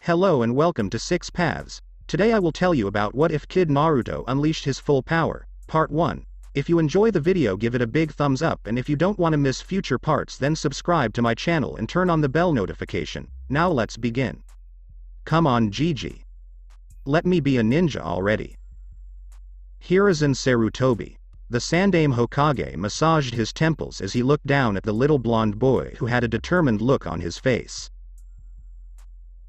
Hello and welcome to 6 Paths. Today I will tell you about what if Kid Naruto unleashed his full power, part 1. If you enjoy the video, give it a big thumbs up, and if you don't want to miss future parts, then subscribe to my channel and turn on the bell notification. Now let's begin. Come on Gigi. Let me be a ninja already. Hiruzen Sarutobi, the Sandaime Hokage, massaged his temples as he looked down at the little blonde boy who had a determined look on his face.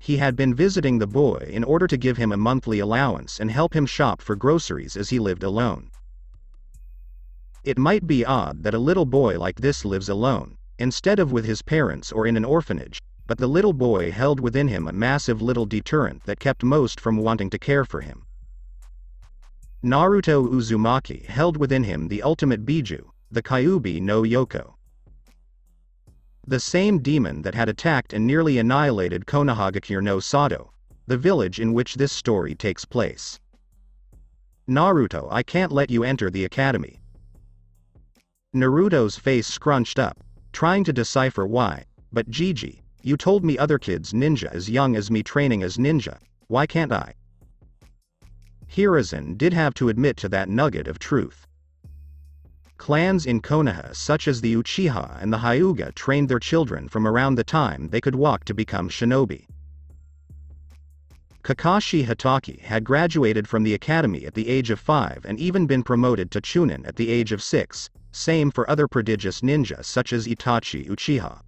He had been visiting the boy in order to give him a monthly allowance and help him shop for groceries as he lived alone. It might be odd that a little boy like this lives alone, instead of with his parents or in an orphanage, but the little boy held within him a massive little deterrent that kept most from wanting to care for him. Naruto Uzumaki held within him the ultimate Biju, the Kyuubi no Yoko. The same demon that had attacked and nearly annihilated Konohagakure no Sato, the village in which this story takes place. Naruto, I can't let you enter the academy. Naruto's face scrunched up, trying to decipher why, but Gigi, you told me other kids ninja as young as me training as ninja, why can't I? Hiruzen did have to admit to that nugget of truth. Clans in Konoha such as the Uchiha and the Hyuga trained their children from around the time they could walk to become shinobi. Kakashi Hatake had graduated from the academy at the age of 5 and even been promoted to Chunin at the age of 6, same for other prodigious ninja such as Itachi Uchiha.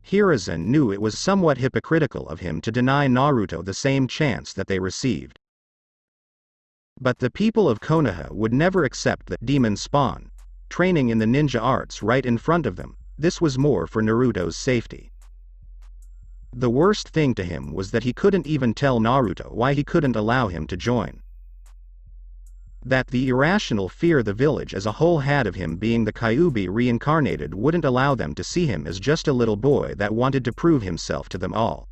Hiruzen knew it was somewhat hypocritical of him to deny Naruto the same chance that they received. But the people of Konoha would never accept that demon spawn, training in the ninja arts right in front of them. This was more for Naruto's safety. The worst thing to him was that he couldn't even tell Naruto why he couldn't allow him to join. That the irrational fear the village as a whole had of him being the Kyuubi reincarnated wouldn't allow them to see him as just a little boy that wanted to prove himself to them all.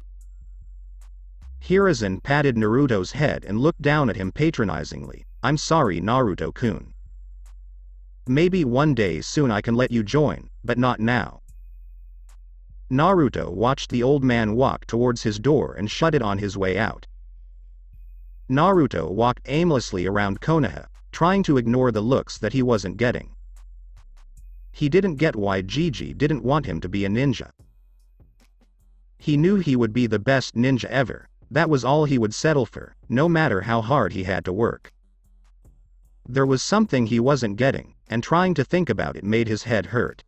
Hiruzen patted Naruto's head and looked down at him patronizingly. I'm sorry Naruto-kun. Maybe one day soon I can let you join, but not now. Naruto watched the old man walk towards his door and shut it on his way out. Naruto walked aimlessly around Konoha, trying to ignore the looks that he wasn't getting. He didn't get why Gigi didn't want him to be a ninja. He knew he would be the best ninja ever. That was all he would settle for, no matter how hard he had to work. There was something he wasn't getting, and trying to think about it made his head hurt.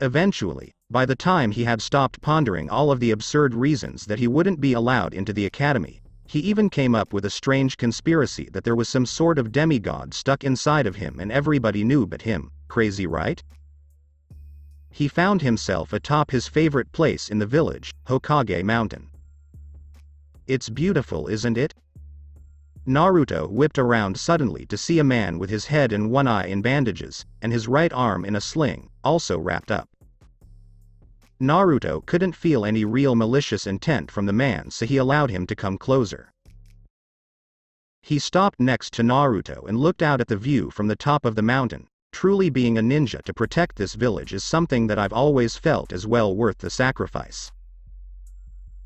Eventually, by the time he had stopped pondering all of the absurd reasons that he wouldn't be allowed into the academy, he even came up with a strange conspiracy that there was some sort of demigod stuck inside of him and everybody knew but him. Crazy, right? He found himself atop his favorite place in the village, Hokage Mountain. It's beautiful, isn't it? Naruto whipped around suddenly to see a man with his head and one eye in bandages, and his right arm in a sling, also wrapped up. Naruto couldn't feel any real malicious intent from the man, so he allowed him to come closer. He stopped next to Naruto and looked out at the view from the top of the mountain. Truly being a ninja to protect this village is something that I've always felt is well worth the sacrifice.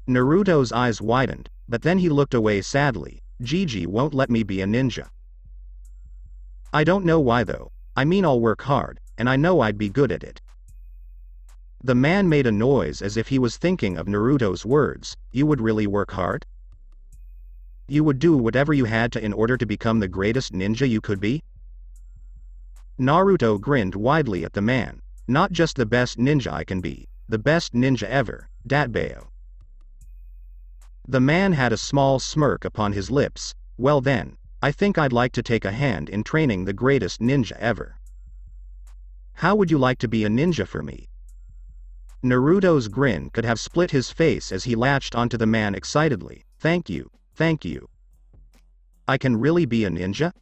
Naruto's eyes widened, but then he looked away sadly. Gigi won't let me be a ninja. I don't know why though. I mean, I'll work hard, and I know I'd be good at it. The man made a noise as if he was thinking of Naruto's words. You would really work hard? You would do whatever you had to in order to become the greatest ninja you could be? Naruto grinned widely at the man. Not just the best ninja I can be, the best ninja ever, Datbayo. The man had a small smirk upon his lips. Well then, I think I'd like to take a hand in training the greatest ninja ever. How would you like to be a ninja for me? Naruto's grin could have split his face as he latched onto the man excitedly. Thank you, thank you. I can really be a ninja?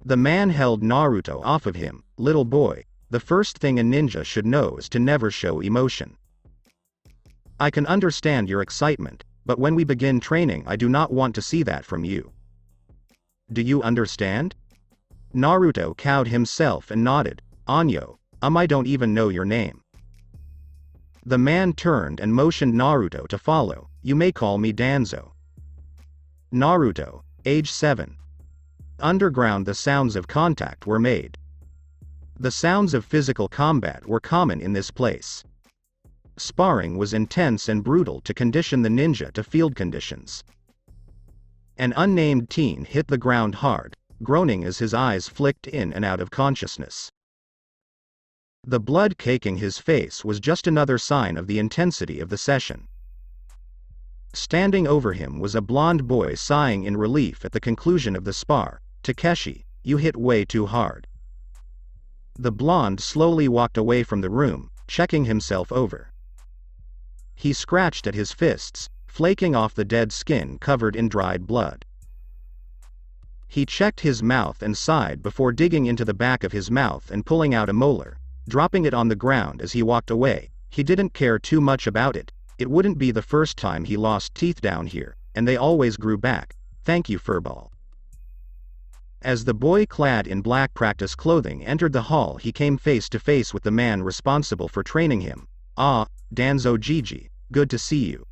The man held Naruto off of him. Little boy, the first thing a ninja should know is to never show emotion. I can understand your excitement, but when we begin training I do not want to see that from you. Do you understand? Naruto cowed himself and nodded. Anyo, I don't even know your name. The man turned and motioned Naruto to follow. You may call me Danzo. Naruto, age 7. Underground, the sounds of contact were made. The sounds of physical combat were common in this place. Sparring was intense and brutal to condition the ninja to field conditions. An unnamed teen hit the ground hard, groaning as his eyes flicked in and out of consciousness. The blood caking his face was just another sign of the intensity of the session. Standing over him was a blond boy sighing in relief at the conclusion of the spar. Takeshi, you hit way too hard. The blonde slowly walked away from the room, checking himself over. He scratched at his fists, flaking off the dead skin covered in dried blood. He checked his mouth and sighed before digging into the back of his mouth and pulling out a molar, dropping it on the ground as he walked away. He didn't care too much about it. It wouldn't be the first time he lost teeth down here, and they always grew back. Thank you, Furball. As the boy clad in black practice clothing entered the hall, he came face to face with the man responsible for training him. Ah, Danzo Gigi, good to see you.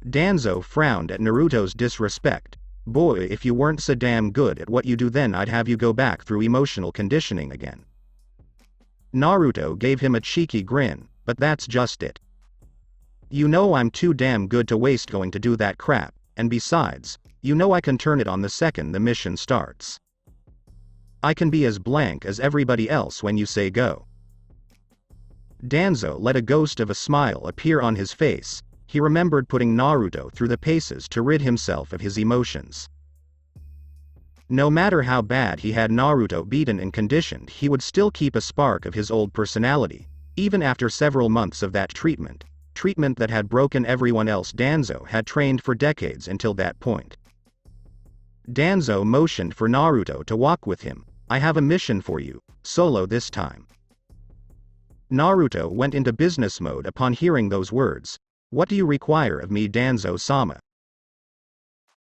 Danzo frowned at Naruto's disrespect. Boy, if you weren't so damn good at what you do, then I'd have you go back through emotional conditioning again. Naruto gave him a cheeky grin, but that's just it. You know I'm too damn good to waste going to do that crap, and besides, you know I can turn it on the second the mission starts. I can be as blank as everybody else when you say go. Danzo let a ghost of a smile appear on his face. He remembered putting Naruto through the paces to rid himself of his emotions. No matter how bad he had Naruto beaten and conditioned, he would still keep a spark of his old personality, even after several months of that treatment that had broken everyone else Danzo had trained for decades until that point. Danzo motioned for Naruto to walk with him. I have a mission for you, solo this time. Naruto went into business mode upon hearing those words. What do you require of me, Danzo-sama?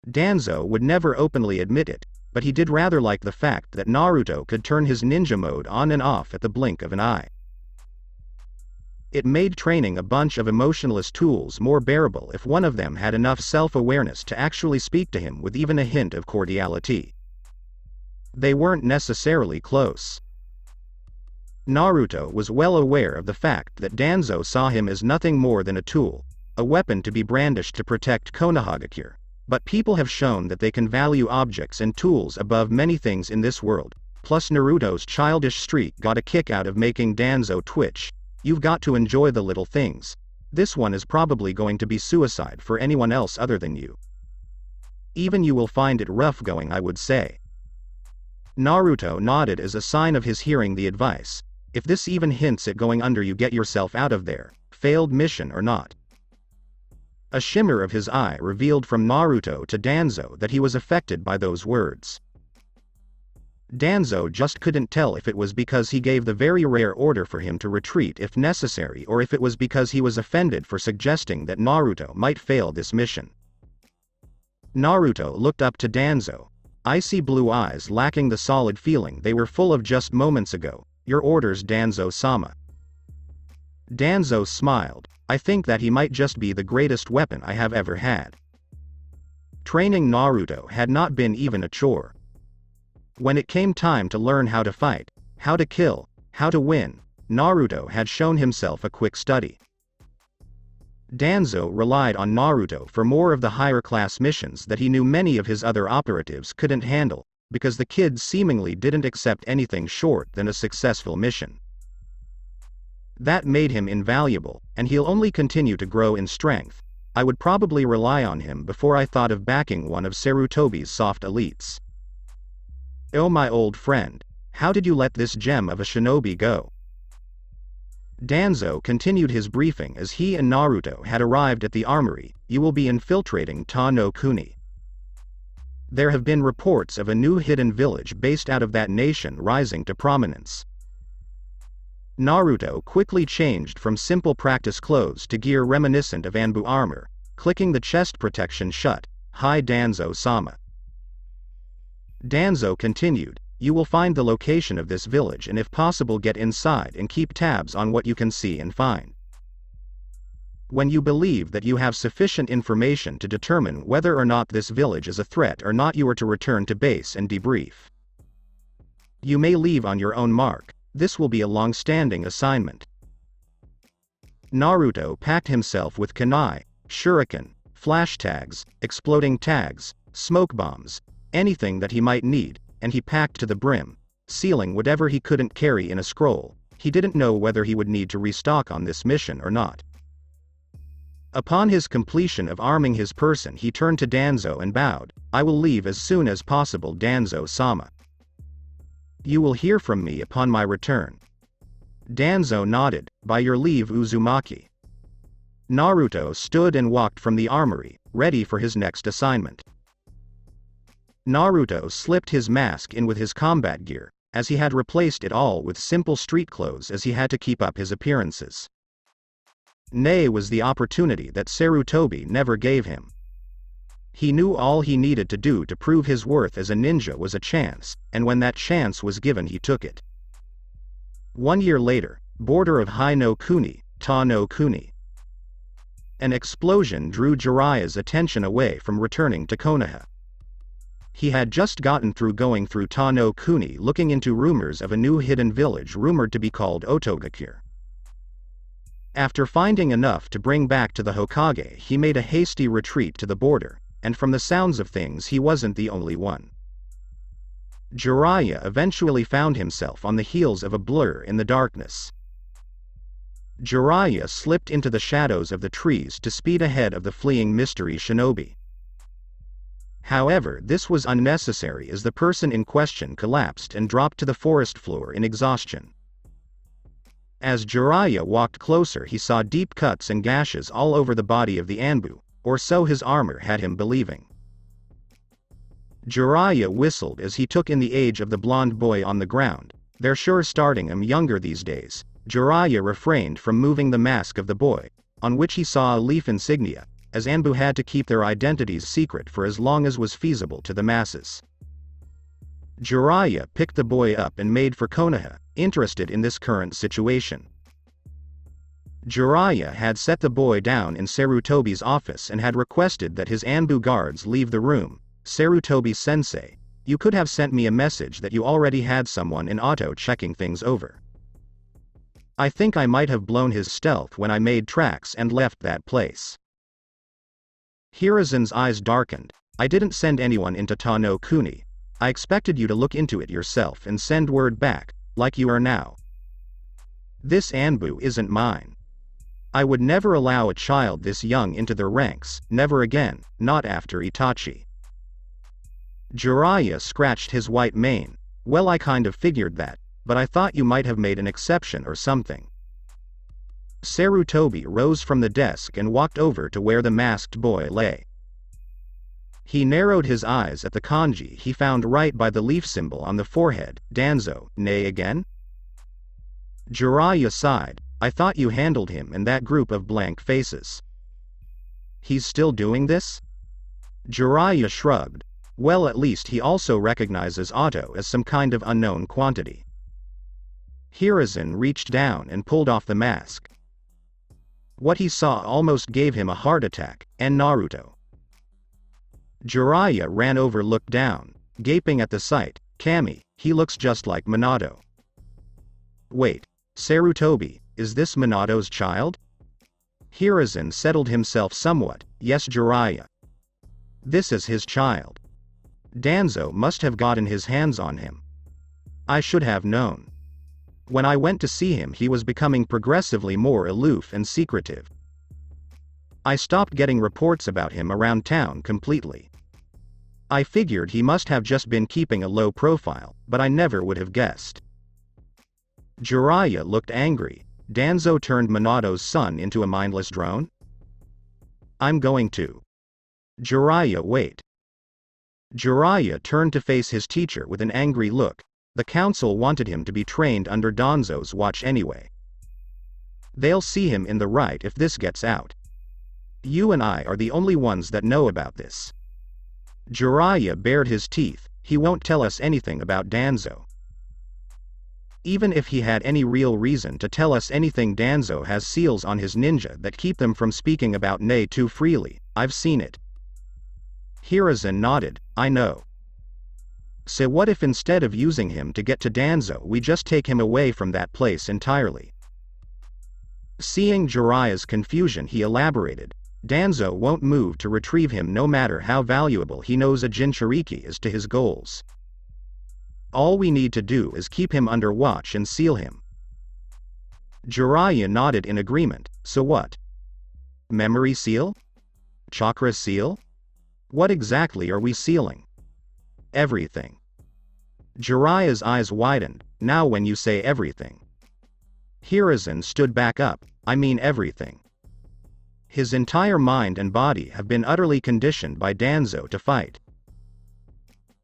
Danzo would never openly admit it, but he did rather like the fact that Naruto could turn his ninja mode on and off at the blink of an eye. It made training a bunch of emotionless tools more bearable if one of them had enough self-awareness to actually speak to him with even a hint of cordiality. They weren't necessarily close. Naruto was well aware of the fact that Danzo saw him as nothing more than a tool, a weapon to be brandished to protect Konohagakure. But people have shown that they can value objects and tools above many things in this world, plus Naruto's childish streak got a kick out of making Danzo twitch. You've got to enjoy the little things. This one is probably going to be suicide for anyone else other than you. Even you will find it rough going, I would say. Naruto nodded as a sign of his hearing the advice. If this even hints at going under, you get yourself out of there, failed mission or not. A shimmer of his eye revealed from Naruto to Danzo that he was affected by those words. Danzo just couldn't tell if it was because he gave the very rare order for him to retreat if necessary, or if it was because he was offended for suggesting that Naruto might fail this mission. Naruto looked up to Danzo, icy blue eyes lacking the solid feeling they were full of just moments ago. Your orders, Danzo-sama. Danzo smiled. I think that he might just be the greatest weapon I have ever had. Training Naruto had not been even a chore. When it came time to learn how to fight, how to kill, how to win, Naruto had shown himself a quick study. Danzo relied on Naruto for more of the higher class missions that he knew many of his other operatives couldn't handle, because the kid seemingly didn't accept anything short than a successful mission. That made him invaluable, and he'll only continue to grow in strength. I would probably rely on him before I thought of backing one of Sarutobi's soft elites. Oh my old friend, how did you let this gem of a shinobi go? Danzo continued his briefing as he and Naruto had arrived at the armory. You will be infiltrating Ta no Kuni. There have been reports of a new hidden village based out of that nation rising to prominence. Naruto quickly changed from simple practice clothes to gear reminiscent of Anbu armor, clicking the chest protection shut. Hi Danzo-sama. Danzo continued, you will find the location of this village and if possible get inside and keep tabs on what you can see and find. When you believe that you have sufficient information to determine whether or not this village is a threat or not, you are to return to base and debrief. You may leave on your own mark. This will be a long-standing assignment. Naruto packed himself with kunai, shuriken, flash tags, exploding tags, smoke bombs, anything that he might need, and he packed to the brim, sealing whatever he couldn't carry in a scroll. He didn't know whether he would need to restock on this mission or not. Upon his completion of arming his person, he turned to Danzo and bowed. "I will leave as soon as possible, Danzo-sama. You will hear from me upon my return." Danzo nodded. "By your leave, Uzumaki." Naruto stood and walked from the armory, ready for his next assignment. Naruto slipped his mask in with his combat gear, as he had replaced it all with simple street clothes as he had to keep up his appearances. Nay was the opportunity that Sarutobi never gave him. He knew all he needed to do to prove his worth as a ninja was a chance, and when that chance was given he took it. 1 year later, border of Hai no Kuni, Ta no Kuni. An explosion drew Jiraiya's attention away from returning to Konoha. He had just gotten through going through Ta no Kuni looking into rumors of a new hidden village rumored to be called Otogakure. After finding enough to bring back to the Hokage, he made a hasty retreat to the border, and from the sounds of things he wasn't the only one. Jiraiya eventually found himself on the heels of a blur in the darkness. Jiraiya slipped into the shadows of the trees to speed ahead of the fleeing mystery shinobi. However, this was unnecessary as the person in question collapsed and dropped to the forest floor in exhaustion. As Jiraiya walked closer, he saw deep cuts and gashes all over the body of the Anbu, or so his armor had him believing. Jiraiya whistled as he took in the age of the blonde boy on the ground. They're sure starting him younger these days. Jiraiya refrained from moving the mask of the boy, on which he saw a leaf insignia, as Anbu had to keep their identities secret for as long as was feasible to the masses. Jiraiya picked the boy up and made for Konoha, interested in this current situation. Jiraiya had set the boy down in Sarutobi's office and had requested that his Anbu guards leave the room. "Sarutobi-sensei, you could have sent me a message that you already had someone in auto checking things over. I think I might have blown his stealth when I made tracks and left that place." Hiruzen's eyes darkened. "I didn't send anyone into Ta no Kuni. I expected you to look into it yourself and send word back, like you are now. This Anbu isn't mine. I would never allow a child this young into their ranks, never again, not after Itachi." Jiraiya scratched his white mane. "Well, I kind of figured that, but I thought you might have made an exception or something." Sarutobi rose from the desk and walked over to where the masked boy lay. He narrowed his eyes at the kanji he found right by the leaf symbol on the forehead. "Danzo, nay again?" Jiraiya sighed. "I thought you handled him and that group of blank faces." "He's still doing this?" Jiraiya shrugged. "Well, at least he also recognizes auto as some kind of unknown quantity." Hiruzen reached down and pulled off the mask. What he saw almost gave him a heart attack, and Naruto. Jiraiya ran over, looked down, gaping at the sight. "Kami, he looks just like Minato." "Wait, Sarutobi, is this Minato's child?" Hiruzen settled himself somewhat. "Yes, Jiraiya. This is his child. Danzo must have gotten his hands on him. I should have known. When I went to see him, he was becoming progressively more aloof and secretive. I stopped getting reports about him around town completely. I figured he must have just been keeping a low profile, but I never would have guessed." Jiraiya looked angry. "Danzo turned Minato's son into a mindless drone?" "I'm going to." "Jiraiya, wait." Jiraiya turned to face his teacher with an angry look. The council wanted him to be trained under Danzo's watch anyway. They'll see him in the right if this gets out. You and I are the only ones that know about this. Jiraiya bared his teeth. "He won't tell us anything about Danzo." Even if he had any real reason to tell us anything, Danzo has seals on his ninja that keep them from speaking about Nei too freely. I've seen it. Hiruzen nodded. I know. So what if instead of using him to get to Danzo we just take him away from that place entirely? Seeing Jiraiya's confusion, he elaborated. Danzo won't move to retrieve him no matter how valuable he knows a Jinchuriki is to his goals. All we need to do is keep him under watch and seal him. Jiraiya nodded in agreement. So what? Memory seal? Chakra seal? What exactly are we sealing? Everything. Jiraiya's eyes widened. Now when you say everything. Hiruzen stood back up. I mean everything. His entire mind and body have been utterly conditioned by Danzo to fight.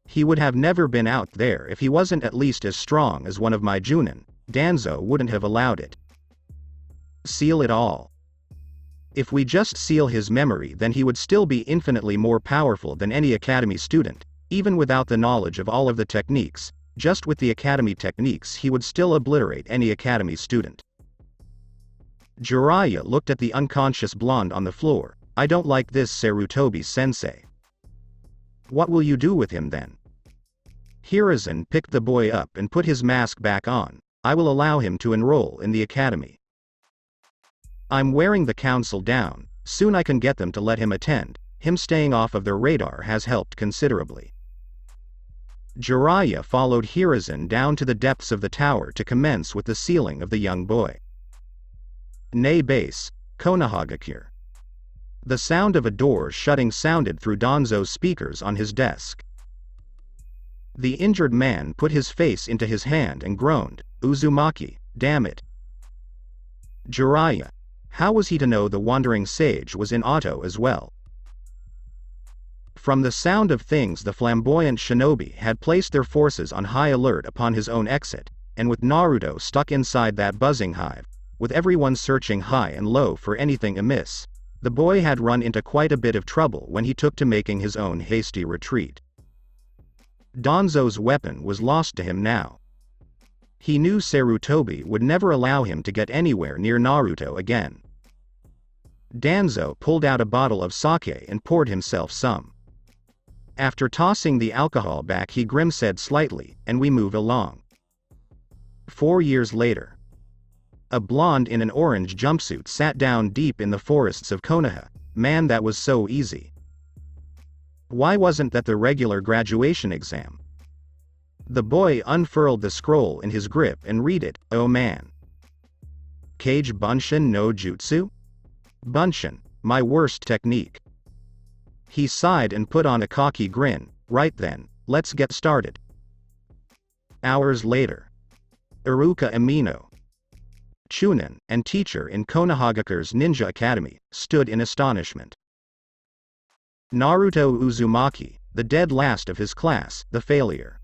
He would have never been out there if he wasn't at least as strong as one of my Junin. Danzo wouldn't have allowed it. Seal it all. If we just seal his memory, then he would still be infinitely more powerful than any academy student, even without the knowledge of all of the techniques. Just with the academy techniques he would still obliterate any academy student. Jiraiya looked at the unconscious blonde on the floor. I don't like this, Sarutobi-sensei. What will you do with him then? Hiruzen picked the boy up and put his mask back on. I will allow him to enroll in the academy. I'm wearing the council down. Soon I can get them to let him attend. Him staying off of their radar has helped considerably. Jiraiya followed Hiruzen down to the depths of the tower to commence with the sealing of the young boy. Nei base, Konohagakure. The sound of a door shutting sounded through Danzo's speakers on his desk. The injured man put his face into his hand and groaned. Uzumaki, damn it. Jiraiya. How was he to know the wandering sage was in Auto as well? From the sound of things, the flamboyant shinobi had placed their forces on high alert upon his own exit, and with Naruto stuck inside that buzzing hive, with everyone searching high and low for anything amiss, the boy had run into quite a bit of trouble when he took to making his own hasty retreat. Danzo's weapon was lost to him now. He knew Sarutobi would never allow him to get anywhere near Naruto again. Danzo pulled out a bottle of sake and poured himself some. After tossing the alcohol back, he grimaced slightly, and we move along. 4 years later. A blonde in an orange jumpsuit sat down deep in the forests of Konoha. Man, that was so easy. Why wasn't that the regular graduation exam? The boy unfurled the scroll in his grip and read it. Oh man. Kage Bunshin no Jutsu? Bunshin, my worst technique. He sighed and put on a cocky grin. Right then, let's get started. Hours later. Iruka Amino, Chunin, and teacher in Konohagakure's ninja academy, stood in astonishment. Naruto Uzumaki, the dead last of his class, the failure.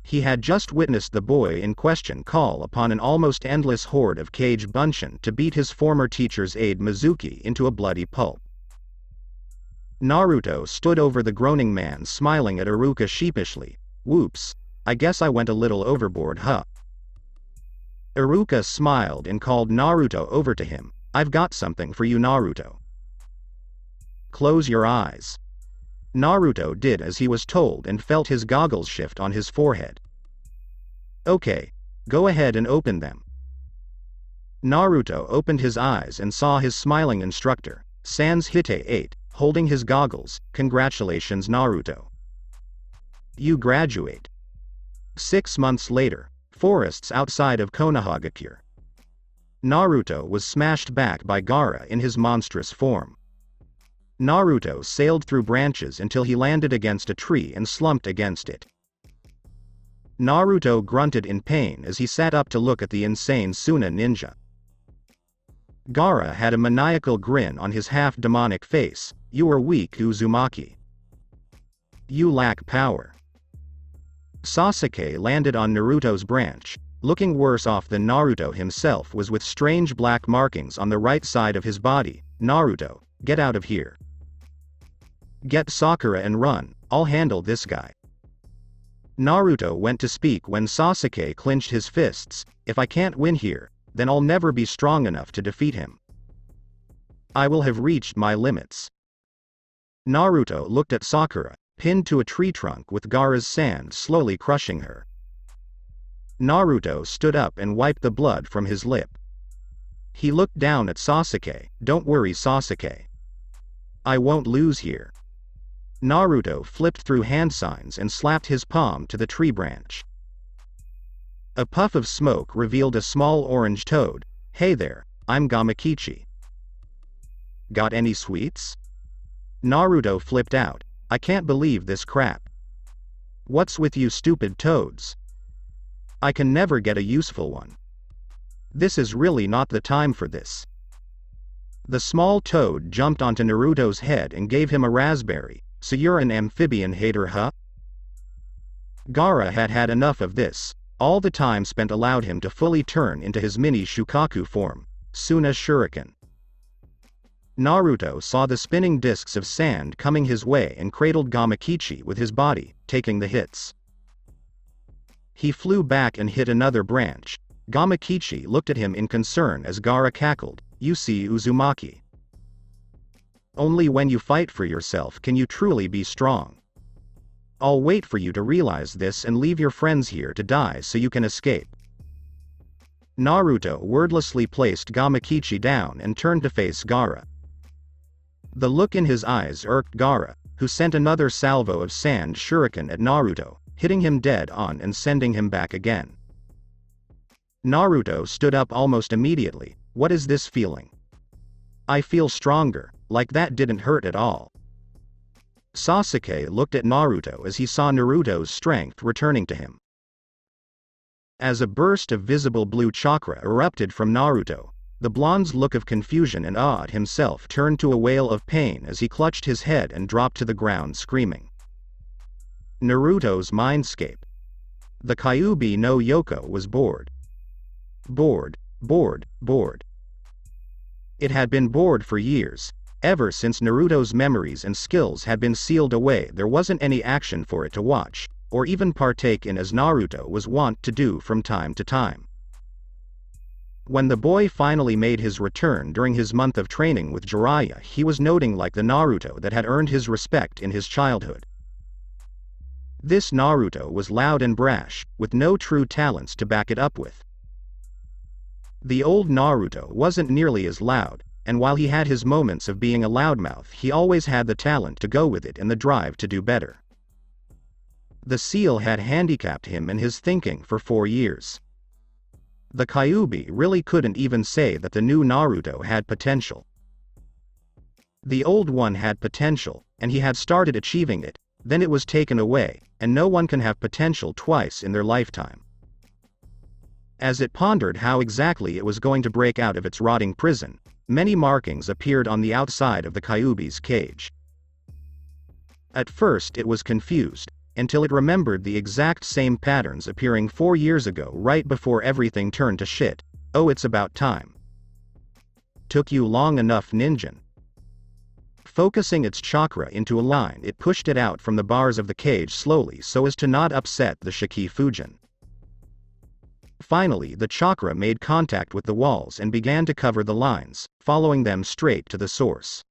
He had just witnessed the boy in question call upon an almost endless horde of Kage Bunshin to beat his former teacher's aide Mizuki into a bloody pulp. Naruto stood over the groaning man, smiling at Iruka sheepishly. Whoops, I guess I went a little overboard, huh? Iruka smiled and called Naruto over to him. I've got something for you, Naruto. Close your eyes. Naruto did as he was told and felt his goggles shift on his forehead. Okay, go ahead and open them. Naruto opened his eyes and saw his smiling instructor, Sans Hite 8, holding his goggles. Congratulations, Naruto. You graduate. 6 months later, forests outside of Konohagakure. Naruto was smashed back by Gaara in his monstrous form. Naruto sailed through branches until he landed against a tree and slumped against it. Naruto grunted in pain as he sat up to look at the insane Suna ninja. Gaara had a maniacal grin on his half-demonic face. You are weak, Uzumaki. You lack power. Sasuke landed on Naruto's branch. Looking worse off than Naruto himself was with strange black markings on the right side of his body. Naruto, get out of here. Get Sakura and run, I'll handle this guy. Naruto went to speak when Sasuke clenched his fists. If I can't win here, then I'll never be strong enough to defeat him. I will have reached my limits. Naruto looked at Sakura, pinned to a tree trunk with Gaara's sand slowly crushing her. Naruto stood up and wiped the blood from his lip. He looked down at Sasuke. Don't worry, Sasuke. I won't lose here. Naruto flipped through hand signs and slapped his palm to the tree branch. A puff of smoke revealed a small orange toad. Hey there, I'm Gamakichi. Got any sweets? Naruto flipped out. I can't believe this crap. What's with you stupid toads? I can never get a useful one. This is really not the time for this. The small toad jumped onto Naruto's head and gave him a raspberry. So you're an amphibian hater, huh? Gaara had had enough of this. All the time spent allowed him to fully turn into his mini Shukaku form, Suna Shuriken. Naruto saw the spinning discs of sand coming his way and cradled Gamakichi with his body, taking the hits. He flew back and hit another branch. Gamakichi looked at him in concern as Gaara cackled, "You see, Uzumaki. Only when you fight for yourself can you truly be strong. I'll wait for you to realize this and leave your friends here to die so you can escape." Naruto wordlessly placed Gamakichi down and turned to face Gaara. The look in his eyes irked Gaara, who sent another salvo of sand shuriken at Naruto, hitting him dead on and sending him back again. Naruto stood up almost immediately. What is this feeling? I feel stronger, like that didn't hurt at all. Sasuke looked at Naruto as he saw Naruto's strength returning to him. As a burst of visible blue chakra erupted from Naruto, the blonde's look of confusion and awe at himself turned to a wail of pain as he clutched his head and dropped to the ground screaming. Naruto's Mindscape. The Kyuubi no Yoko was bored. Bored. It had been bored for years. Ever since Naruto's memories and skills had been sealed away, there wasn't any action for it to watch, or even partake in, as Naruto was wont to do from time to time. When the boy finally made his return during his month of training with Jiraiya, he was noting like the Naruto that had earned his respect in his childhood. This Naruto was loud and brash, with no true talents to back it up with. The old Naruto wasn't nearly as loud, and while he had his moments of being a loudmouth, he always had the talent to go with it and the drive to do better. The seal had handicapped him in his thinking for 4 years. The Kyuubi really couldn't even say that the new Naruto had potential. The old one had potential, and he had started achieving it, then it was taken away, and no one can have potential twice in their lifetime. As it pondered how exactly it was going to break out of its rotting prison, many markings appeared on the outside of the Kyuubi's cage. At first it was confused, until it remembered the exact same patterns appearing 4 years ago right before everything turned to shit. Oh, it's about time. Took you long enough, Ninjin. Focusing its chakra into a line, it pushed it out from the bars of the cage slowly so as to not upset the Shikifujin. Finally, the chakra made contact with the walls and began to cover the lines, following them straight to the source.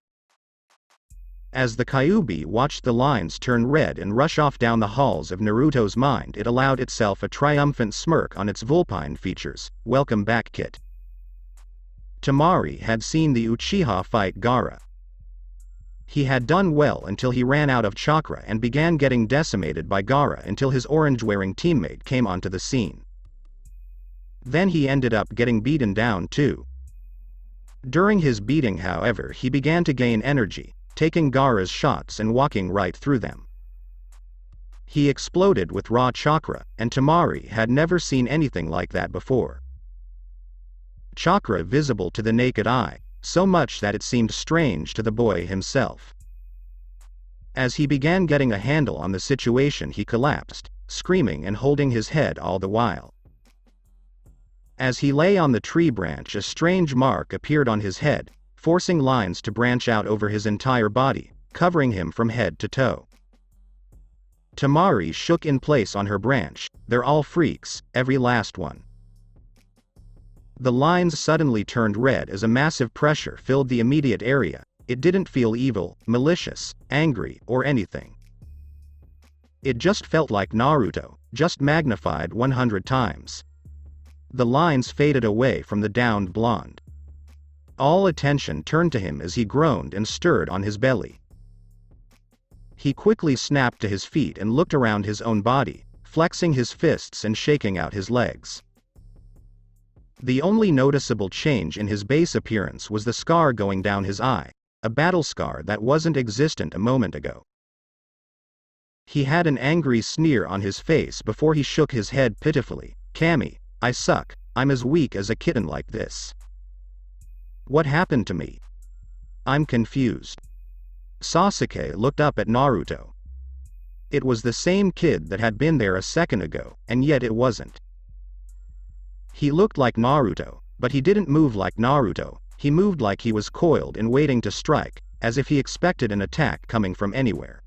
As the Kyuubi watched the lines turn red and rush off down the halls of Naruto's mind, it allowed itself a triumphant smirk on its vulpine features. Welcome back, Kit. Tamari had seen the Uchiha fight Gaara. He had done well until he ran out of chakra and began getting decimated by Gaara until his orange-wearing teammate came onto the scene. Then he ended up getting beaten down too. During his beating, however, he began to gain energy, taking Gaara's shots and walking right through them. He exploded with raw chakra, and Tamari had never seen anything like that before. Chakra visible to the naked eye, so much that it seemed strange to the boy himself. As he began getting a handle on the situation, he collapsed, screaming and holding his head all the while. As he lay on the tree branch, a strange mark appeared on his head, forcing lines to branch out over his entire body, covering him from head to toe. Tamari shook in place on her branch. They're all freaks, every last one. The lines suddenly turned red as a massive pressure filled the immediate area. It didn't feel evil, malicious, angry, or anything. It just felt like Naruto, just magnified 100 times. The lines faded away from the downed blonde. All attention turned to him as he groaned and stirred on his belly. He quickly snapped to his feet and looked around his own body, flexing his fists and shaking out his legs. The only noticeable change in his base appearance was the scar going down his eye, a battle scar that wasn't existent a moment ago. He had an angry sneer on his face before he shook his head pitifully. "Kami, I suck, I'm as weak as a kitten like this. What happened to me? I'm confused." Sasuke looked up at Naruto. It was the same kid that had been there a second ago, and yet it wasn't. He looked like Naruto, but he didn't move like Naruto. He moved like he was coiled and waiting to strike, as if he expected an attack coming from anywhere.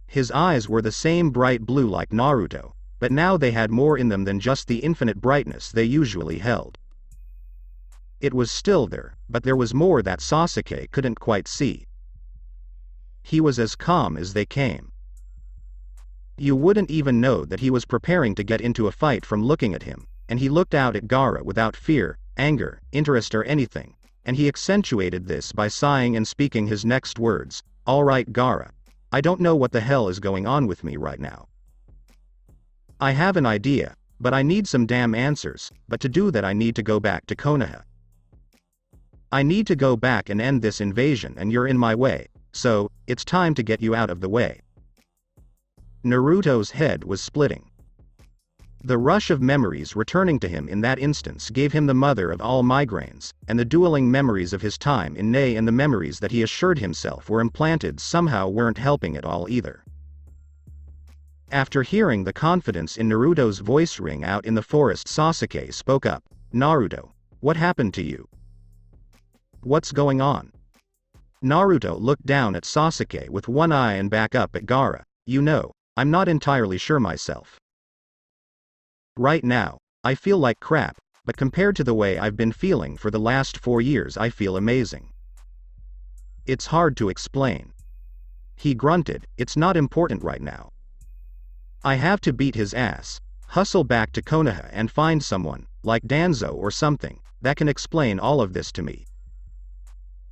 His eyes were the same bright blue like Naruto, but now they had more in them than just the infinite brightness they usually held. It was still there, but there was more that Sasuke couldn't quite see. He was as calm as they came. You wouldn't even know that he was preparing to get into a fight from looking at him, and he looked out at Gaara without fear, anger, interest or anything, and he accentuated this by sighing and speaking his next words. "All right, Gaara. I don't know what the hell is going on with me right now. I have an idea, but I need some damn answers, but to do that I need to go back to Konoha. I need to go back and end this invasion and you're in my way, so, it's time to get you out of the way." Naruto's head was splitting. The rush of memories returning to him in that instance gave him the mother of all migraines, and the dueling memories of his time in Nae and the memories that he assured himself were implanted somehow weren't helping at all either. After hearing the confidence in Naruto's voice ring out in the forest, Sasuke spoke up. "Naruto, what happened to you? What's going on?" Naruto looked down at Sasuke with one eye and back up at Gaara. "You know, I'm not entirely sure myself. Right now, I feel like crap, but compared to the way I've been feeling for the last 4 years I feel amazing. It's hard to explain." He grunted. "It's not important right now. I have to beat his ass, hustle back to Konoha and find someone, like Danzo or something, that can explain all of this to me.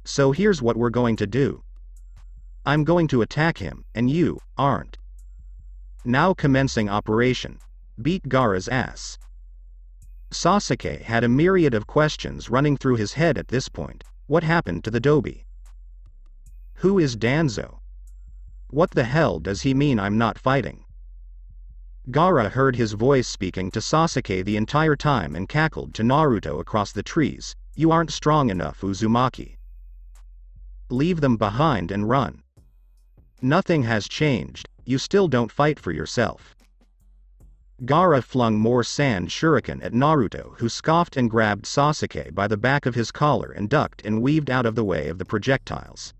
So here's what we're going to do. I'm going to attack him, and you aren't. Now commencing operation. Beat Gaara's ass." Sasuke had a myriad of questions running through his head at this point. What happened to the Dobi? Who is Danzo? What the hell does he mean I'm not fighting? Gaara heard his voice speaking to Sasuke the entire time and cackled to Naruto across the trees. "You aren't strong enough, Uzumaki. Leave them behind and run. Nothing has changed, you still don't fight for yourself." Gaara flung more sand shuriken at Naruto, who scoffed and grabbed Sasuke by the back of his collar and ducked and weaved out of the way of the projectiles.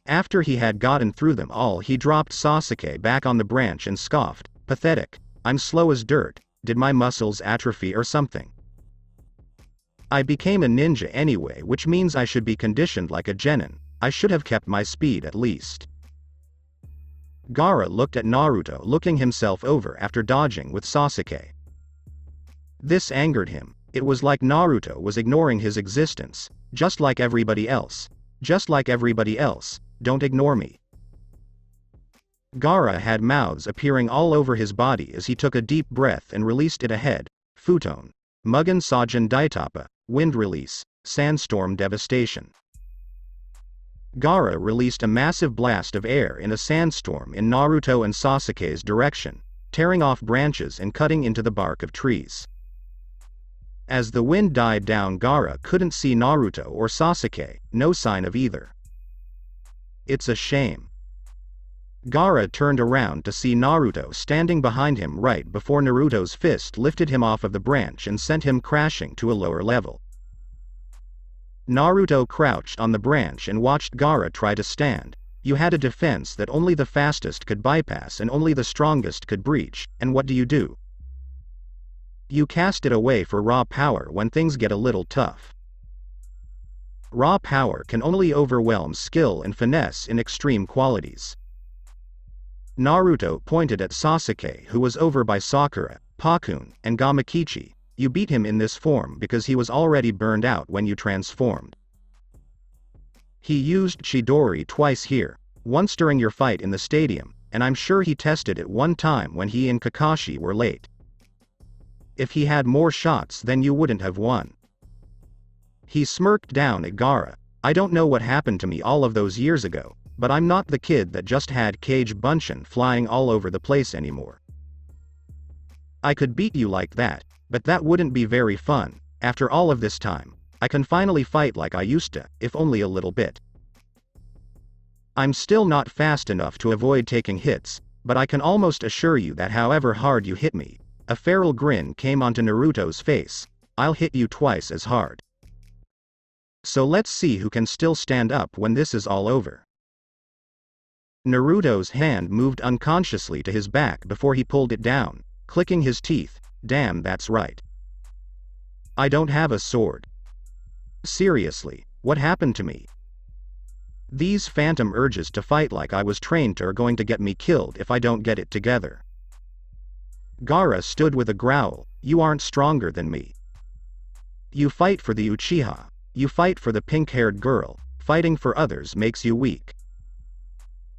After he had gotten through them all, he dropped Sasuke back on the branch and scoffed. "Pathetic. I'm slow as dirt. Did my muscles atrophy or something? I became a ninja anyway, which means I should be conditioned like a genin. I should have kept my speed at least." Gaara looked at Naruto, looking himself over after dodging with Sasuke. This angered him. It was like Naruto was ignoring his existence. Just like everybody else. Just like everybody else. Don't ignore me. Gaara had mouths appearing all over his body as he took a deep breath and released it ahead. Futon. Mugen Sajin Daitapa. Wind release. Sandstorm devastation. Gaara released a massive blast of air in a sandstorm in Naruto and Sasuke's direction, tearing off branches and cutting into the bark of trees. As the wind died down, Gaara couldn't see Naruto or Sasuke, no sign of either. "It's a shame." Gaara turned around to see Naruto standing behind him right before Naruto's fist lifted him off of the branch and sent him crashing to a lower level. Naruto crouched on the branch and watched Gaara try to stand, You had a defense that only the fastest could bypass and only the strongest could breach, and what do? You cast it away for raw power when things get a little tough. Raw power can only overwhelm skill and finesse in extreme qualities. Naruto pointed at Sasuke, who was over by Sakura, Pakun, and Gamakichi. You beat him in this form because he was already burned out when you transformed. He used Chidori twice here, once during your fight in the stadium, and I'm sure he tested it one time when he and Kakashi were late. If he had more shots then you wouldn't have won. He smirked down at Gaara. I don't know what happened to me all of those years ago, but I'm not the kid that just had Kage Bunshin flying all over the place anymore. I could beat you like that, but that wouldn't be very fun. After all of this time, I can finally fight like I used to, if only a little bit. I'm still not fast enough to avoid taking hits, but I can almost assure you that however hard you hit me, a feral grin came onto Naruto's face, I'll hit you twice as hard. So let's see who can still stand up when this is all over. Naruto's hand moved unconsciously to his back before he pulled it down, clicking his teeth. Damn, that's right. I don't have a sword. Seriously, what happened to me? These phantom urges to fight like I was trained to are going to get me killed if I don't get it together. Gaara stood with a growl. You aren't stronger than me. You fight for the Uchiha. You fight for the pink-haired girl. Fighting for others makes you weak.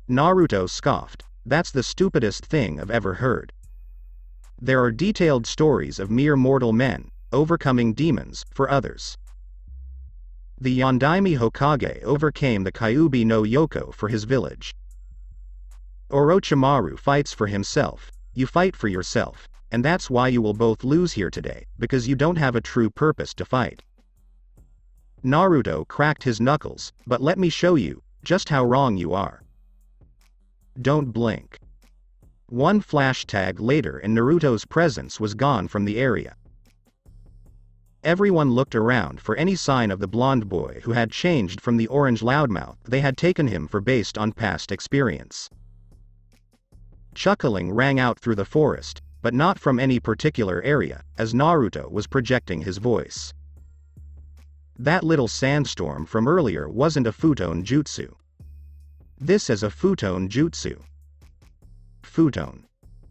Naruto scoffed. That's the stupidest thing I've ever heard. There are detailed stories of mere mortal men overcoming demons for others. The Yondaime Hokage overcame the Kyuubi no Yoko for his village. Orochimaru fights for himself. You fight for yourself, and that's why you will both lose here today, because you don't have a true purpose to fight. Naruto cracked his knuckles, but let me show you just how wrong you are. Don't blink. One flash tag later and Naruto's presence was gone from the area. Everyone looked around for any sign of the blonde boy who had changed from the orange loudmouth they had taken him for based on past experience. Chuckling rang out through the forest, but not from any particular area, as Naruto was projecting his voice. That little sandstorm from earlier wasn't a futon jutsu. This is a futon jutsu. Futon.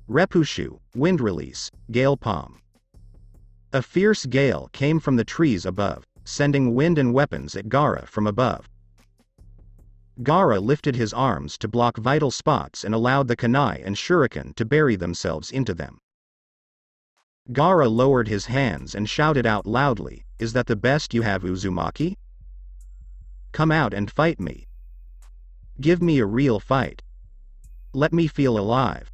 Repushu, wind release, gale palm. A fierce gale came from the trees above, sending wind and weapons at Gaara from above. Gaara lifted his arms to block vital spots and allowed the kunai and shuriken to bury themselves into them. Gaara lowered his hands and shouted out loudly, "Is that the best you have, Uzumaki? Come out and fight me. Give me a real fight. Let me feel alive."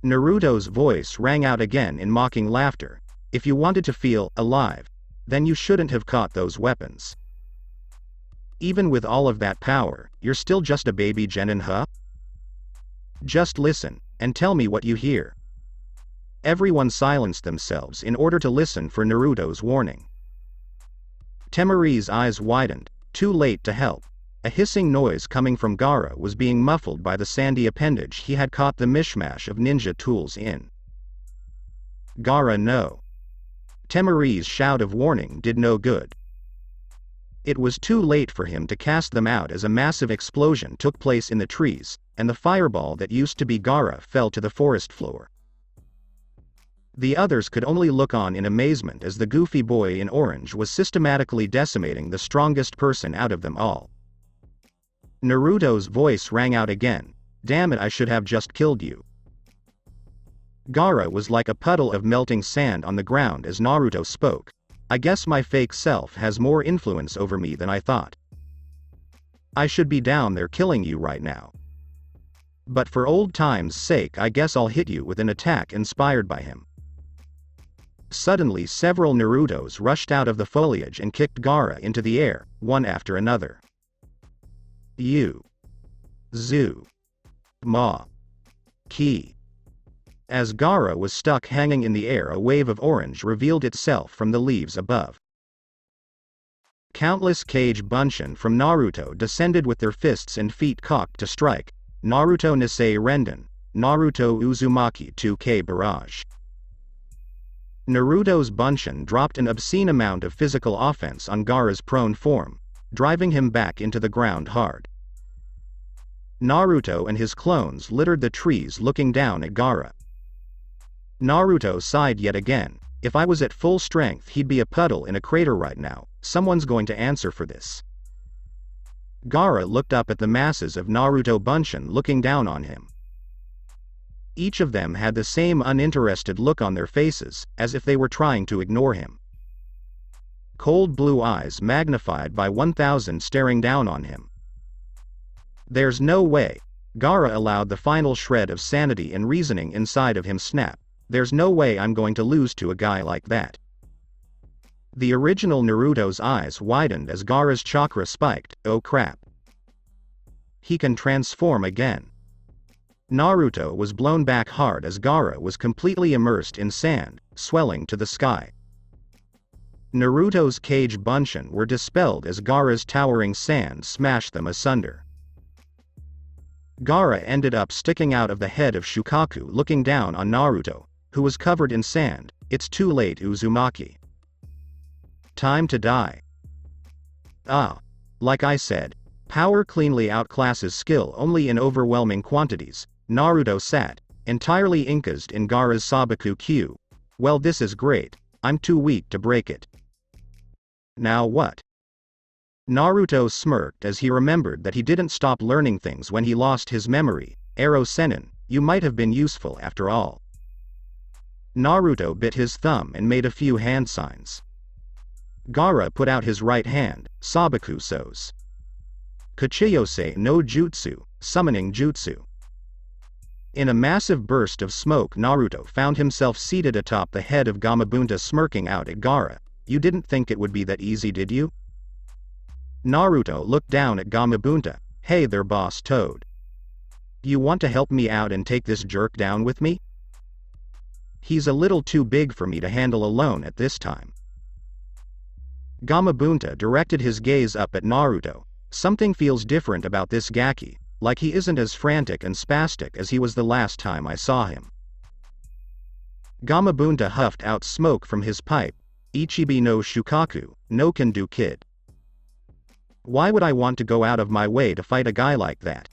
Naruto's voice rang out again in mocking laughter. If you wanted to feel alive, then you shouldn't have caught those weapons. Even with all of that power, you're still just a baby genin, huh? Just listen, and tell me what you hear. Everyone silenced themselves in order to listen for Naruto's warning. Temari's eyes widened, too late to help. A hissing noise coming from Gaara was being muffled by the sandy appendage he had caught the mishmash of ninja tools in. Gaara, no. Temari's shout of warning did no good. It was too late for him to cast them out as a massive explosion took place in the trees, and the fireball that used to be Gaara fell to the forest floor. The others could only look on in amazement as the goofy boy in orange was systematically decimating the strongest person out of them all. Naruto's voice rang out again. Damn it, I should have just killed you. Gaara was like a puddle of melting sand on the ground as Naruto spoke. I guess my fake self has more influence over me than I thought. I should be down there killing you right now. But for old time's sake I guess I'll hit you with an attack inspired by him. Suddenly several Narutos rushed out of the foliage and kicked Gaara into the air, one after another. Yu. Zu. Ma. Ki. As Gaara was stuck hanging in the air, a wave of orange revealed itself from the leaves above. Countless Kage Bunshin from Naruto descended with their fists and feet cocked to strike. Naruto Nisei Renden, Naruto Uzumaki 2K Barrage. Naruto's Bunshin dropped an obscene amount of physical offense on Gaara's prone form, driving him back into the ground hard. Naruto and his clones littered the trees looking down at Gaara. Naruto sighed yet again. If I was at full strength, he'd be a puddle in a crater right now. Someone's going to answer for this. Gaara looked up at the masses of Naruto Bunshin looking down on him. Each of them had the same uninterested look on their faces, as if they were trying to ignore him. Cold blue eyes magnified by 1,000 staring down on him. There's no way. Gaara allowed the final shred of sanity and reasoning inside of him snap. There's no way I'm going to lose to a guy like that. The original Naruto's eyes widened as Gaara's chakra spiked. Oh crap. He can transform again. Naruto was blown back hard as Gaara was completely immersed in sand, swelling to the sky. Naruto's Kage Bunshin were dispelled as Gaara's towering sand smashed them asunder. Gaara ended up sticking out of the head of Shukaku looking down on Naruto, who was covered in sand. It's too late, Uzumaki. Time to die. Ah. Like I said, power cleanly outclasses skill only in overwhelming quantities. Naruto sat, entirely encased in Gaara's Sabaku Q. Well, this is great. I'm too weak to break it. Now what? Naruto smirked as he remembered that he didn't stop learning things when he lost his memory. Arrow Sennin, you might have been useful after all. Naruto bit his thumb and made a few hand signs. Gaara put out his right hand. Sabaku Sous. Kachiyose no Jutsu, summoning jutsu. In a massive burst of smoke, Naruto found himself seated atop the head of Gamabunta smirking out at Gaara. You didn't think it would be that easy, did you? Naruto looked down at Gamabunta. Hey there, boss Toad. You want to help me out and take this jerk down with me? He's a little too big for me to handle alone at this time. Gamabunta directed his gaze up at Naruto. Something feels different about this Gaki, like he isn't as frantic and spastic as he was the last time I saw him. Gamabunta huffed out smoke from his pipe. Ichibi no Shukaku, no can do kid. Why would I want to go out of my way to fight a guy like that?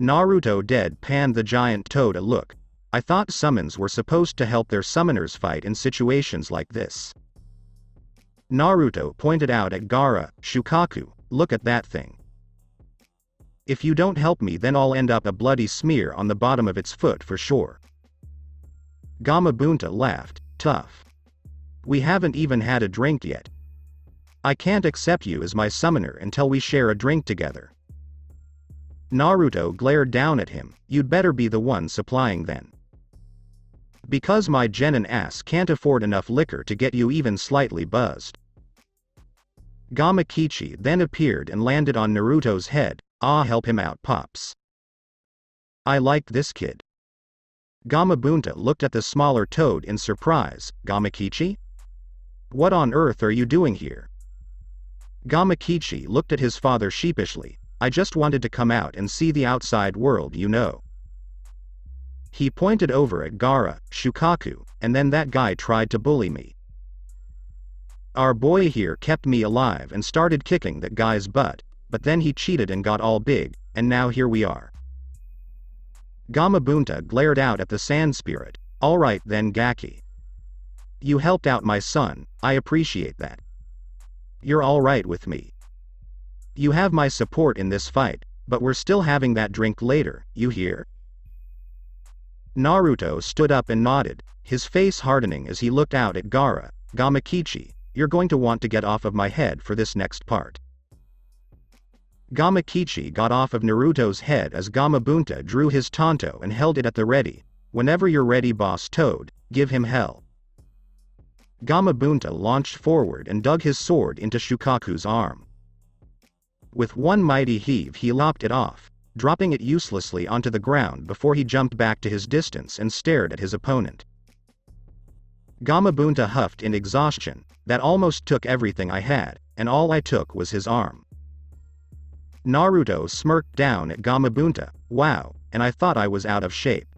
Naruto deadpanned the giant toad a look. I thought summons were supposed to help their summoners fight in situations like this. Naruto pointed out at Gaara. Shukaku, look at that thing. If you don't help me, then I'll end up a bloody smear on the bottom of its foot for sure. Gamabunta laughed. Tough. We haven't even had a drink yet. I can't accept you as my summoner until we share a drink together. Naruto glared down at him. You'd better be the one supplying then. Because my genin ass can't afford enough liquor to get you even slightly buzzed. Gamakichi then appeared and landed on Naruto's head. Ah, help him out, pops. I like this kid. Gamabunta looked at the smaller toad in surprise. Gamakichi? What on earth are you doing here? Gamakichi looked at his father sheepishly. I just wanted to come out and see the outside world, you know. He pointed over at Gaara. Shukaku, and then that guy tried to bully me. Our boy here kept me alive and started kicking that guy's butt, but then he cheated and got all big, and now here we are. Gamabunta glared out at the sand spirit. Alright then, Gaki. You helped out my son, I appreciate that. You're alright with me. You have my support in this fight, but we're still having that drink later, you hear? Naruto stood up and nodded, his face hardening as he looked out at Gaara. Gamakichi, you're going to want to get off of my head for this next part. Gamakichi got off of Naruto's head as Gamabunta drew his tanto and held it at the ready. Whenever you're ready, boss Toad, give him hell. Gamabunta launched forward and dug his sword into Shukaku's arm. With one mighty heave he lopped it off, dropping it uselessly onto the ground before he jumped back to his distance and stared at his opponent. Gamabunta huffed in exhaustion. That almost took everything I had. and all I took was his arm. Naruto smirked down at Gamabunta. Wow, and I thought I was out of shape.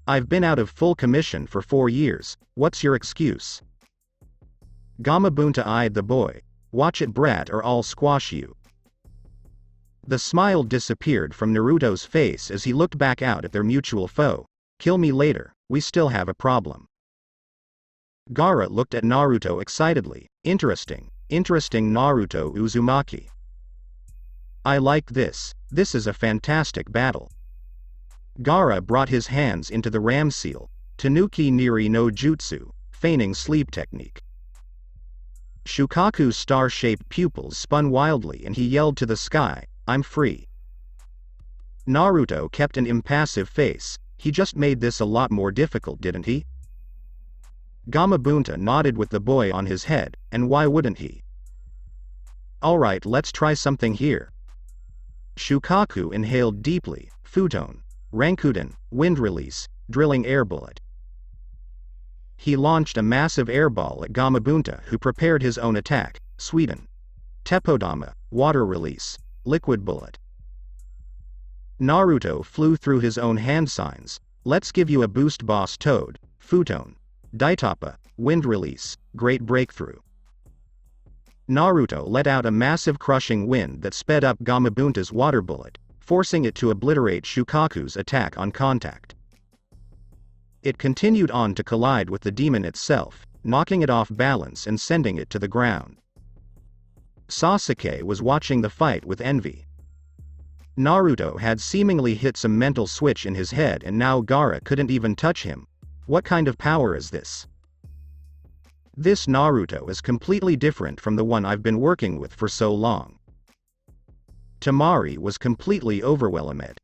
I've been out of full commission for 4 years, what's your excuse? Gamabunta eyed the boy. Watch it, brat, or I'll squash you. The smile disappeared from Naruto's face as he looked back out at their mutual foe. Kill me later, we still have a problem. Gaara looked at Naruto excitedly. Interesting Naruto Uzumaki. I like this is a fantastic battle. Gaara brought his hands into the ram seal, Tanuki Niri no Jutsu, feigning sleep technique. Shukaku's star-shaped pupils spun wildly and he yelled to the sky, I'm free. Naruto kept an impassive face. He just made this a lot more difficult, didn't he? Gamabunta nodded with the boy on his head, and why wouldn't he? Alright, let's try something here. Shukaku inhaled deeply. Futon, Rankuden, wind release, drilling air bullet. He launched a massive airball at Gamabunta, who prepared his own attack. Sweden. Tepodama, water release, liquid bullet. Naruto flew through his own hand signs. Let's give you a boost, boss Toad. Futon. Daitapa, wind release, great breakthrough. Naruto let out a massive crushing wind that sped up Gamabunta's water bullet, forcing it to obliterate Shukaku's attack on contact. It continued on to collide with the demon itself, knocking it off balance and sending it to the ground. Sasuke was watching the fight with envy. Naruto had seemingly hit some mental switch in his head and now Gaara couldn't even touch him. What kind of power is this? This Naruto is completely different from the one I've been working with for so long. Temari was completely overwhelmed.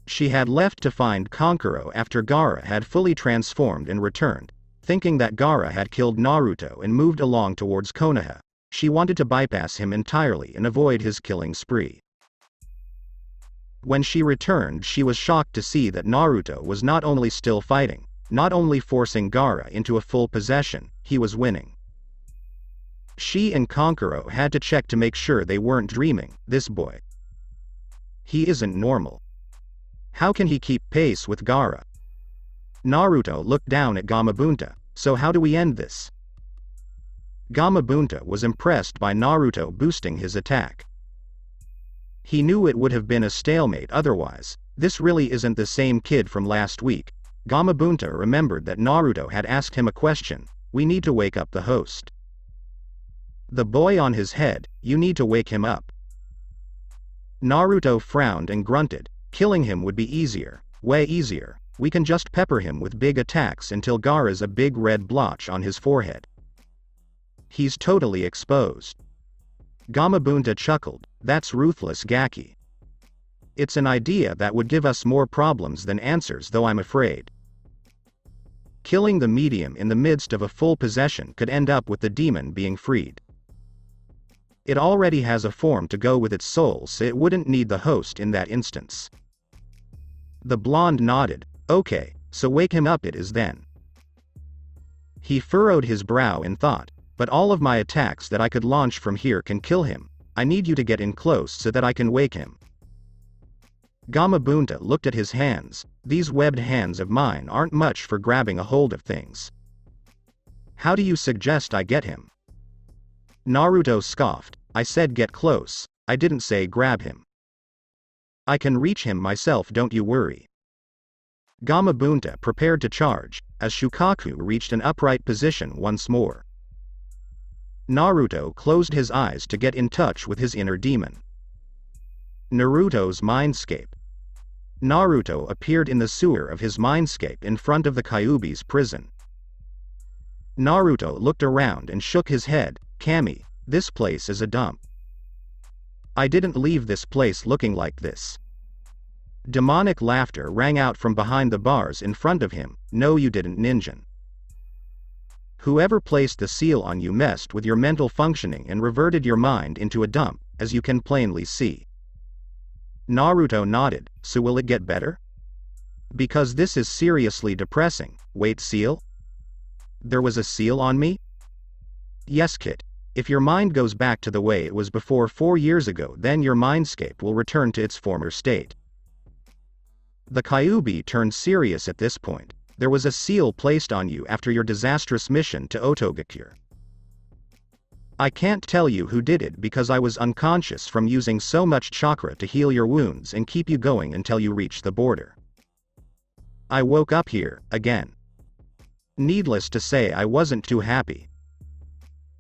She had left to find Kankuro after Gaara had fully transformed and returned, thinking that Gaara had killed Naruto and moved along towards Konoha. She wanted to bypass him entirely and avoid his killing spree. When she returned, she was shocked to see that Naruto was not only still fighting, not only forcing Gaara into a full possession, he was winning. She and Kankuro had to check to make sure they weren't dreaming. This boy. He isn't normal. How can he keep pace with Gaara? Naruto looked down at Gamabunta. So how do we end this? Gamabunta was impressed by Naruto boosting his attack. He knew it would have been a stalemate otherwise. This really isn't the same kid from last week. Gamabunta remembered that Naruto had asked him a question. We need to wake up the host. The boy on his head, you need to wake him up. Naruto frowned and grunted. Killing him would be easier, way easier. We can just pepper him with big attacks until Gaara's a big red blotch on his forehead. He's totally exposed. Gamabunta chuckled. That's ruthless, Gaki. It's an idea that would give us more problems than answers, though I'm afraid. Killing the medium in the midst of a full possession could end up with the demon being freed. It already has a form to go with its soul, so it wouldn't need the host in that instance. The blonde nodded. Okay, so wake him up it is then. He furrowed his brow in thought. But all of my attacks that I could launch from here can kill him. I need you to get in close so that I can wake him. Gamabunta looked at his hands. These webbed hands of mine aren't much for grabbing a hold of things. How do you suggest I get him? Naruto scoffed. I said get close, I didn't say grab him. I can reach him myself, don't you worry. Gamabunta prepared to charge, as Shukaku reached an upright position once more. Naruto closed his eyes to get in touch with his inner demon. Naruto's Mindscape. Naruto appeared in the sewer of his Mindscape in front of the Kyuubi's prison. Naruto looked around and shook his head. Kami, this place is a dump. I didn't leave this place looking like this. Demonic laughter rang out from behind the bars in front of him. No you didn't, Ninjin. Whoever placed the seal on you messed with your mental functioning and reverted your mind into a dump, as you can plainly see. Naruto nodded. So will it get better? Because this is seriously depressing. Wait, seal? There was a seal on me? Yes, Kit. If your mind goes back to the way it was before 4 years ago, then your Mindscape will return to its former state. The Kyuubi turned serious at this point. There was a seal placed on you after your disastrous mission to Otogakure. I can't tell you who did it because I was unconscious from using so much chakra to heal your wounds and keep you going until you reach the border. I woke up here, again. Needless to say, I wasn't too happy.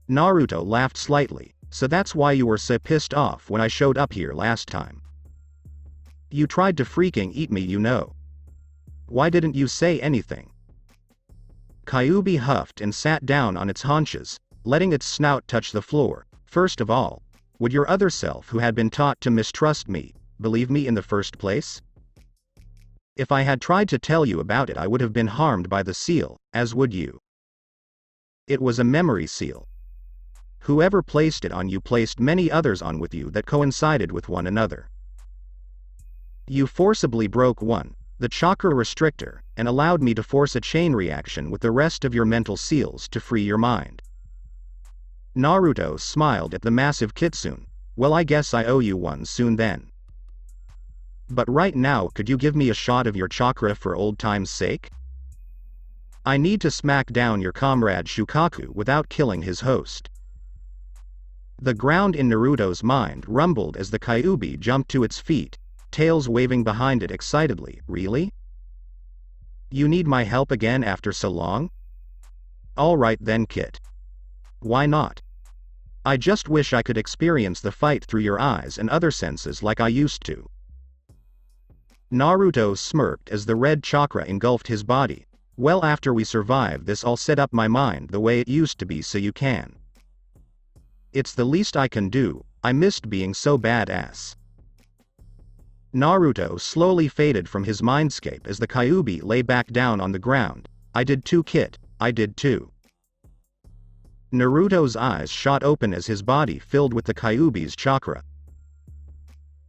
Naruto laughed slightly. So that's why you were so pissed off when I showed up here last time. You tried to freaking eat me, you know. Why didn't you say anything? Kyuubi huffed and sat down on its haunches, letting its snout touch the floor. First of all, would your other self, who had been taught to mistrust me, believe me in the first place? If I had tried to tell you about it, I would have been harmed by the seal, as would you. It was a memory seal. Whoever placed it on you placed many others on with you that coincided with one another. You forcibly broke one, the chakra restrictor, and allowed me to force a chain reaction with the rest of your mental seals to free your mind. Naruto smiled at the massive kitsune. Well, I guess I owe you one soon then. But right now, could you give me a shot of your chakra for old time's sake? I need to smack down your comrade Shukaku without killing his host. The ground in Naruto's mind rumbled as the Kyuubi jumped to its feet, tails waving behind it excitedly. Really? You need my help again after so long? Alright then, Kit. Why not? I just wish I could experience the fight through your eyes and other senses like I used to. Naruto smirked as the red chakra engulfed his body. Well, after we survive this, I'll set up my mind the way it used to be so you can. It's the least I can do. I missed being so badass. Naruto slowly faded from his mindscape as the Kyuubi lay back down on the ground. I did too, Kit, I did too. Naruto's eyes shot open as his body filled with the Kyuubi's chakra.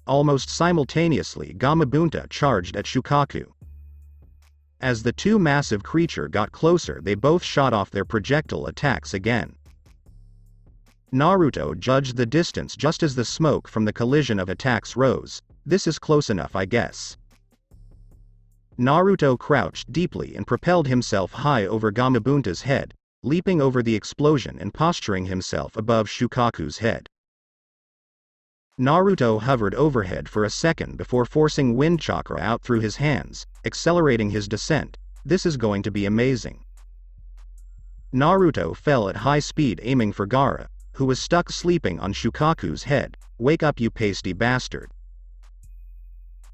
Almost simultaneously, Gamabunta charged at Shukaku. As the two massive creatures got closer, they both shot off their projectile attacks again. Naruto judged the distance just as the smoke from the collision of attacks rose. This is close enough, I guess. Naruto crouched deeply and propelled himself high over Gamabunta's head, leaping over the explosion and posturing himself above Shukaku's head. Naruto hovered overhead for a second before forcing wind chakra out through his hands, accelerating his descent. This is going to be amazing. Naruto fell at high speed, aiming for Gaara, who was stuck sleeping on Shukaku's head. Wake up, you pasty bastard.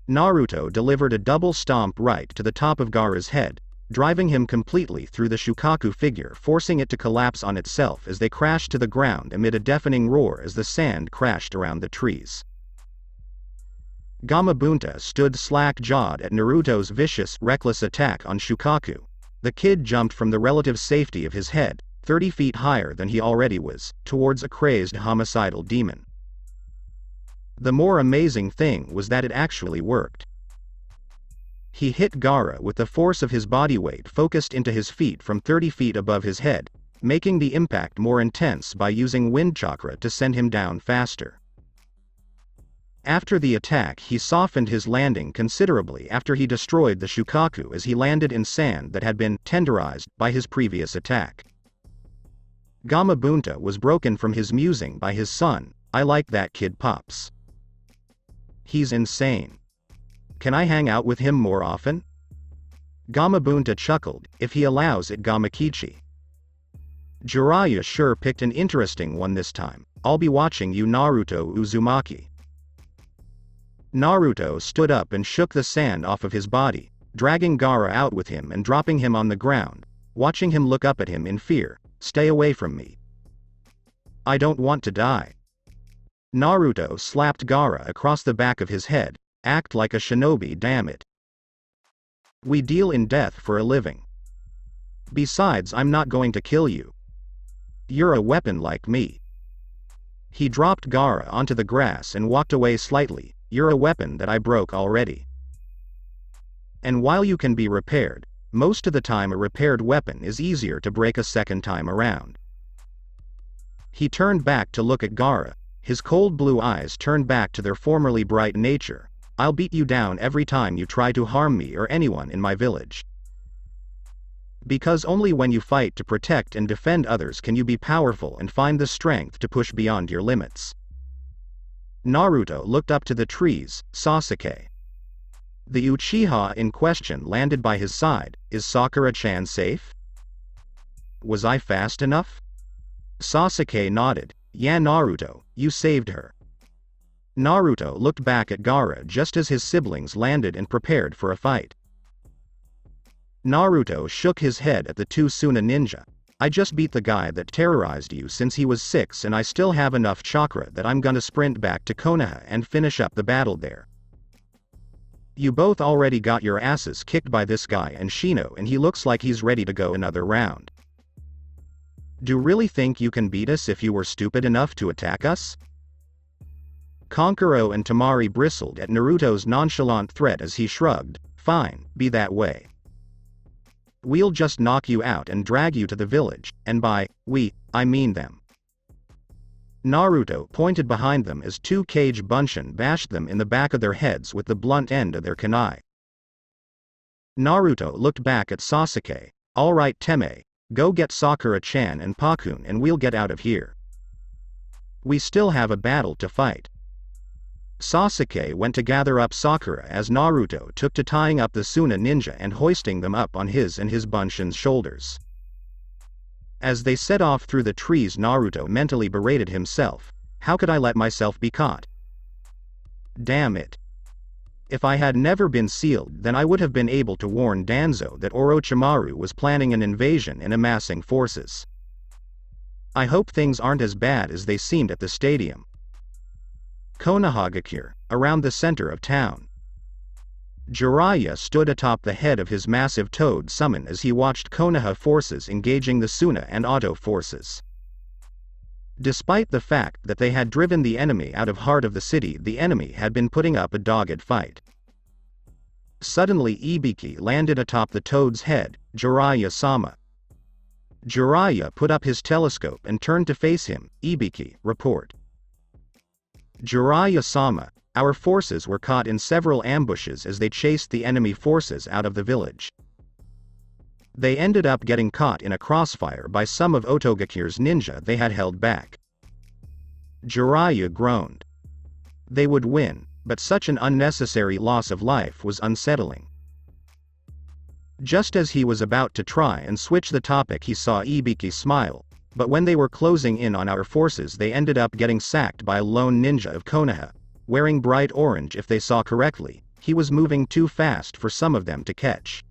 Naruto delivered a double stomp right to the top of Gaara's head, driving him completely through the Shukaku figure, forcing it to collapse on itself as they crashed to the ground amid a deafening roar as the sand crashed around the trees. Gamabunta stood slack-jawed at Naruto's vicious, reckless attack on Shukaku. The kid jumped from the relative safety of his head, 30 feet higher than he already was, towards a crazed homicidal demon. The more amazing thing was that it actually worked. He hit Gaara with the force of his body weight focused into his feet from 30 feet above his head, making the impact more intense by using wind chakra to send him down faster. After the attack, he softened his landing considerably after he destroyed the Shukaku as he landed in sand that had been tenderized by his previous attack. Gamabunta was broken from his musing by his son. I like that kid, Pops. He's insane. Can I hang out with him more often? Gamabunta chuckled. If he allows it, Gamakichi. Jiraiya sure picked an interesting one this time. I'll be watching you, Naruto Uzumaki. Naruto stood up and shook the sand off of his body, dragging Gaara out with him and dropping him on the ground, watching him look up at him in fear. Stay away from me. I don't want to die. Naruto slapped Gaara across the back of his head. Act like a shinobi, damn it. We deal in death for a living. Besides, I'm not going to kill you. You're a weapon like me. He dropped Gaara onto the grass and walked away slightly. You're a weapon that I broke already. And while you can be repaired, most of the time a repaired weapon is easier to break a second time around. He turned back to look at Gaara. His cold blue eyes turned back to their formerly bright nature. I'll beat you down every time you try to harm me or anyone in my village. Because only when you fight to protect and defend others can you be powerful and find the strength to push beyond your limits. Naruto looked up to the trees. Sasuke. The Uchiha in question landed by his side. Is Sakura-chan safe? Was I fast enough? Sasuke nodded. Yeah, Naruto, you saved her. Naruto looked back at Gaara just as his siblings landed and prepared for a fight. Naruto shook his head at the two Tsunade ninja. I just beat the guy that terrorized you since he was 6 and I still have enough chakra that I'm gonna sprint back to Konoha and finish up the battle there. You both already got your asses kicked by this guy and Shino and he looks like he's ready to go another round. Do you really think you can beat us if you were stupid enough to attack us? Kankuro and Temari bristled at Naruto's nonchalant threat as he shrugged. Fine, be that way. We'll just knock you out and drag you to the village, and by we, I mean them. Naruto pointed behind them as two Kage Bunshin bashed them in the back of their heads with the blunt end of their kunai. Naruto looked back at Sasuke. Alright Teme, go get Sakura-chan and Pakun and we'll get out of here. We still have a battle to fight. Sasuke went to gather up Sakura as Naruto took to tying up the Tsunade ninja and hoisting them up on his and his Bunshin's shoulders. As they set off through the trees, Naruto mentally berated himself. How could I let myself be caught? Damn it. If I had never been sealed, then I would have been able to warn Danzo that Orochimaru was planning an invasion and amassing forces. I hope things aren't as bad as they seemed at the stadium. Konohagakure, around the center of town. Jiraiya stood atop the head of his massive toad summon as he watched Konoha forces engaging the Suna and Auto forces. Despite the fact that they had driven the enemy out of heart of the city, the enemy had been putting up a dogged fight. Suddenly Ibiki landed atop the toad's head. Jiraiya-sama. Jiraiya put up his telescope and turned to face him. Ibiki, report. Jiraiya-sama, our forces were caught in several ambushes as they chased the enemy forces out of the village. They ended up getting caught in a crossfire by some of Otogakure's ninja they had held back. Jiraiya groaned. They would win, but such an unnecessary loss of life was unsettling. Just as he was about to try and switch the topic, he saw Ibiki smile. But when they were closing in on our forces, they ended up getting sacked by a lone ninja of Konoha, wearing bright orange. If they saw correctly, he was moving too fast for some of them to catch.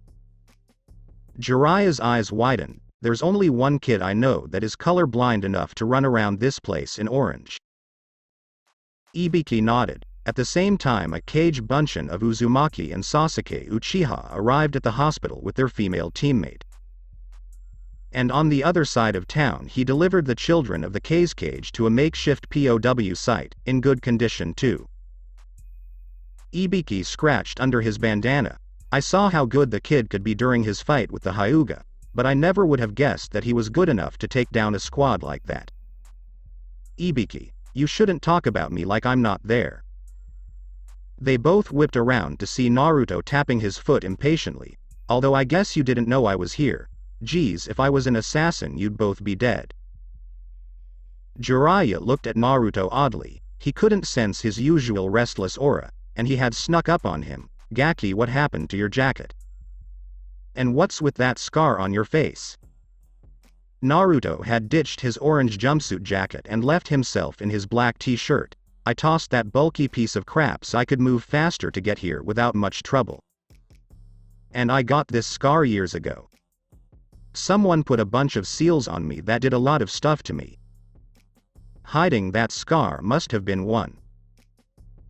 Jiraiya's eyes widened. There's only one kid I know that is color blind enough to run around this place in orange. Ibiki nodded. At the same time, a Kage Bunshin of Uzumaki and Sasuke Uchiha arrived at the hospital with their female teammate. And on the other side of town, he delivered the children of the Kage to a makeshift POW site, in good condition too. Ibiki scratched under his bandana. I saw how good the kid could be during his fight with the Hyuga, but I never would have guessed that he was good enough to take down a squad like that. Ibiki, you shouldn't talk about me like I'm not there. They both whipped around to see Naruto tapping his foot impatiently. Although I guess you didn't know I was here. Geez, if I was an assassin you'd both be dead. Jiraiya looked at Naruto oddly. He couldn't sense his usual restless aura, and he had snuck up on him. Gaki, what happened to your jacket? And what's with that scar on your face? Naruto had ditched his orange jumpsuit jacket and left himself in his black t-shirt. I tossed that bulky piece of crap so I could move faster to get here without much trouble. And I got this scar years ago. Someone put a bunch of seals on me that did a lot of stuff to me. Hiding that scar must have been one.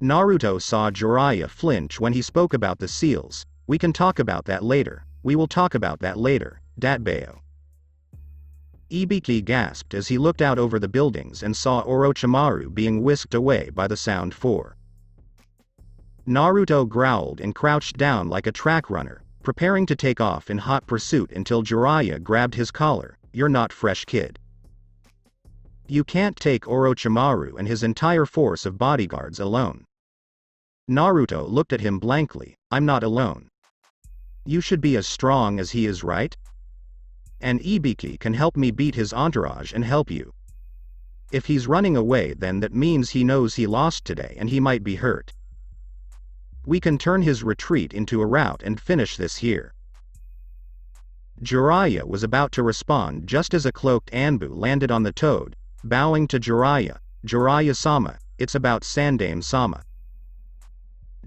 Naruto saw Jiraiya flinch when he spoke about the seals. We can talk about that later. We will talk about that later, Datbeo. Ibiki gasped as he looked out over the buildings and saw Orochimaru being whisked away by the Sound 4. Naruto growled and crouched down like a track runner, preparing to take off in hot pursuit until Jiraiya grabbed his collar. You're not fresh, kid. You can't take Orochimaru and his entire force of bodyguards alone. Naruto looked at him blankly. I'm not alone. You should be as strong as he is, right? And Ibiki can help me beat his entourage and help you. If he's running away, then that means he knows he lost today and he might be hurt. We can turn his retreat into a rout and finish this here. Jiraiya was about to respond just as a cloaked Anbu landed on the toad, bowing to Jiraiya. Jiraiya-sama, it's about Sandaime-sama.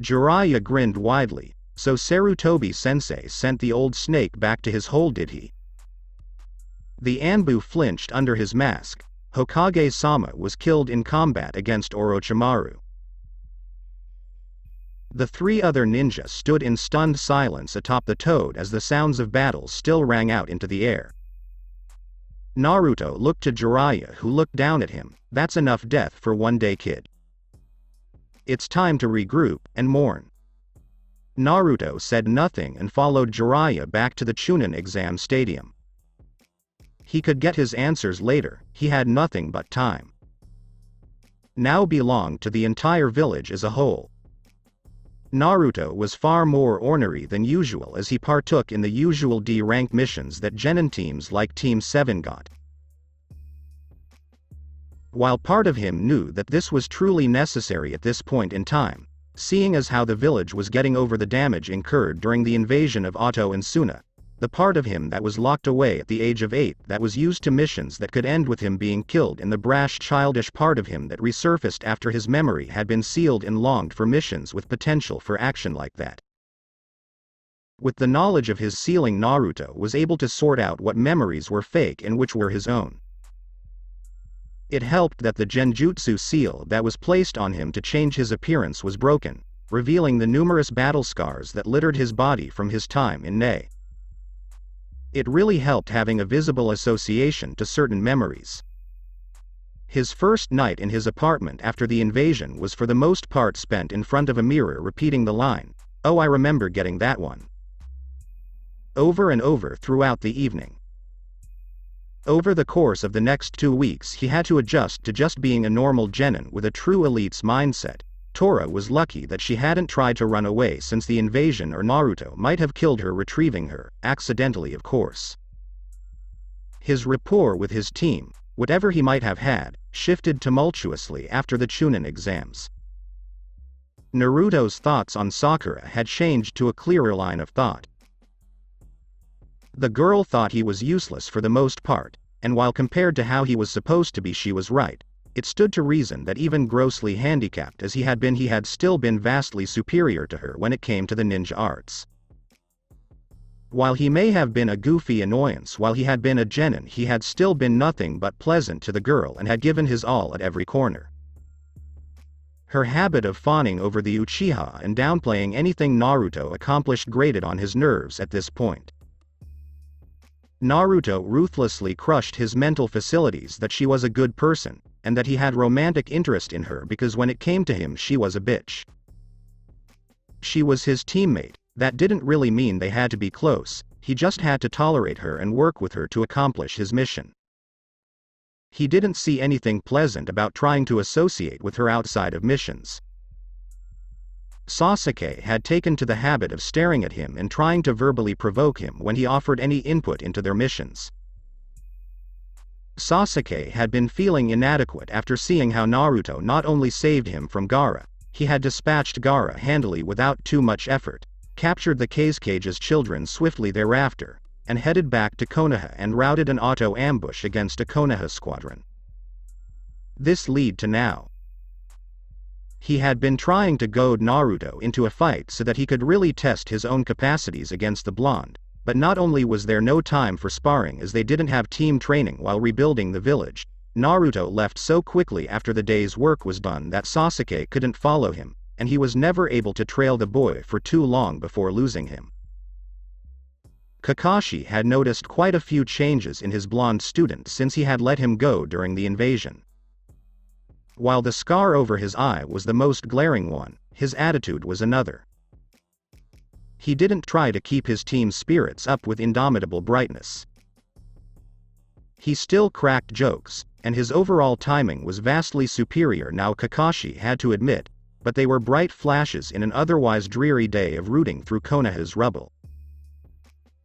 Jiraiya grinned widely. So Sarutobi-sensei sent the old snake back to his hole, did he? The Anbu flinched under his mask. Hokage-sama was killed in combat against Orochimaru. The three other ninja stood in stunned silence atop the toad as the sounds of battle still rang out into the air. Naruto looked to Jiraiya, who looked down at him. That's enough death for one day, kid. It's time to regroup and mourn. Naruto said nothing and followed Jiraiya back to the Chunin exam stadium. He could get his answers later, he had nothing but time. Now belonged to the entire village as a whole. Naruto was far more ornery than usual as he partook in the usual D-rank missions that genin teams like Team 7 got. While part of him knew that this was truly necessary at this point in time, seeing as how the village was getting over the damage incurred during the invasion of Otto and Suna, the part of him that was locked away at the age of 8 that was used to missions that could end with him being killed, and the brash childish part of him that resurfaced after his memory had been sealed and longed for missions with potential for action like that. With the knowledge of his sealing, Naruto was able to sort out what memories were fake and which were his own. It helped that the genjutsu seal that was placed on him to change his appearance was broken, revealing the numerous battle scars that littered his body from his time in Nei. It really helped having a visible association to certain memories. His first night in his apartment after the invasion was for the most part spent in front of a mirror repeating the line, "Oh, I remember getting that one," over and over throughout the evening. Over the course of the next 2 weeks he had to adjust to just being a normal genin with a true elite's mindset. Tora was lucky that she hadn't tried to run away since the invasion, or Naruto might have killed her retrieving her, accidentally of course. His rapport with his team, whatever he might have had, shifted tumultuously after the Chunin exams. Naruto's thoughts on Sakura had changed to a clearer line of thought. The girl thought he was useless for the most part, and while compared to how he was supposed to be she was right. It stood to reason that even grossly handicapped as he had still been vastly superior to her when it came to the ninja arts. While he may have been a goofy annoyance while he had been a genin, he had still been nothing but pleasant to the girl and had given his all at every corner. Her habit of fawning over the Uchiha and downplaying anything Naruto accomplished grated on his nerves at this point. Naruto ruthlessly crushed his mental facilities that she was a good person, and that he had romantic interest in her because when it came to him she was a bitch. She was his teammate. That didn't really mean they had to be close, he just had to tolerate her and work with her to accomplish his mission. He didn't see anything pleasant about trying to associate with her outside of missions. Sasuke had taken to the habit of staring at him and trying to verbally provoke him when he offered any input into their missions. Sasuke had been feeling inadequate after seeing how Naruto not only saved him from Gaara, he had dispatched Gaara handily without too much effort, captured the Kazesage's children swiftly thereafter, and headed back to Konoha and routed an auto ambush against a Konoha squadron. This led to now. He had been trying to goad Naruto into a fight so that he could really test his own capacities against the blonde, but not only was there no time for sparring as they didn't have team training while rebuilding the village, Naruto left so quickly after the day's work was done that Sasuke couldn't follow him, and he was never able to trail the boy for too long before losing him. Kakashi had noticed quite a few changes in his blonde student since he had let him go during the invasion. While the scar over his eye was the most glaring one, his attitude was another. He didn't try to keep his team's spirits up with indomitable brightness. He still cracked jokes, and his overall timing was vastly superior now, Kakashi had to admit, but they were bright flashes in an otherwise dreary day of rooting through Konoha's rubble.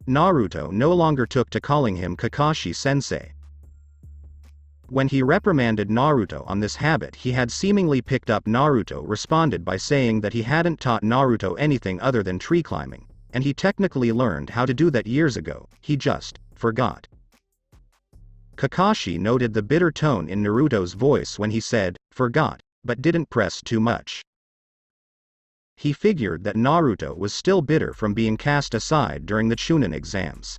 Naruto no longer took to calling him Kakashi-sensei. When he reprimanded Naruto on this habit, he had seemingly picked up. Naruto responded by saying that he hadn't taught Naruto anything other than tree climbing, and he technically learned how to do that years ago, he just forgot. Kakashi noted the bitter tone in Naruto's voice when he said, "forgot," but didn't press too much. He figured that Naruto was still bitter from being cast aside during the Chunin exams.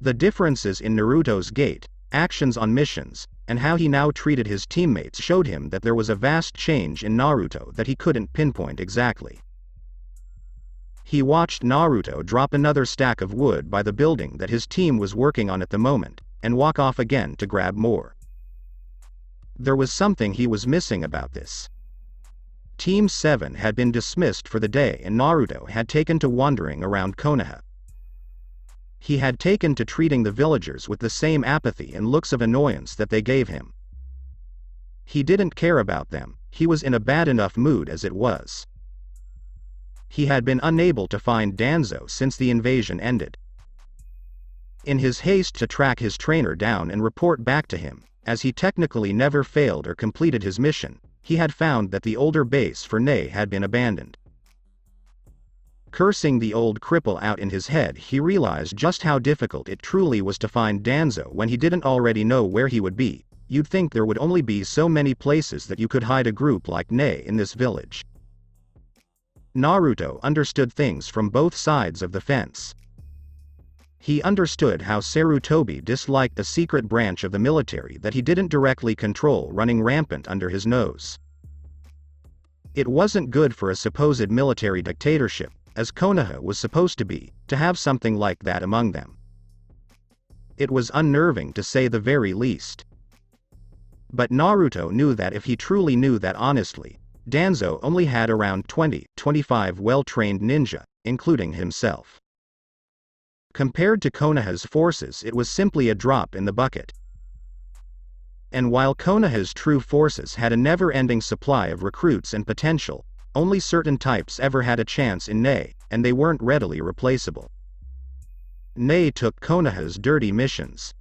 The differences in Naruto's gait, actions on missions, and how he now treated his teammates showed him that there was a vast change in Naruto that he couldn't pinpoint exactly. He watched Naruto drop another stack of wood by the building that his team was working on at the moment, and walk off again to grab more. There was something he was missing about this. Team 7 had been dismissed for the day and Naruto had taken to wandering around Konoha. He had taken to treating the villagers with the same apathy and looks of annoyance that they gave him. He didn't care about them, he was in a bad enough mood as it was. He had been unable to find Danzo since the invasion ended. In his haste to track his trainer down and report back to him, as he technically never failed or completed his mission, he had found that the older base for Nae had been abandoned. Cursing the old cripple out in his head, he realized just how difficult it truly was to find Danzo when he didn't already know where he would be. You'd think there would only be so many places that you could hide a group like Nae in this village. Naruto understood things from both sides of the fence. He understood how Sarutobi disliked a secret branch of the military that he didn't directly control running rampant under his nose. It wasn't good for a supposed military dictatorship, as Konoha was supposed to be, to have something like that among them. It was unnerving to say the very least. But Naruto knew that if he truly knew that honestly, Danzo only had around 20-25 well-trained ninja, including himself. Compared to Konoha's forces, it was simply a drop in the bucket. And while Konoha's true forces had a never-ending supply of recruits and potential, only certain types ever had a chance in Nae, and they weren't readily replaceable. Nae took Konoha's dirty missions.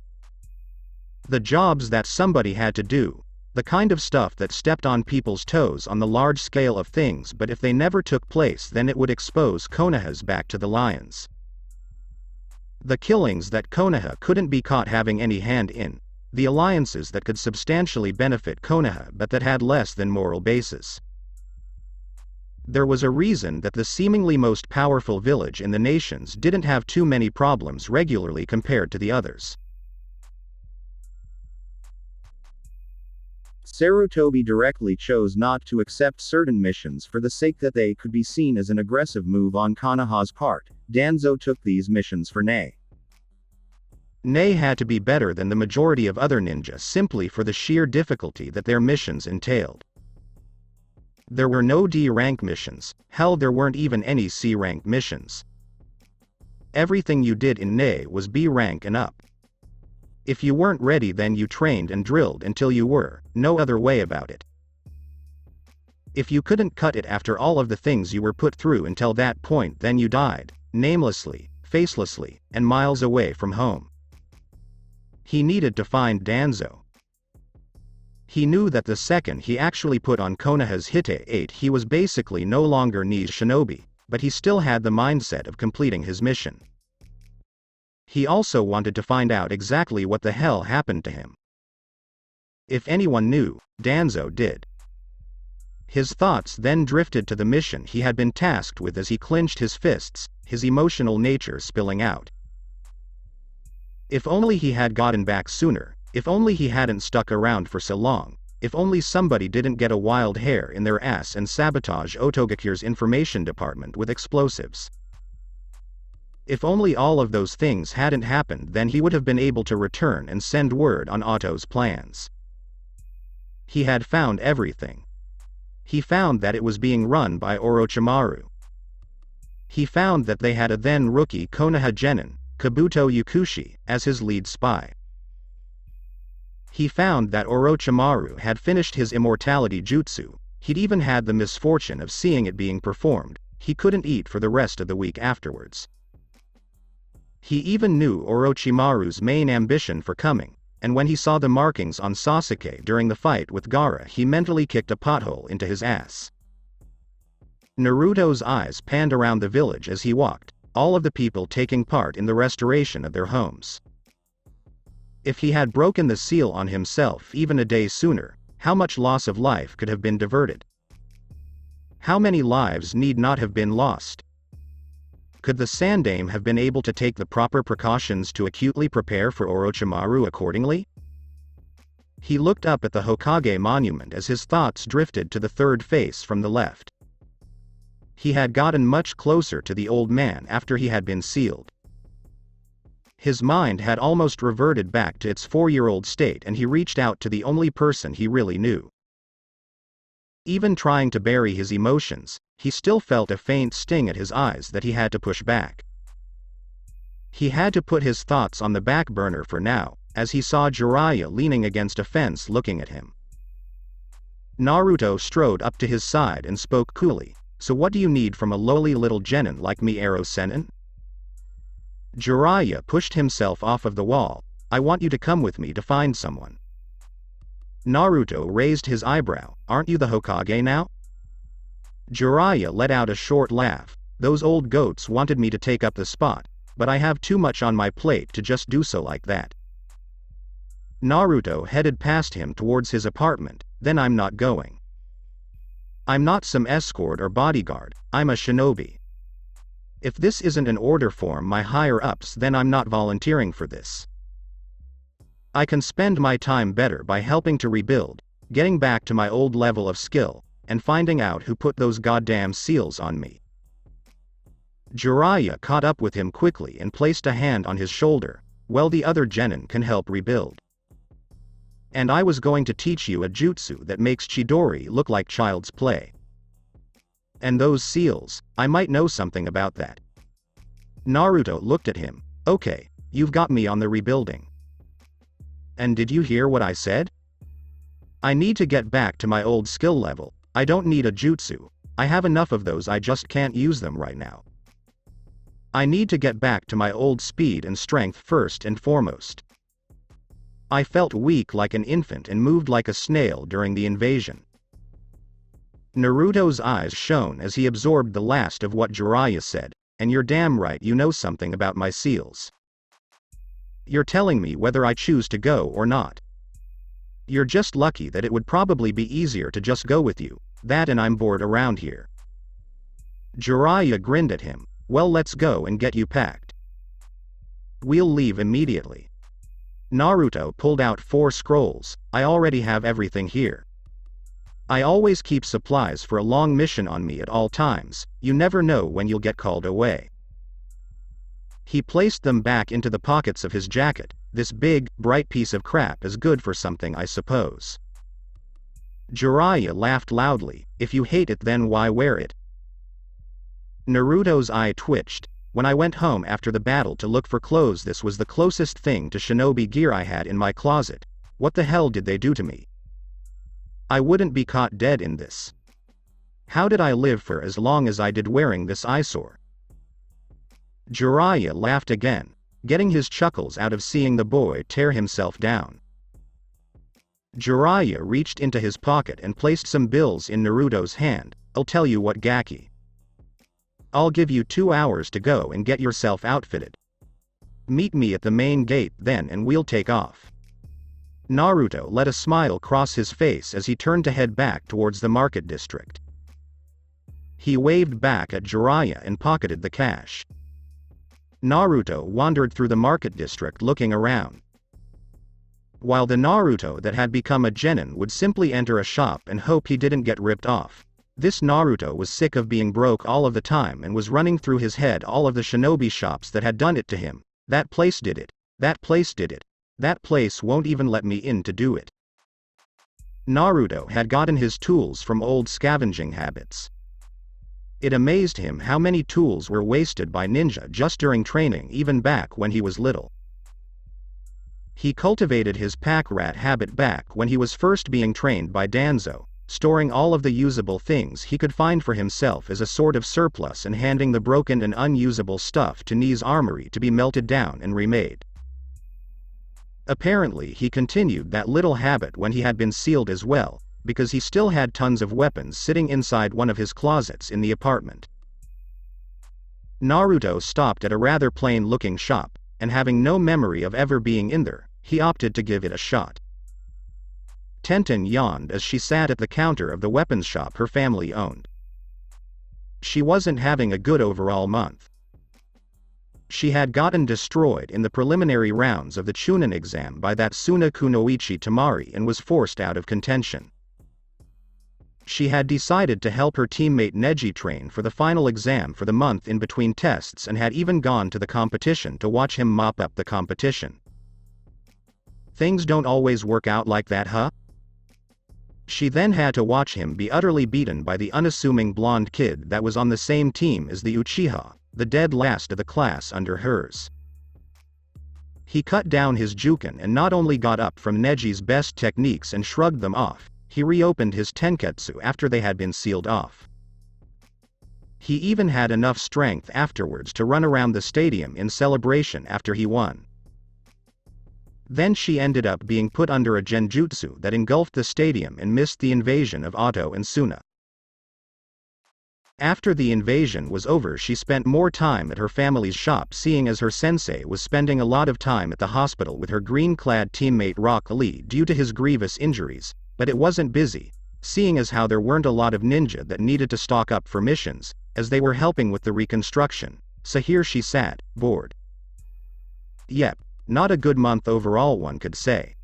The jobs that somebody had to do, the kind of stuff that stepped on people's toes on the large scale of things, but if they never took place then it would expose Konoha's back to the lions. The killings that Konoha couldn't be caught having any hand in, the alliances that could substantially benefit Konoha but that had less than moral basis. There was a reason that the seemingly most powerful village in the nations didn't have too many problems regularly compared to the others. Sarutobi directly chose not to accept certain missions for the sake that they could be seen as an aggressive move on Konoha's part. Danzo took these missions for Nae. Nae had to be better than the majority of other ninja simply for the sheer difficulty that their missions entailed. There were no D-rank missions, hell there weren't even any C-rank missions. Everything you did in Nae was B-rank and up. If you weren't ready then you trained and drilled until you were, no other way about it. If you couldn't cut it after all of the things you were put through until that point then you died, namelessly, facelessly, and miles away from home. He needed to find Danzo. He knew that the second he actually put on Konoha's Hite 8 he was basically no longer Nee's shinobi, but he still had the mindset of completing his mission. He also wanted to find out exactly what the hell happened to him. If anyone knew, Danzo did. His thoughts then drifted to the mission he had been tasked with as he clenched his fists, his emotional nature spilling out. If only he had gotten back sooner, if only he hadn't stuck around for so long, if only somebody didn't get a wild hair in their ass and sabotage Otogakure's information department with explosives. If only all of those things hadn't happened then he would have been able to return and send word on Otto's plans. He had found everything. He found that it was being run by Orochimaru. He found that they had a then-rookie Konoha Genin, Kabuto Yukushi, as his lead spy. He found that Orochimaru had finished his immortality jutsu. He'd even had the misfortune of seeing it being performed. He couldn't eat for the rest of the week afterwards. He even knew Orochimaru's main ambition for coming, and when he saw the markings on Sasuke during the fight with Gaara, he mentally kicked a pothole into his ass. Naruto's eyes panned around the village as he walked, all of the people taking part in the restoration of their homes. If he had broken the seal on himself even a day sooner, how much loss of life could have been diverted? How many lives need not have been lost? Could the Sandaime have been able to take the proper precautions to acutely prepare for Orochimaru accordingly? He looked up at the Hokage monument as his thoughts drifted to the third face from the left. He had gotten much closer to the old man after he had been sealed. His mind had almost reverted back to its 4-year-old state, and he reached out to the only person he really knew. Even trying to bury his emotions, he still felt a faint sting at his eyes that he had to push back. He had to put his thoughts on the back burner for now, as he saw Jiraiya leaning against a fence looking at him. Naruto strode up to his side and spoke coolly, "So what do you need from a lowly little genin like me, Ero-sennin?" Jiraiya pushed himself off of the wall. "I want you to come with me to find someone." Naruto raised his eyebrow. "Aren't you the Hokage now?" Jiraiya let out a short laugh. "Those old goats wanted me to take up the spot, but I have too much on my plate to just do so like that." Naruto headed past him towards his apartment. "Then I'm not going. I'm not some escort or bodyguard, I'm a shinobi. If this isn't an order from my higher-ups, then I'm not volunteering for this. I can spend my time better by helping to rebuild, getting back to my old level of skill, and finding out who put those goddamn seals on me." Jiraiya caught up with him quickly and placed a hand on his shoulder. "Well, the other genin can help rebuild. And I was going to teach you a jutsu that makes Chidori look like child's play. And those seals, I might know something about that." Naruto looked at him. "Okay, you've got me on the rebuilding. And did you hear what I said? I need to get back to my old skill level. I don't need a jutsu. I have enough of those, I just can't use them right now. I need to get back to my old speed and strength first and foremost. I felt weak like an infant and moved like a snail during the invasion." Naruto's eyes shone as he absorbed the last of what Jiraiya said. "And you're damn right you know something about my seals. You're telling me whether I choose to go or not. You're just lucky that it would probably be easier to just go with you, that and I'm bored around here." Jiraiya grinned at him. "Well, let's go and get you packed. We'll leave immediately." Naruto pulled out 4 scrolls. "I already have everything here. I always keep supplies for a long mission on me at all times, you never know when you'll get called away." He placed them back into the pockets of his jacket. "This big, bright piece of crap is good for something, I suppose." Jiraiya laughed loudly. "If you hate it, then why wear it?" Naruto's eye twitched. "When I went home after the battle to look for clothes, this was the closest thing to shinobi gear I had in my closet. What the hell did they do to me? I wouldn't be caught dead in this. How did I live for as long as I did wearing this eyesore?" Jiraiya laughed again, getting his chuckles out of seeing the boy tear himself down. Jiraiya reached into his pocket and placed some bills in Naruto's hand. "I'll tell you what, Gaki. I'll give you 2 hours to go and get yourself outfitted. Meet me at the main gate then and we'll take off." Naruto let a smile cross his face as he turned to head back towards the market district. He waved back at Jiraiya and pocketed the cash. Naruto wandered through the market district looking around. While the Naruto that had become a genin would simply enter a shop and hope he didn't get ripped off, this Naruto was sick of being broke all of the time and was running through his head all of the shinobi shops that had done it to him. "That place did it. That place did it. That place won't even let me in to do it." Naruto had gotten his tools from old scavenging habits. It amazed him how many tools were wasted by ninja just during training even back when he was little. He cultivated his pack rat habit back when he was first being trained by Danzo, storing all of the usable things he could find for himself as a sort of surplus and handing the broken and unusable stuff to Ni's armory to be melted down and remade. Apparently he continued that little habit when he had been sealed as well, because he still had tons of weapons sitting inside one of his closets in the apartment. Naruto stopped at a rather plain-looking shop, and having no memory of ever being in there, he opted to give it a shot. Tenten yawned as she sat at the counter of the weapons shop her family owned. She wasn't having a good overall month. She had gotten destroyed in the preliminary rounds of the Chunin exam by that Suna Kunoichi Tamari and was forced out of contention. She had decided to help her teammate Neji train for the final exam for the month in between tests and had even gone to the competition to watch him mop up the competition. Things don't always work out like that, huh? She then had to watch him be utterly beaten by the unassuming blonde kid that was on the same team as the Uchiha, the dead last of the class under hers. He cut down his Juken and not only got up from Neji's best techniques and shrugged them off, he reopened his Tenketsu after they had been sealed off. He even had enough strength afterwards to run around the stadium in celebration after he won. Then she ended up being put under a genjutsu that engulfed the stadium and missed the invasion of Otto and Suna. After the invasion was over, she spent more time at her family's shop, seeing as her sensei was spending a lot of time at the hospital with her green-clad teammate Rock Lee due to his grievous injuries, but it wasn't busy, seeing as how there weren't a lot of ninja that needed to stock up for missions, as they were helping with the reconstruction, so here she sat, bored. Yep, not a good month overall, one could say.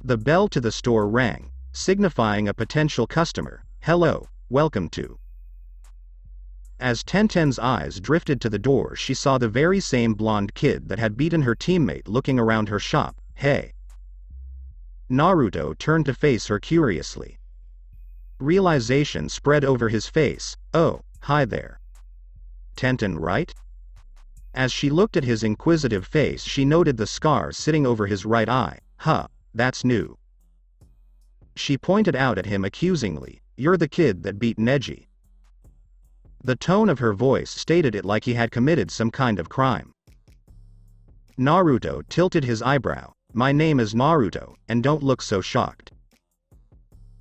The bell to the store rang, signifying a potential customer. "Hello, welcome to." As Tenten's eyes drifted to the door, she saw the very same blonde kid that had beaten her teammate looking around her shop. "Hey." Naruto turned to face her curiously. Realization spread over his face. "Oh, hi there. Tenten, right?" As she looked at his inquisitive face, she noted the scar sitting over his right eye. "Huh, that's new." She pointed out at him accusingly. "You're the kid that beat Neji." The tone of her voice stated it like he had committed some kind of crime. Naruto tilted his eyebrow. "My name is Naruto, and don't look so shocked.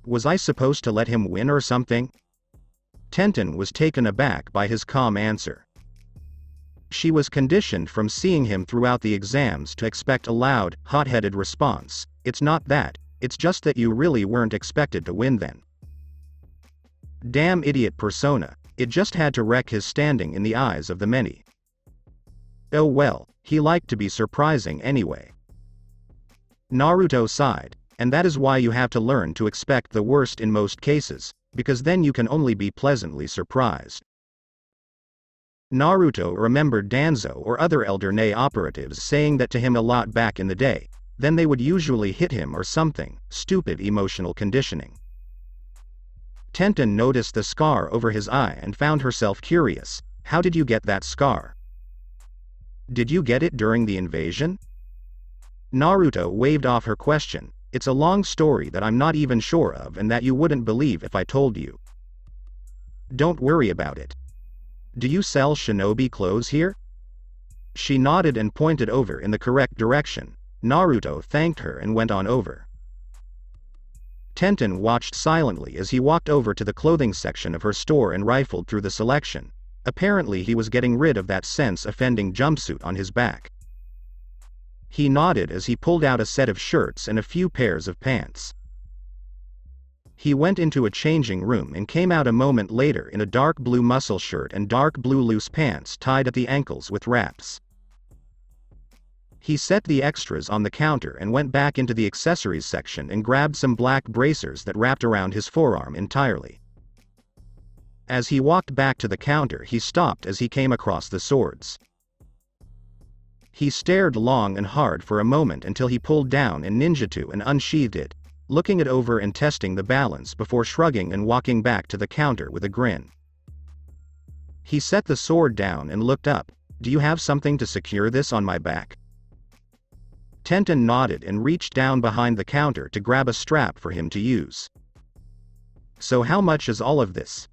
Was I supposed to let him win or something?" Tenten was taken aback by his calm answer. She was conditioned from seeing him throughout the exams to expect a loud, hot-headed response. "It's not that, it's just that you really weren't expected to win then." Damn idiot persona, it just had to wreck his standing in the eyes of the many. Oh well, he liked to be surprising anyway. Naruto sighed, "And that is why you have to learn to expect the worst in most cases, because then you can only be pleasantly surprised." Naruto remembered Danzo or other Elder Nei operatives saying that to him a lot back in the day, then they would usually hit him or something. Stupid emotional conditioning. Tenten noticed the scar over his eye and found herself curious. "How did you get that scar? Did you get it during the invasion?" Naruto waved off her question. "It's a long story that I'm not even sure of and that you wouldn't believe if I told you. Don't worry about it. Do you sell shinobi clothes here?" She nodded and pointed over in the correct direction. Naruto thanked her and went on over. Tenten watched silently as he walked over to the clothing section of her store and rifled through the selection. Apparently he was getting rid of that sense-offending jumpsuit on his back. He nodded as he pulled out a set of shirts and a few pairs of pants. He went into a changing room and came out a moment later in a dark blue muscle shirt and dark blue loose pants tied at the ankles with wraps. He set the extras on the counter and went back into the accessories section and grabbed some black bracers that wrapped around his forearm entirely. As he walked back to the counter, he stopped as he came across the swords. He stared long and hard for a moment until he pulled down a ninjutsu and unsheathed it, looking it over and testing the balance before shrugging and walking back to the counter with a grin. He set the sword down and looked up. "Do you have something to secure this on my back?" Tenten nodded and reached down behind the counter to grab a strap for him to use. So how much is all of this?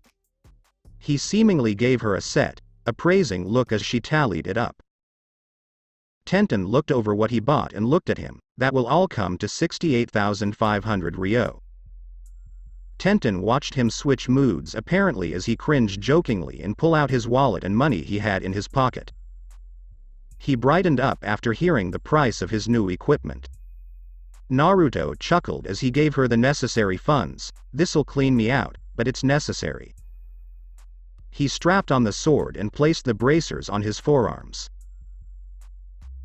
He seemingly gave her a appraising look as she tallied it up. Tenten looked over what he bought and looked at him. That will all come to 68,500 ryo. Tenten watched him switch moods apparently as he cringed jokingly and pull out his wallet and money he had in his pocket. He brightened up after hearing the price of his new equipment. Naruto chuckled as he gave her the necessary funds. This'll clean me out, but it's necessary. He strapped on the sword and placed the bracers on his forearms.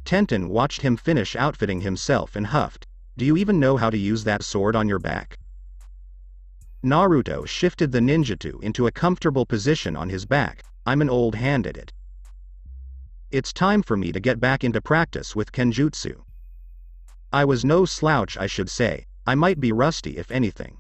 Tenten watched him finish outfitting himself and huffed. Do you even know how to use that sword on your back? Naruto shifted the ninjutsu into a comfortable position on his back. I'm an old hand at it. It's time for me to get back into practice with kenjutsu. I was no slouch, I should say. I might be rusty if anything.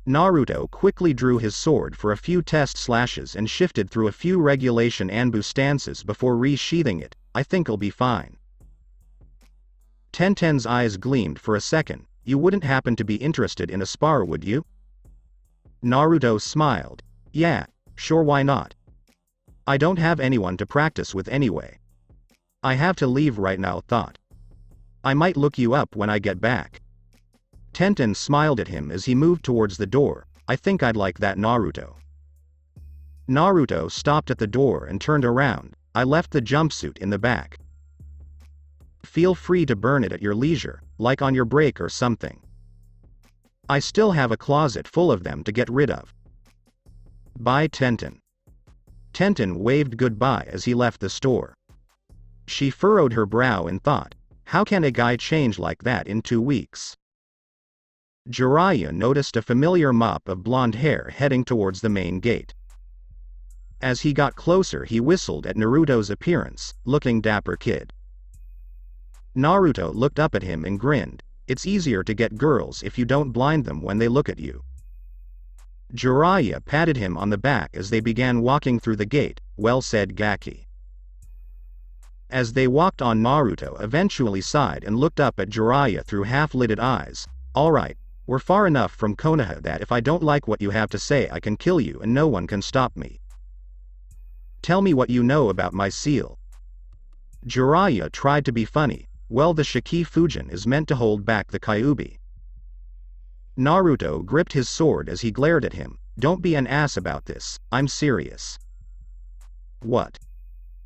Naruto quickly drew his sword for a few test slashes and shifted through a few regulation Anbu stances before re-sheathing it. I think I'll be fine. Tenten's eyes gleamed for a second. You wouldn't happen to be interested in a spar, would you? Naruto smiled. Yeah, sure, why not? I don't have anyone to practice with anyway. I have to leave right now, thought. I might look you up when I get back. Tenten smiled at him as he moved towards the door. I think I'd like that, Naruto. Naruto stopped at the door and turned around. I left the jumpsuit in the back. Feel free to burn it at your leisure, like on your break or something. I still have a closet full of them to get rid of. Bye, Tenten. Tenten waved goodbye as he left the store. She furrowed her brow and thought, how can a guy change like that in 2 weeks? Jiraiya noticed a familiar mop of blonde hair heading towards the main gate. As he got closer, he whistled at Naruto's appearance, looking dapper kid. Naruto looked up at him and grinned. It's easier to get girls if you don't blind them when they look at you. Jiraiya patted him on the back as they began walking through the gate. Well said, Gaki. As they walked on, Naruto eventually sighed and looked up at Jiraiya through half-lidded eyes. Alright, we're far enough from Konoha that if I don't like what you have to say I can kill you and no one can stop me. Tell me what you know about my seal. Jiraiya tried to be funny. Well, the Shiki Fujin is meant to hold back the Kyuubi. Naruto gripped his sword as he glared at him. Don't be an ass about this, I'm serious. What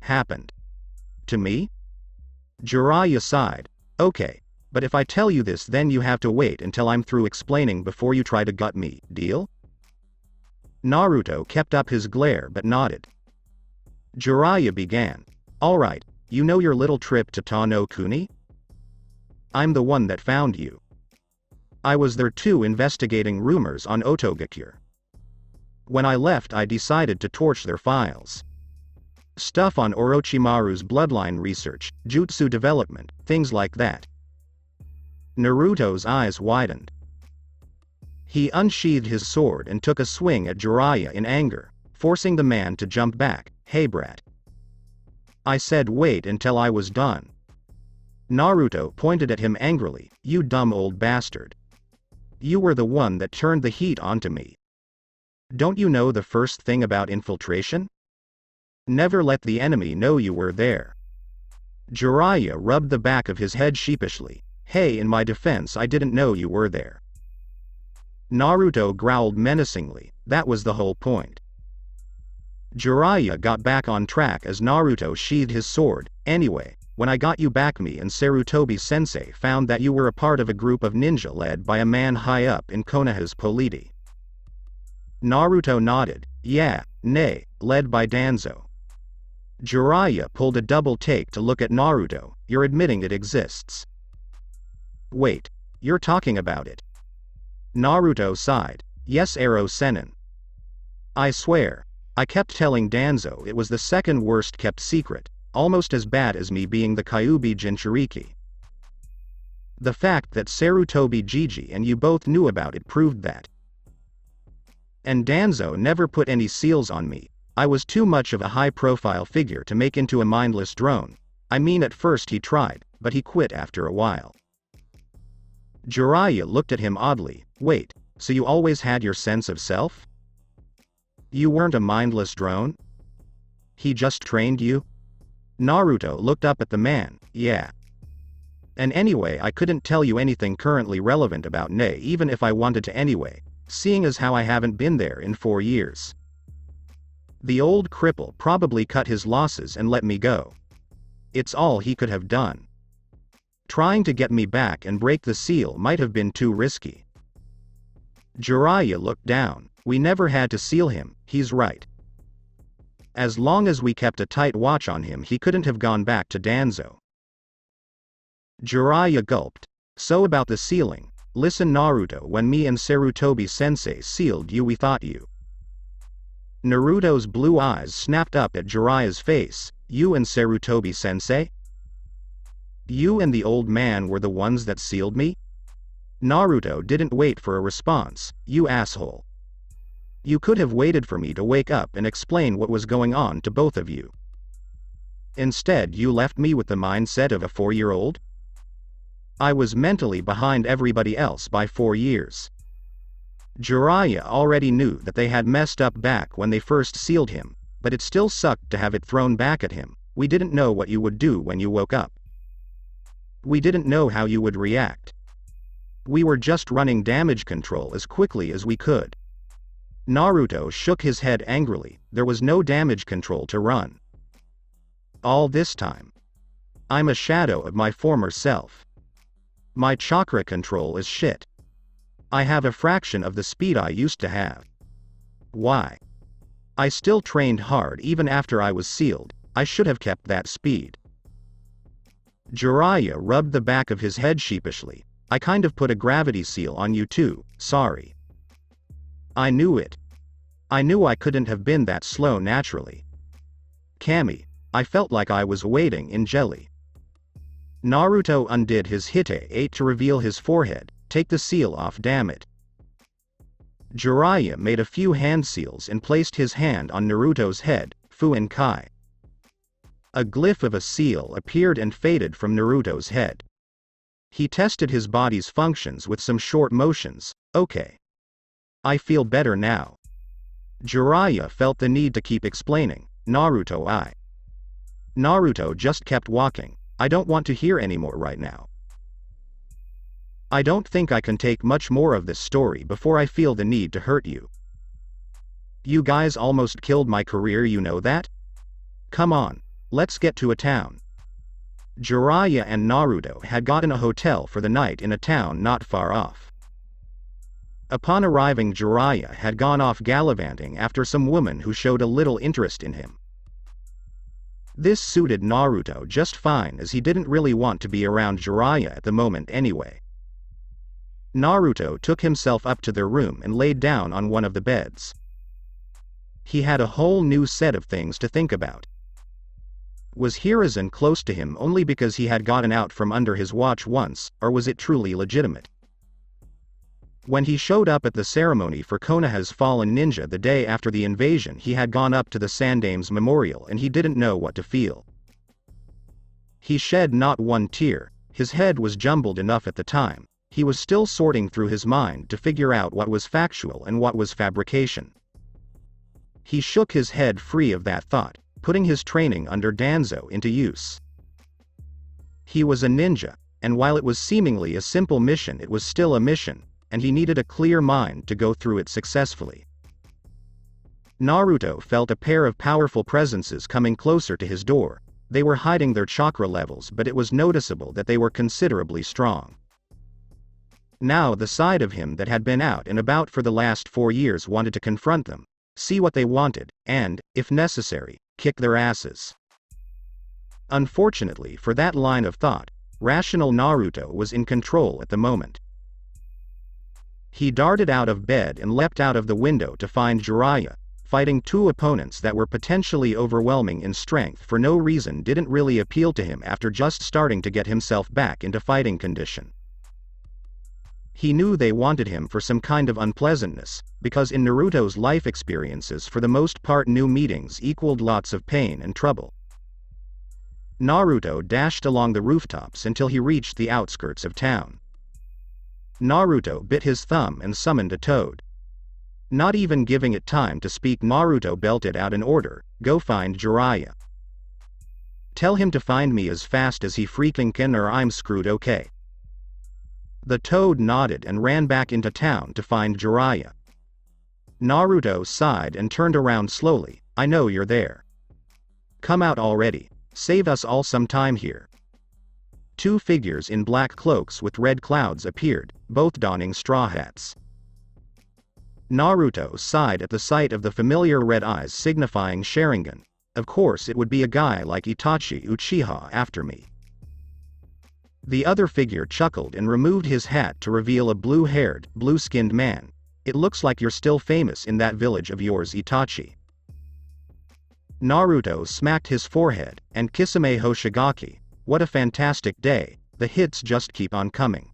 happened to me? Jiraiya sighed. Okay, but if I tell you this then you have to wait until I'm through explaining before you try to gut me, deal? Naruto kept up his glare but nodded. Jiraiya began. Alright, you know your little trip to Tano Kuni? I'm the one that found you. I was there too, investigating rumors on Otogakure. When I left I decided to torch their files. Stuff on Orochimaru's bloodline research, jutsu development, things like that. Naruto's eyes widened. He unsheathed his sword and took a swing at Jiraiya in anger, forcing the man to jump back. Hey brat. I said wait until I was done. Naruto pointed at him angrily. You dumb old bastard. You were the one that turned the heat onto me. Don't you know the first thing about infiltration? Never let the enemy know you were there. Jiraiya rubbed the back of his head sheepishly. Hey, in my defense, I didn't know you were there. Naruto growled menacingly. That was the whole point. Jiraiya got back on track as Naruto sheathed his sword. Anyway, when I got you back, me and Sarutobi-sensei found that you were a part of a group of ninja led by a man high up in Konoha's polity. Naruto nodded. Yeah, nay, led by Danzo. Jiraiya pulled a double take to look at Naruto. You're admitting it exists. Wait, you're talking about it. Naruto sighed. Yes, Ero Sennin. I swear, I kept telling Danzo it was the second worst kept secret, almost as bad as me being the Kyuubi Jinchuriki. The fact that Sarutobi Gigi and you both knew about it proved that. And Danzo never put any seals on me. I was too much of a high-profile figure to make into a mindless drone. I mean, at first he tried, but he quit after a while. Jiraiya looked at him oddly. Wait, so you always had your sense of self? You weren't a mindless drone? He just trained you? Naruto looked up at the man. Yeah. And anyway, I couldn't tell you anything currently relevant about Ne even if I wanted to anyway, seeing as how I haven't been there in 4 years. The old cripple probably cut his losses and let me go. It's all he could have done. Trying to get me back and break the seal might have been too risky. Jiraiya looked down. We never had to seal him, he's right. As long as we kept a tight watch on him, he couldn't have gone back to Danzo. Jiraiya gulped. So about the sealing, listen Naruto, when me and Sarutobi-sensei sealed you, we thought you. Naruto's blue eyes snapped up at Jiraiya's face. You and Sarutobi-sensei? You and the old man were the ones that sealed me? Naruto didn't wait for a response. You asshole. You could have waited for me to wake up and explain what was going on to both of you. Instead, you left me with the mindset of a 4-year-old? I was mentally behind everybody else by 4 years. Jiraiya already knew that they had messed up back when they first sealed him, but it still sucked to have it thrown back at him. We didn't know what you would do when you woke up. We didn't know how you would react. We were just running damage control as quickly as we could. Naruto shook his head angrily. There was no damage control to run. All this time. I'm a shadow of my former self. My chakra control is shit. I have a fraction of the speed I used to have. Why? I still trained hard even after I was sealed. I should have kept that speed. Jiraiya rubbed the back of his head sheepishly. I kind of put a gravity seal on you too, sorry. I knew it. I knew I couldn't have been that slow naturally. Kami, I felt like I was wading in jelly. Naruto undid his hite to reveal his forehead. Take the seal off, damn it. Jiraiya made a few hand seals and placed his hand on Naruto's head. Fuin Kai. A glyph of a seal appeared and faded from Naruto's head. He tested his body's functions with some short motions. Okay. I feel better now. Jiraiya felt the need to keep explaining. Naruto just kept walking. I don't want to hear anymore right now. I don't think I can take much more of this story before I feel the need to hurt you. You guys almost killed my career, you know that? Come on, let's get to a town. Jiraiya and Naruto had gotten a hotel for the night in a town not far off. Upon arriving, Jiraiya had gone off gallivanting after some woman who showed a little interest in him. This suited Naruto just fine, as he didn't really want to be around Jiraiya at the moment anyway. Naruto took himself up to their room and laid down on one of the beds. He had a whole new set of things to think about. Was Hiruzen close to him only because he had gotten out from under his watch once, or was it truly legitimate? When he showed up at the ceremony for Konoha's fallen ninja the day after the invasion, he had gone up to the Sandame's memorial and he didn't know what to feel. He shed not one tear. His head was jumbled enough at the time. He was still sorting through his mind to figure out what was factual and what was fabrication. He shook his head free of that thought, putting his training under Danzo into use. He was a ninja, and while it was seemingly a simple mission, it was still a mission, and he needed a clear mind to go through it successfully. Naruto felt a pair of powerful presences coming closer to his door. They were hiding their chakra levels, but it was noticeable that they were considerably strong. Now the side of him that had been out and about for the last 4 years wanted to confront them, see what they wanted, and, if necessary, kick their asses. Unfortunately for that line of thought, rational Naruto was in control at the moment. He darted out of bed and leapt out of the window to find Jiraiya, fighting 2 opponents that were potentially overwhelming in strength for no reason didn't really appeal to him after just starting to get himself back into fighting condition. He knew they wanted him for some kind of unpleasantness, because in Naruto's life experiences for the most part new meetings equaled lots of pain and trouble. Naruto dashed along the rooftops until he reached the outskirts of town. Naruto bit his thumb and summoned a toad. Not even giving it time to speak, Naruto belted out an order, "Go find Jiraiya. Tell him to find me as fast as he freaking can or I'm screwed, okay?" The toad nodded and ran back into town to find Jiraiya. Naruto sighed and turned around slowly. "I know you're there. Come out already. Save us all some time here." Two figures in black cloaks with red clouds appeared, both donning straw hats. Naruto sighed at the sight of the familiar red eyes signifying Sharingan. Of course it would be a guy like Itachi Uchiha after me. The other figure chuckled and removed his hat to reveal a blue-haired, blue-skinned man. "It looks like you're still famous in that village of yours, Itachi." Naruto smacked his forehead, and Kisame Hoshigaki, "What a fantastic day, the hits just keep on coming."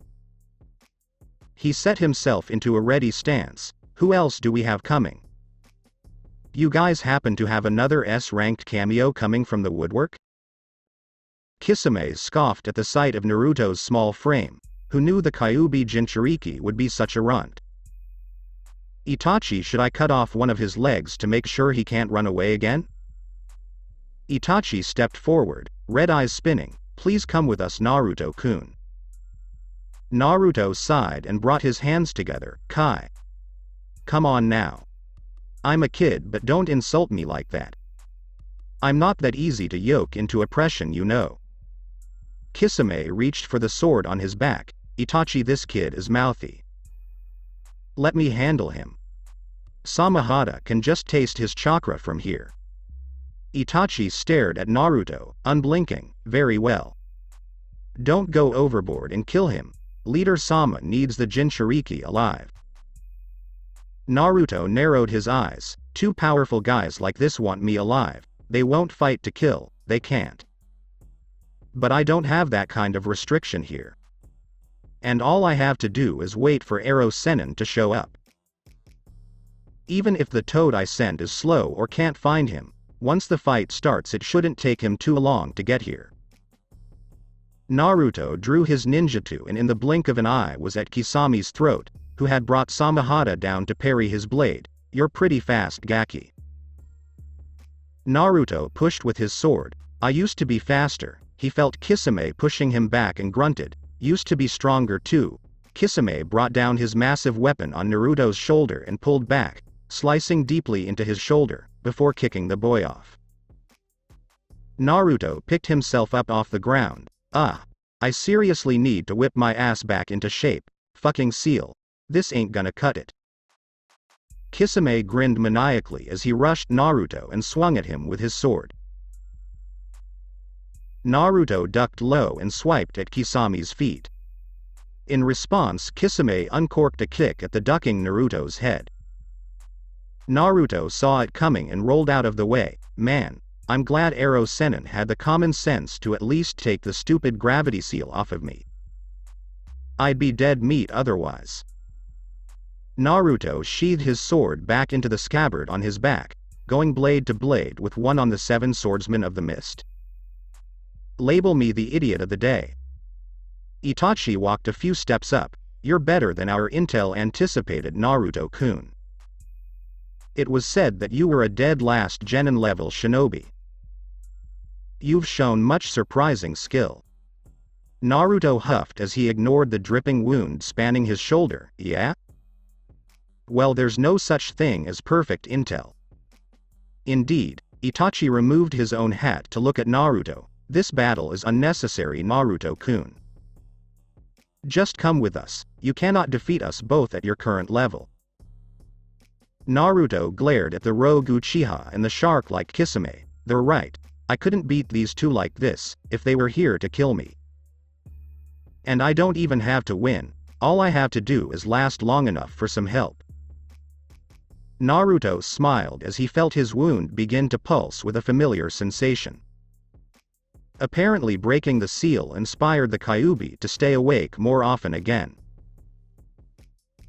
He set himself into a ready stance. "Who else do we have coming? You guys happen to have another S-ranked cameo coming from the woodwork?" Kisame scoffed at the sight of Naruto's small frame. Who knew the Kyuubi Jinchuriki would be such a runt? "Itachi, should I cut off one of his legs to make sure he can't run away again?" Itachi stepped forward, red eyes spinning. "Please come with us, Naruto-kun." Naruto sighed and brought his hands together. "Kai. Come on now. I'm a kid, but don't insult me like that. I'm not that easy to yoke into oppression, you know." Kisame reached for the sword on his back. "Itachi, this kid is mouthy. Let me handle him. Samahata can just taste his chakra from here." Itachi stared at Naruto, unblinking. "Very well. Don't go overboard and kill him. Leader Sama needs the Jinchuriki alive." Naruto narrowed his eyes. "Two powerful guys like this want me alive. They won't fight to kill, they can't. But I don't have that kind of restriction here. And all I have to do is wait for Ero Sennin to show up. Even if the toad I send is slow or can't find him, once the fight starts it shouldn't take him too long to get here." Naruto drew his ninjutsu and in the blink of an eye was at Kisame's throat, who had brought Samahata down to parry his blade. "You're pretty fast, Gaki." Naruto pushed with his sword. "I used to be faster." He felt Kisame pushing him back and grunted. "Used to be stronger too." Kisame brought down his massive weapon on Naruto's shoulder and pulled back, slicing deeply into his shoulder, before kicking the boy off. Naruto picked himself up off the ground. I seriously need to whip my ass back into shape. Fucking seal. This ain't gonna cut it." Kisame grinned maniacally as he rushed Naruto and swung at him with his sword. Naruto ducked low and swiped at Kisame's feet. In response, Kisame uncorked a kick at the ducking Naruto's head. Naruto saw it coming and rolled out of the way. "Man, I'm glad Ero Sennin had the common sense to at least take the stupid gravity seal off of me. I'd be dead meat otherwise." Naruto sheathed his sword back into the scabbard on his back, going blade to blade with one on the 7 swordsmen of the mist. "Label me the idiot of the day." Itachi walked a few steps up. "You're better than our intel anticipated, Naruto-kun. It was said that you were a dead last genin level shinobi. You've shown much surprising skill." Naruto huffed as he ignored the dripping wound spanning his shoulder. "Yeah? Well, there's no such thing as perfect intel." Indeed, Itachi removed his own hat to look at Naruto. "This battle is unnecessary, Naruto-kun. Just come with us, you cannot defeat us both at your current level." Naruto glared at the rogue Uchiha and the shark-like Kisame. "They're right. I couldn't beat these two like this, if they were here to kill me. And I don't even have to win, all I have to do is last long enough for some help." Naruto smiled as he felt his wound begin to pulse with a familiar sensation. Apparently breaking the seal inspired the Kyuubi to stay awake more often again.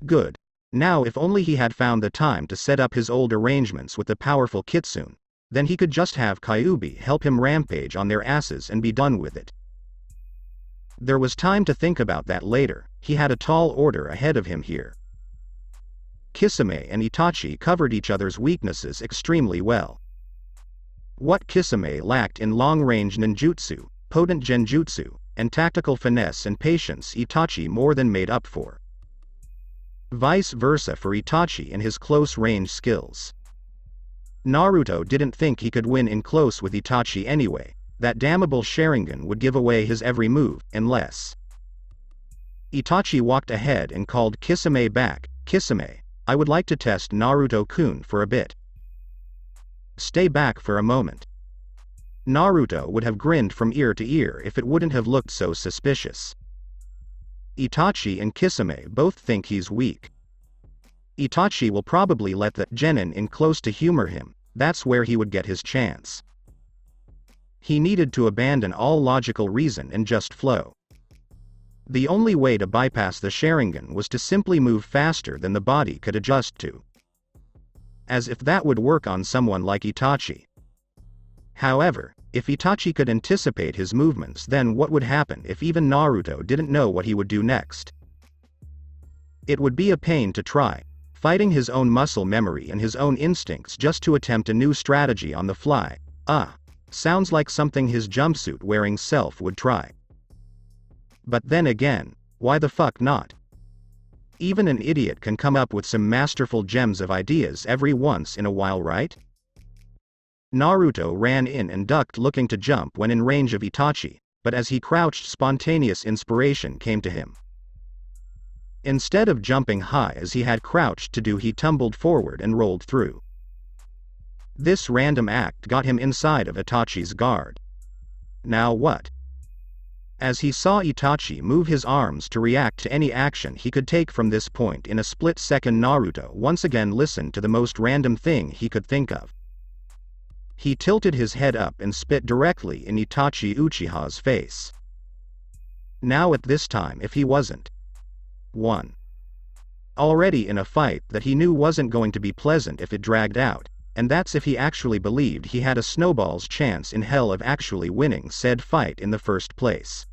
Good. Now if only he had found the time to set up his old arrangements with the powerful Kitsune. Then he could just have Kyuubi help him rampage on their asses and be done with it. There was time to think about that later. He had a tall order ahead of him here. Kisame and Itachi covered each other's weaknesses extremely well. What Kisame lacked in long-range ninjutsu, potent genjutsu, and tactical finesse and patience, Itachi more than made up for. Vice versa for Itachi and his close-range skills. Naruto didn't think he could win in close with Itachi anyway. That damnable Sharingan would give away his every move, unless... Itachi walked ahead and called Kisame back. Kisame, I would like to test Naruto-kun for a bit. Stay back for a moment. Naruto would have grinned from ear to ear if it wouldn't have looked so suspicious. Itachi and Kisame both think he's weak. Itachi will probably let the genin in close to humor him. That's where he would get his chance. He needed to abandon all logical reason and just flow. The only way to bypass the Sharingan was to simply move faster than the body could adjust to. As if that would work on someone like Itachi. However, if Itachi could anticipate his movements, then what would happen if even Naruto didn't know what he would do next? It would be a pain to try, fighting his own muscle memory and his own instincts just to attempt a new strategy on the fly. Sounds like something his jumpsuit-wearing self would try. But then again, why the fuck not? Even an idiot can come up with some masterful gems of ideas every once in a while, right? Naruto ran in and ducked, looking to jump when in range of Itachi, but as he crouched, spontaneous inspiration came to him. Instead of jumping high as he had crouched to do, he tumbled forward and rolled through. This random act got him inside of Itachi's guard. Now what? As he saw Itachi move his arms to react to any action he could take from this point in a split second, Naruto once again listened to the most random thing he could think of. He tilted his head up and spit directly in Itachi Uchiha's face. Now at this time, if he wasn't already in a fight that he knew wasn't going to be pleasant if it dragged out, and that's if he actually believed he had a snowball's chance in hell of actually winning said fight in the first place.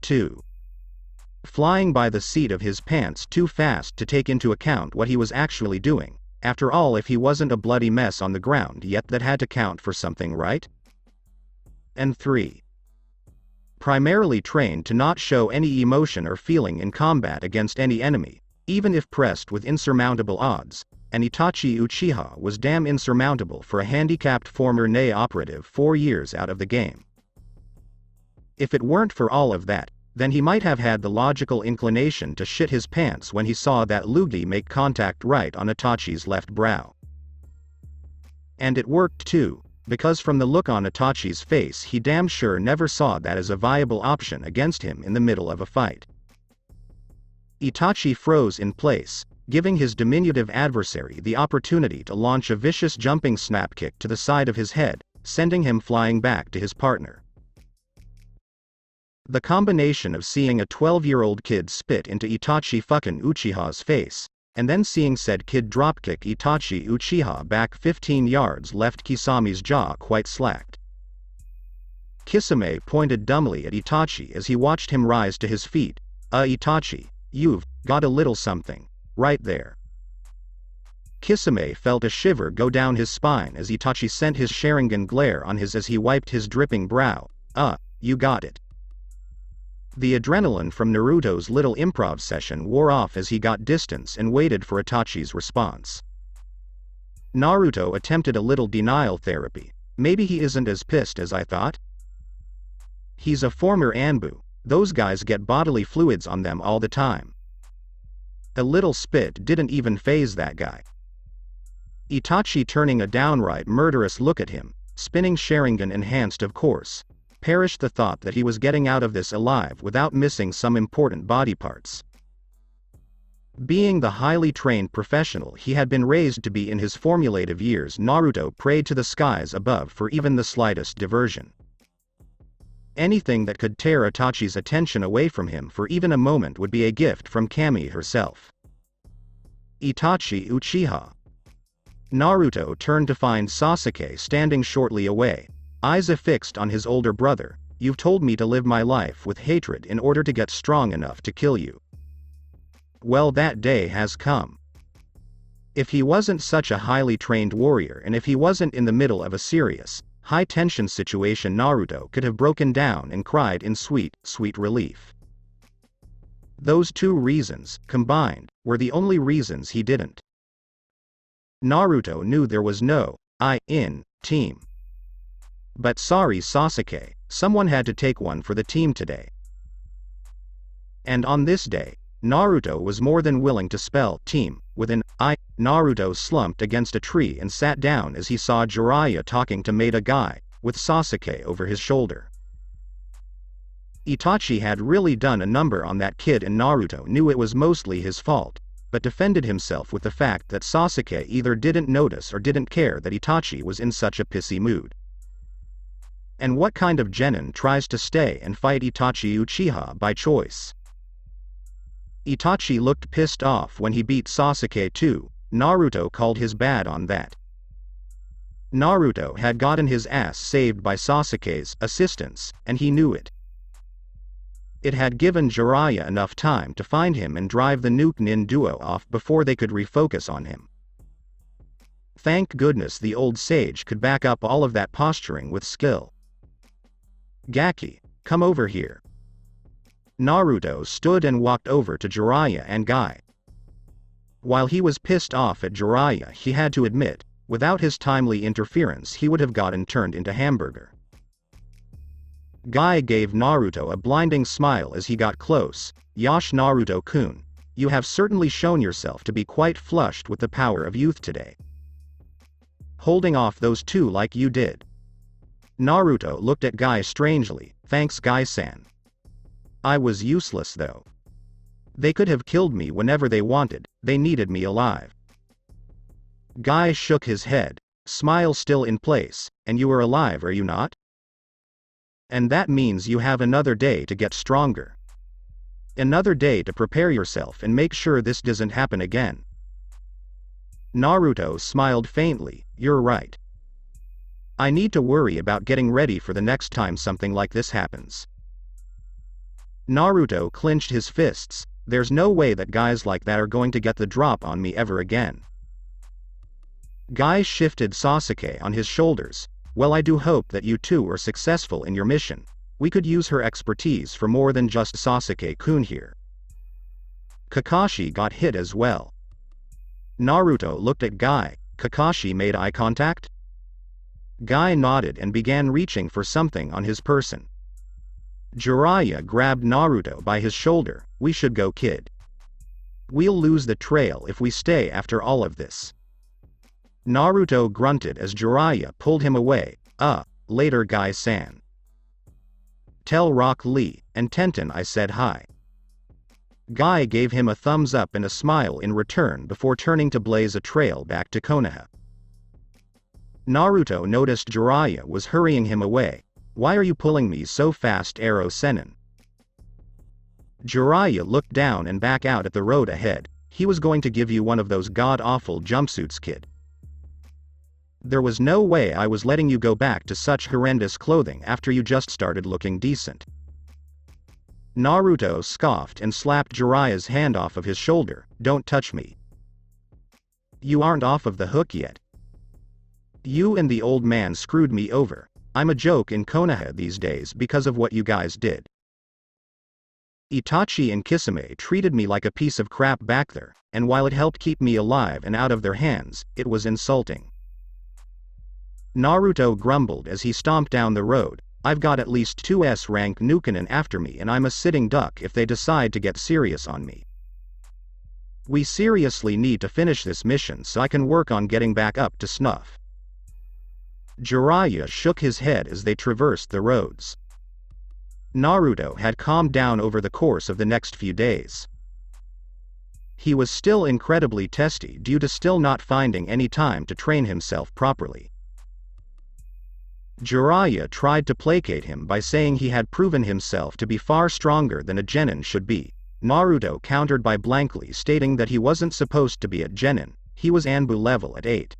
2. Flying by the seat of his pants too fast to take into account what he was actually doing. After all, if he wasn't a bloody mess on the ground yet, that had to count for something, right? And 3. Primarily trained to not show any emotion or feeling in combat against any enemy, even if pressed with insurmountable odds, and Itachi Uchiha was damn insurmountable for a handicapped former NA operative 4 years out of the game. If it weren't for all of that, then he might have had the logical inclination to shit his pants when he saw that loogie make contact right on Itachi's left brow. And it worked too, because from the look on Itachi's face, he damn sure never saw that as a viable option against him in the middle of a fight. Itachi froze in place, giving his diminutive adversary the opportunity to launch a vicious jumping snap kick to the side of his head, sending him flying back to his partner. The combination of seeing a 12-year-old kid spit into Itachi fucking Uchiha's face, and then seeing said kid dropkick Itachi Uchiha back 15 yards left Kisami's jaw quite slacked. Kisame pointed dumbly at Itachi as he watched him rise to his feet. Itachi, you've got a little something right there. Kisame felt a shiver go down his spine as Itachi sent his Sharingan glare on his as he wiped his dripping brow. You got it. The adrenaline from Naruto's little improv session wore off as he got distance and waited for Itachi's response. Naruto attempted a little denial therapy. Maybe he isn't as pissed as I thought? He's a former Anbu. Those guys get bodily fluids on them all the time. A little spit didn't even faze that guy. Itachi turning a downright murderous look at him, spinning Sharingan enhanced of course. Perished the thought that he was getting out of this alive without missing some important body parts. Being the highly trained professional he had been raised to be in his formulative years, Naruto prayed to the skies above for even the slightest diversion. Anything that could tear Itachi's attention away from him for even a moment would be a gift from Kami herself. Itachi Uchiha. Naruto turned to find Sasuke standing shortly away, eyes affixed on his older brother. You've told me to live my life with hatred in order to get strong enough to kill you. Well, that day has come. If he wasn't such a highly trained warrior and if he wasn't in the middle of a serious, high-tension situation, Naruto could have broken down and cried in sweet, sweet relief. Those two reasons, combined, were the only reasons he didn't. Naruto knew there was no I in team. But sorry Sasuke, someone had to take one for the team today. And on this day, Naruto was more than willing to spell team with an I. Naruto slumped against a tree and sat down as he saw Jiraiya talking to Maida Guy, with Sasuke over his shoulder. Itachi had really done a number on that kid and Naruto knew it was mostly his fault, but defended himself with the fact that Sasuke either didn't notice or didn't care that Itachi was in such a pissy mood. And what kind of genin tries to stay and fight Itachi Uchiha by choice? Itachi looked pissed off when he beat Sasuke too. Naruto called his bad on that. Naruto had gotten his ass saved by Sasuke's assistance, and he knew it. It had given Jiraiya enough time to find him and drive the nuke nin duo off before they could refocus on him. Thank goodness the old sage could back up all of that posturing with skill. Gaki, come over here. Naruto stood and walked over to Jiraiya and Guy. While he was pissed off at Jiraiya, he had to admit, without his timely interference he would have gotten turned into hamburger. Guy gave Naruto a blinding smile as he got close. Yash Naruto-kun, you have certainly shown yourself to be quite flushed with the power of youth today. Holding off those two like you did. Naruto looked at Guy strangely. Thanks Guy-san. I was useless though. They could have killed me whenever they wanted, they needed me alive. Guy shook his head, smile still in place, and you are alive, are you not? And that means you have another day to get stronger. Another day to prepare yourself and make sure this doesn't happen again. Naruto smiled faintly, you're right. I need to worry about getting ready for the next time something like this happens. Naruto clenched his fists. There's no way that guys like that are going to get the drop on me ever again. Guy shifted Sasuke on his shoulders. Well, I do hope that you two are successful in your mission. We could use her expertise for more than just Sasuke-kun here. Kakashi got hit as well. Naruto looked at Guy. Kakashi made eye contact? Guy nodded and began reaching for something on his person. Jiraiya grabbed Naruto by his shoulder. We should go, kid. We'll lose the trail if we stay after all of this. Naruto grunted as Jiraiya pulled him away. Later Guy-san. Tell Rock Lee and Tenten I said hi. Guy gave him a thumbs up and a smile in return before turning to blaze a trail back to Konoha. Naruto noticed Jiraiya was hurrying him away. Why are you pulling me so fast, Arrow Sennin? Jiraiya looked down and back out at the road ahead. He was going to give you one of those god-awful jumpsuits, kid. There was no way I was letting you go back to such horrendous clothing after you just started looking decent. Naruto scoffed and slapped Jiraiya's hand off of his shoulder. Don't touch me. You aren't off of the hook yet. You and the old man screwed me over. I'm a joke in Konoha these days because of what you guys did. Itachi and Kisame treated me like a piece of crap back there, and while it helped keep me alive and out of their hands, it was insulting. Naruto grumbled as he stomped down the road. I've got at least 2 S-rank Nukenin after me and I'm a sitting duck if they decide to get serious on me. We seriously need to finish this mission so I can work on getting back up to snuff. Jiraiya shook his head as they traversed the roads. Naruto had calmed down over the course of the next few days. He was still incredibly testy due to still not finding any time to train himself properly. Jiraiya tried to placate him by saying he had proven himself to be far stronger than a genin should be. Naruto countered by blankly stating that he wasn't supposed to be at genin, he was Anbu level at 8.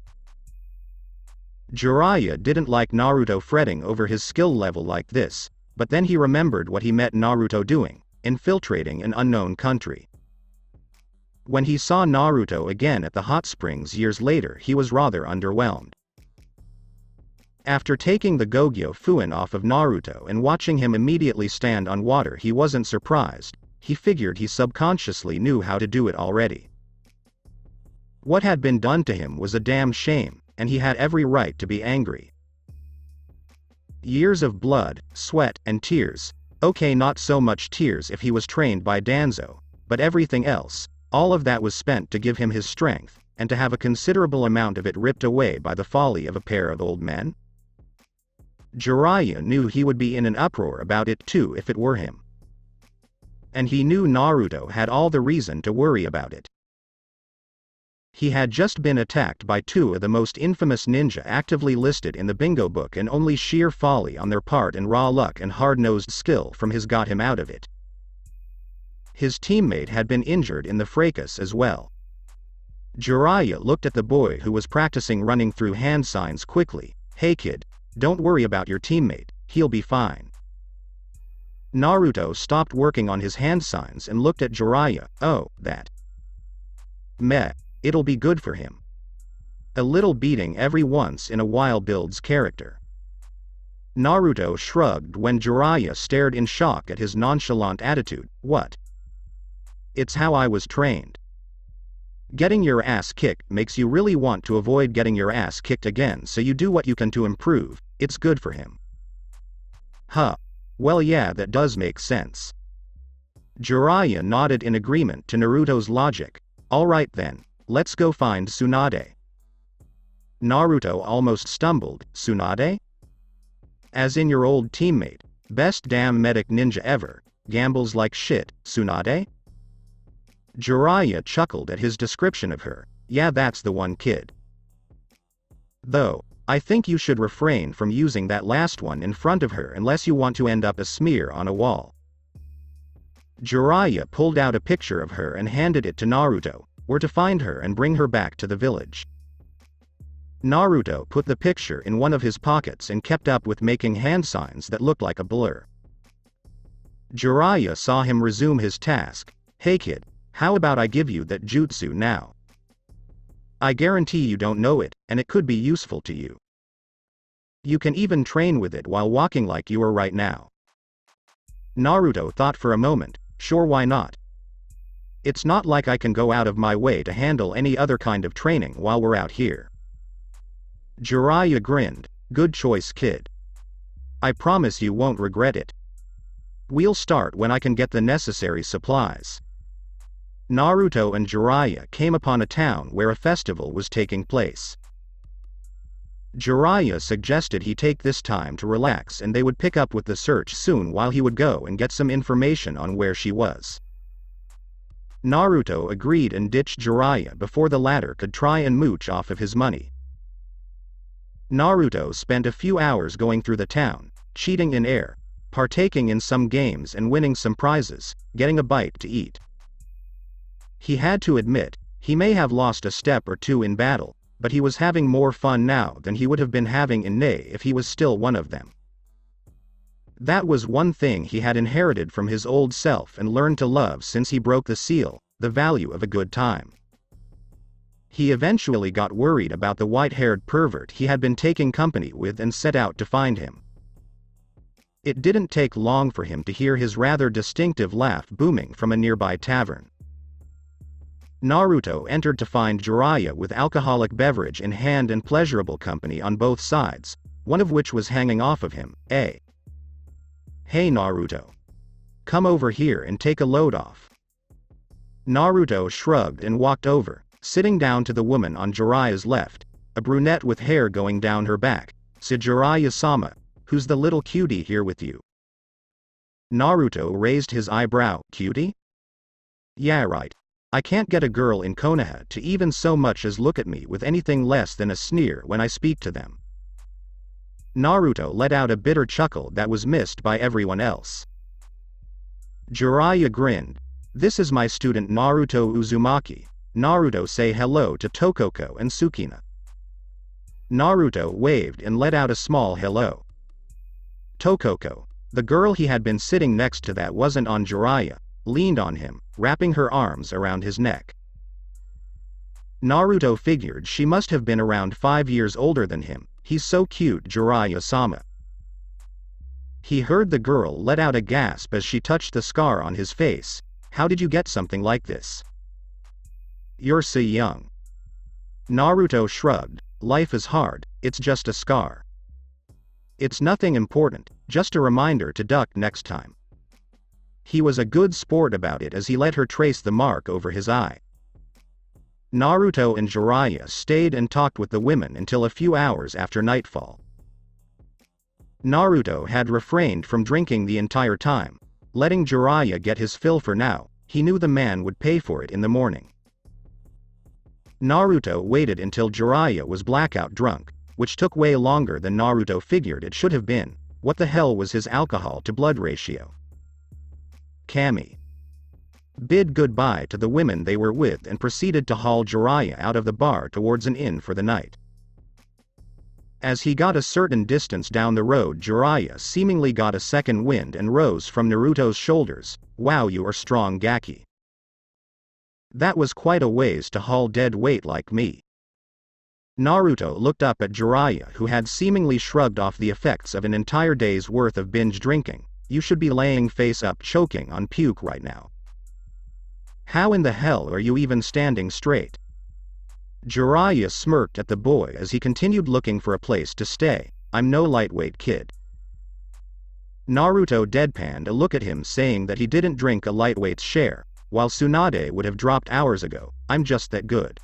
Jiraiya didn't like Naruto fretting over his skill level like this, but then he remembered what he met Naruto doing, infiltrating an unknown country. When he saw Naruto again at the hot springs years later, he was rather underwhelmed. After taking the Gogyo Fuin off of Naruto and watching him immediately stand on water, he wasn't surprised. He figured he subconsciously knew how to do it already. What had been done to him was a damn shame, and he had every right to be angry. Years of blood, sweat, and tears. Okay, not so much tears if he was trained by Danzo, but everything else, all of that was spent to give him his strength, and to have a considerable amount of it ripped away by the folly of a pair of old men? Jiraiya knew he would be in an uproar about it too if it were him. And he knew Naruto had all the reason to worry about it. He had just been attacked by two of the most infamous ninja actively listed in the bingo book, and only sheer folly on their part and raw luck and hard-nosed skill from his got him out of it. His teammate had been injured in the fracas as well. Jiraiya looked at the boy who was practicing running through hand signs quickly. Hey kid, don't worry about your teammate, he'll be fine. Naruto stopped working on his hand signs and looked at Jiraiya. Oh, that. Meh, it'll be good for him. A little beating every once in a while builds character. Naruto shrugged when Jiraiya stared in shock at his nonchalant attitude. What? It's how I was trained. Getting your ass kicked makes you really want to avoid getting your ass kicked again, so you do what you can to improve. It's good for him. Huh. Well yeah, that does make sense. Jiraiya nodded in agreement to Naruto's logic. Alright then, let's go find Tsunade. Naruto almost stumbled. Tsunade? As in your old teammate, best damn medic ninja ever, gambles like shit, Tsunade? Jiraiya chuckled at his description of her. Yeah, that's the one kid. Though, I think you should refrain from using that last one in front of her unless you want to end up a smear on a wall. Jiraiya pulled out a picture of her and handed it to Naruto. We're to find her and bring her back to the village. Naruto put the picture in one of his pockets and kept up with making hand signs that looked like a blur. Jiraiya saw him resume his task. Hey kid, how about I give you that jutsu now? I guarantee you don't know it, and it could be useful to you. You can even train with it while walking like you are right now. Naruto thought for a moment. Sure, why not? It's not like I can go out of my way to handle any other kind of training while we're out here. Jiraiya grinned. Good choice, kid. I promise you won't regret it. We'll start when I can get the necessary supplies. Naruto and Jiraiya came upon a town where a festival was taking place. Jiraiya suggested he take this time to relax and they would pick up with the search soon while he would go and get some information on where she was. Naruto agreed and ditched Jiraiya before the latter could try and mooch off of his money. Naruto spent a few hours going through the town, cheating in air, partaking in some games and winning some prizes, getting a bite to eat. He had to admit, he may have lost a step or two in battle, but he was having more fun now than he would have been having in Nei if he was still one of them. That was one thing he had inherited from his old self and learned to love since he broke the seal, the value of a good time. He eventually got worried about the white-haired pervert he had been taking company with and set out to find him. It didn't take long for him to hear his rather distinctive laugh booming from a nearby tavern. Naruto entered to find Jiraiya with alcoholic beverage in hand and pleasurable company on both sides, one of which was hanging off of him. Hey Naruto. Come over here and take a load off. Naruto shrugged and walked over, sitting down to the woman on Jiraiya's left, a brunette with hair going down her back. So Jiraiya-sama, who's the little cutie here with you? Naruto raised his eyebrow. Cutie? Yeah, right. I can't get a girl in Konoha to even so much as look at me with anything less than a sneer when I speak to them. Naruto let out a bitter chuckle that was missed by everyone else. Jiraiya grinned. This is my student Naruto Uzumaki. Naruto, say hello to Tokoko and Sukina. Naruto waved and let out a small hello. Tokoko, the girl he had been sitting next to that wasn't on Jiraiya, leaned on him, wrapping her arms around his neck. Naruto figured she must have been around 5 years older than him. He's so cute, Jiraiya-sama. He heard the girl let out a gasp as she touched the scar on his face. How did you get something like this? You're so young. Naruto shrugged. Life is hard, it's just a scar. It's nothing important, just a reminder to duck next time. He was a good sport about it as he let her trace the mark over his eye. Naruto and Jiraiya stayed and talked with the women until a few hours after nightfall. Naruto had refrained from drinking the entire time, letting Jiraiya get his fill for now. He knew the man would pay for it in the morning. Naruto waited until Jiraiya was blackout drunk, which took way longer than Naruto figured it should have been. What the hell was his alcohol-to-blood ratio? Kami bid goodbye to the women they were with and proceeded to haul Jiraiya out of the bar towards an inn for the night. As he got a certain distance down the road, Jiraiya seemingly got a second wind and rose from Naruto's shoulders. Wow, you are strong, Gaki. That was quite a ways to haul dead weight like me. Naruto looked up at Jiraiya, who had seemingly shrugged off the effects of an entire day's worth of binge drinking. You should be laying face up choking on puke right now. How in the hell are you even standing straight? Jiraiya smirked at the boy as he continued looking for a place to stay. I'm no lightweight kid. Naruto deadpanned a look at him, saying that he didn't drink a lightweight's share, while Tsunade would have dropped hours ago. I'm just that good.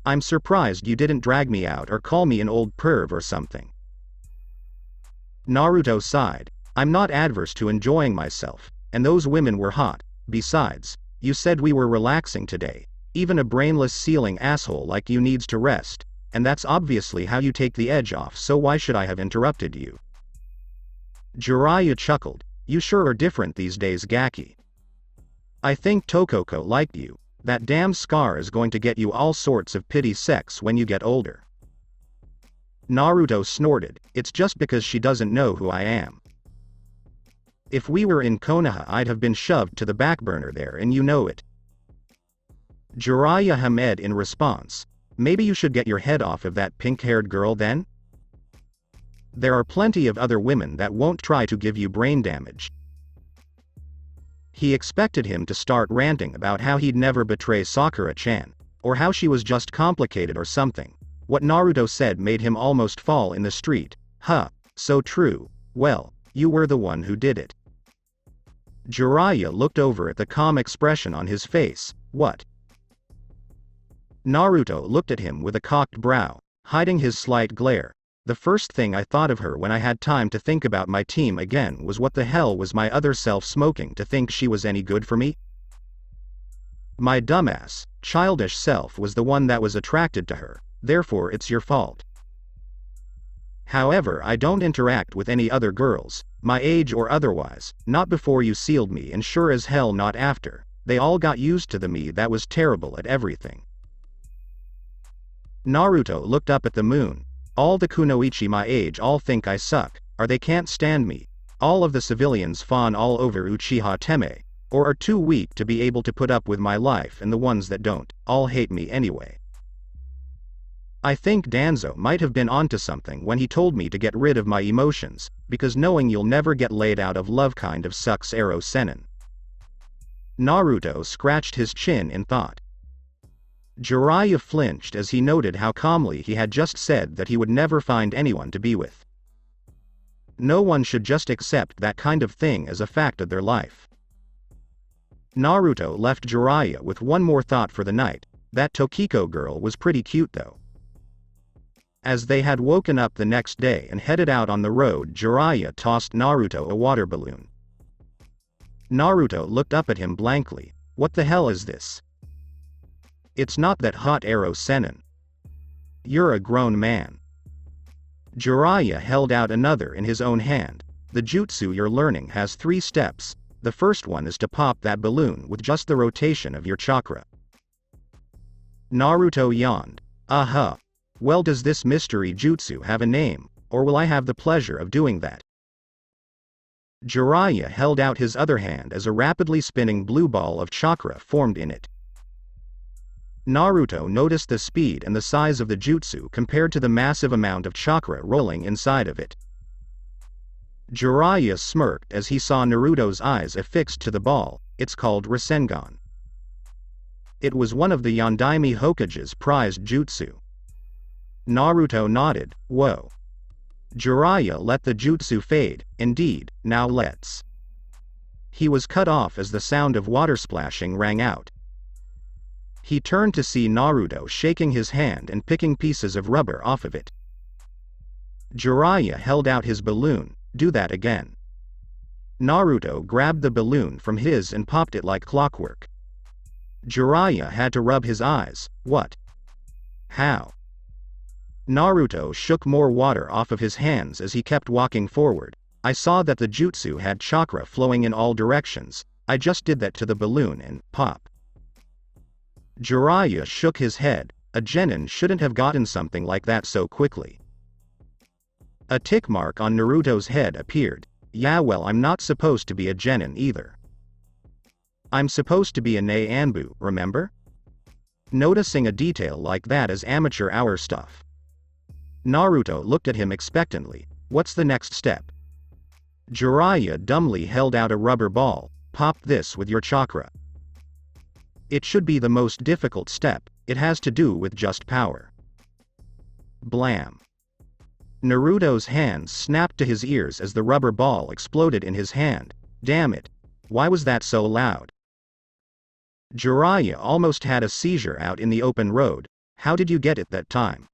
I'm surprised you didn't drag me out or call me an old perv or something. Naruto sighed. I'm not adverse to enjoying myself, and those women were hot. Besides, you said we were relaxing today. Even a brainless ceiling asshole like you needs to rest, and that's obviously how you take the edge off, so why should I have interrupted you? Jiraiya chuckled. You sure are different these days, Gaki. I think Tokoko liked you. That damn scar is going to get you all sorts of pity sex when you get older. Naruto snorted. It's just because she doesn't know who I am. If we were in Konoha, I'd have been shoved to the back burner there, and you know it. Jiraiya hummed in response. Maybe you should get your head off of that pink-haired girl then? There are plenty of other women that won't try to give you brain damage. He expected him to start ranting about how he'd never betray Sakura-chan, or how she was just complicated or something. What Naruto said made him almost fall in the street. Huh, so true. Well, you were the one who did it. Jiraiya looked over at the calm expression on his face. What? Naruto looked at him with a cocked brow, hiding his slight glare. The first thing I thought of her when I had time to think about my team again was what the hell was my other self smoking to think she was any good for me? My dumbass, childish self was the one that was attracted to her, therefore it's your fault. However, I don't interact with any other girls, my age or otherwise, not before you sealed me and sure as hell not after. They all got used to the me that was terrible at everything. Naruto looked up at the moon. All the kunoichi my age all think I suck, or they can't stand me. All of the civilians fawn all over Uchiha Teme, or are too weak to be able to put up with my life, and the ones that don't, all hate me anyway. I think Danzo might have been onto something when he told me to get rid of my emotions, because knowing you'll never get laid out of love kind of sucks. Ero Senin. Naruto scratched his chin in thought. Jiraiya flinched as he noted how calmly he had just said that he would never find anyone to be with. No one should just accept that kind of thing as a fact of their life. Naruto left Jiraiya with one more thought for the night. That Tokiko girl was pretty cute though. As they had woken up the next day and headed out on the road, Jiraiya tossed Naruto a water balloon. Naruto looked up at him blankly. What the hell is this? It's not that hot, Ero Senin. You're a grown man. Jiraiya held out another in his own hand. The jutsu you're learning has 3 steps. The first one is to pop that balloon with just the rotation of your chakra. Naruto yawned. Aha. Well, does this mystery jutsu have a name, or will I have the pleasure of doing that? Jiraiya held out his other hand as a rapidly spinning blue ball of chakra formed in it. Naruto noticed the speed and the size of the jutsu compared to the massive amount of chakra rolling inside of it. Jiraiya smirked as he saw Naruto's eyes affixed to the ball. It's called Rasengan. It was one of the Yondaime Hokage's prized jutsu. Naruto nodded. Whoa. Jiraiya let the jutsu fade. Indeed, now let's. He was cut off as the sound of water splashing rang out. He turned to see Naruto shaking his hand and picking pieces of rubber off of it. Jiraiya held out his balloon. Do that again. Naruto grabbed the balloon from his and popped it like clockwork. Jiraiya had to rub his eyes. What? How? Naruto shook more water off of his hands as he kept walking forward. I saw that the jutsu had chakra flowing in all directions. I just did that to the balloon and pop. Jiraiya shook his head. A genin shouldn't have gotten something like that so quickly. A tick mark on Naruto's head appeared. Yeah, well, I'm not supposed to be a genin either. I'm supposed to be a Anbu, remember? Noticing a detail like that is amateur hour stuff. Naruto looked at him expectantly. What's the next step? Jiraiya dumbly held out a rubber ball. Pop this with your chakra. It should be the most difficult step. It has to do with just power. Blam. Naruto's hands snapped to his ears as the rubber ball exploded in his hand. Damn it. Why was that so loud? Jiraiya almost had a seizure out in the open road. How did you get it that time?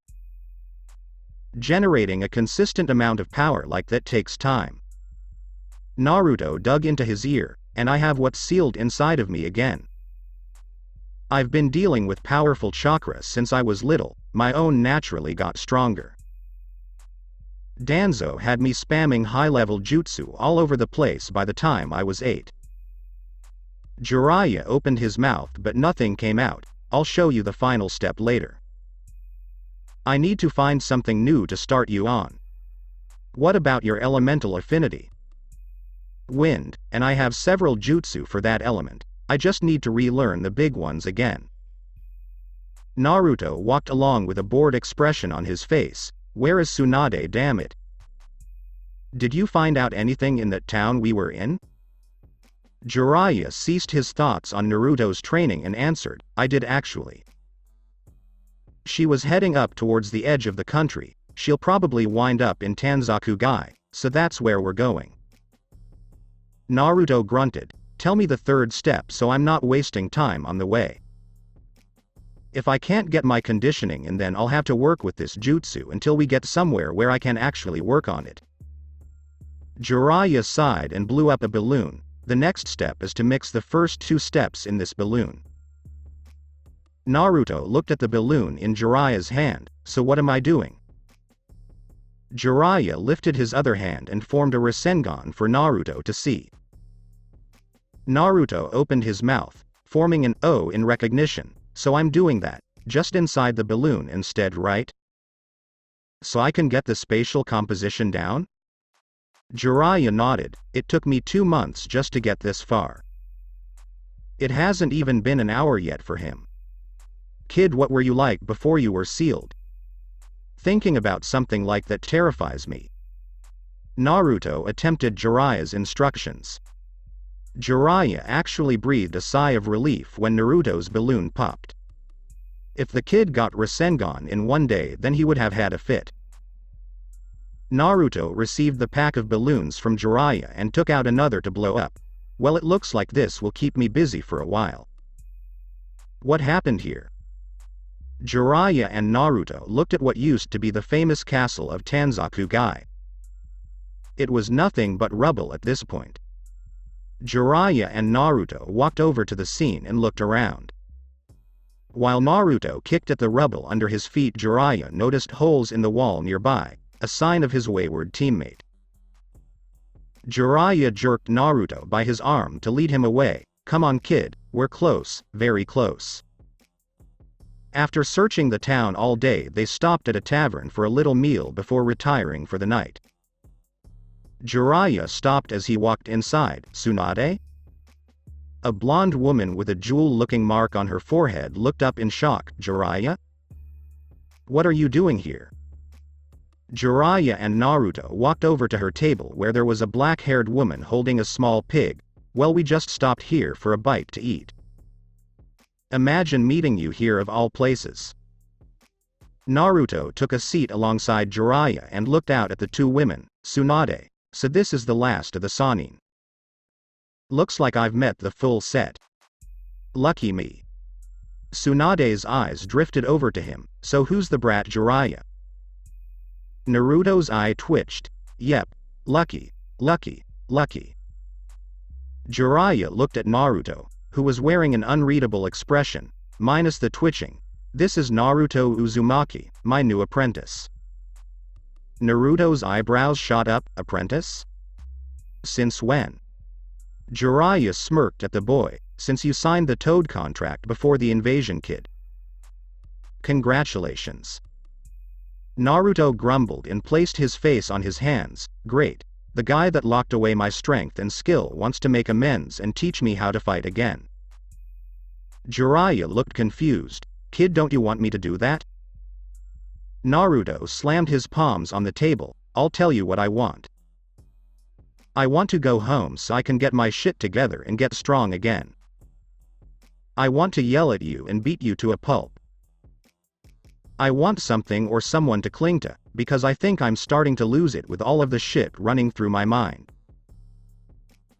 Generating a consistent amount of power like that takes time. Naruto dug into his ear, and I have what's sealed inside of me again. I've been dealing with powerful chakra since I was little. My own naturally got stronger. Danzo had me spamming high-level jutsu all over the place by the time I was 8. Jiraiya opened his mouth but nothing came out. I'll show you the final step later. I need to find something new to start you on. What about your elemental affinity? Wind, and I have several jutsu for that element. I just need to relearn the big ones again. Naruto walked along with a bored expression on his face. Where is Tsunade, damn it? Did you find out anything in that town we were in? Jiraiya ceased his thoughts on Naruto's training and answered, I did actually. She was heading up towards the edge of the country. She'll probably wind up in Tanzakugai, so that's where we're going. Naruto grunted. Tell me the third step so I'm not wasting time on the way. If I can't get my conditioning in, then I'll have to work with this jutsu until we get somewhere where I can actually work on it. Jiraiya sighed and blew up a balloon. The next step is to mix the first 2 steps in this balloon. Naruto looked at the balloon in Jiraiya's hand. So what am I doing? Jiraiya lifted his other hand and formed a Rasengan for Naruto to see. Naruto opened his mouth, forming an O in recognition. So I'm doing that, just inside the balloon instead, right? So I can get the spatial composition down? Jiraiya nodded. It took me 2 months just to get this far. It hasn't even been an hour yet for him. Kid, what were you like before you were sealed? Thinking about something like that terrifies me. Naruto attempted Jiraiya's instructions. Jiraiya actually breathed a sigh of relief when Naruto's balloon popped. If the kid got Rasengan in 1 day, then he would have had a fit. Naruto received the pack of balloons from Jiraiya and took out another to blow up. Well, it looks like this will keep me busy for a while. What happened here? Jiraiya and Naruto looked at what used to be the famous castle of Tanzakugai. It was nothing but rubble at this point. Jiraiya and Naruto walked over to the scene and looked around. While Naruto kicked at the rubble under his feet, Jiraiya noticed holes in the wall nearby, a sign of his wayward teammate. Jiraiya jerked Naruto by his arm to lead him away. Come on, kid, we're close, very close. After searching the town all day, they stopped at a tavern for a little meal before retiring for the night. Jiraiya stopped as he walked inside. Tsunade? A blonde woman with a jewel-looking mark on her forehead looked up in shock. Jiraiya? What are you doing here? Jiraiya and Naruto walked over to her table where there was a black-haired woman holding a small pig. Well, we just stopped here for a bite to eat. Imagine meeting you here of all places. Naruto took a seat alongside Jiraiya and looked out at the two women. Tsunade, so this is the last of the Sannin. Looks like I've met the full set. Lucky me. Tsunade's eyes drifted over to him. So who's the brat Jiraiya? Naruto's eye twitched. Yep. Lucky. Lucky. Lucky. Jiraiya looked at Naruto, who was wearing an unreadable expression, minus the twitching. This is Naruto Uzumaki, my new apprentice. Naruto's eyebrows shot up. Apprentice? Since when? Jiraiya smirked at the boy. Since you signed the Toad contract before the invasion, kid. Congratulations. Naruto grumbled and placed his face on his hands. Great. The guy that locked away my strength and skill wants to make amends and teach me how to fight again. Jiraiya looked confused. Kid, don't you want me to do that? Naruto slammed his palms on the table. I'll tell you what I want. I want to go home so I can get my shit together and get strong again. I want to yell at you and beat you to a pulp. I want something or someone to cling to, because I think I'm starting to lose it with all of the shit running through my mind.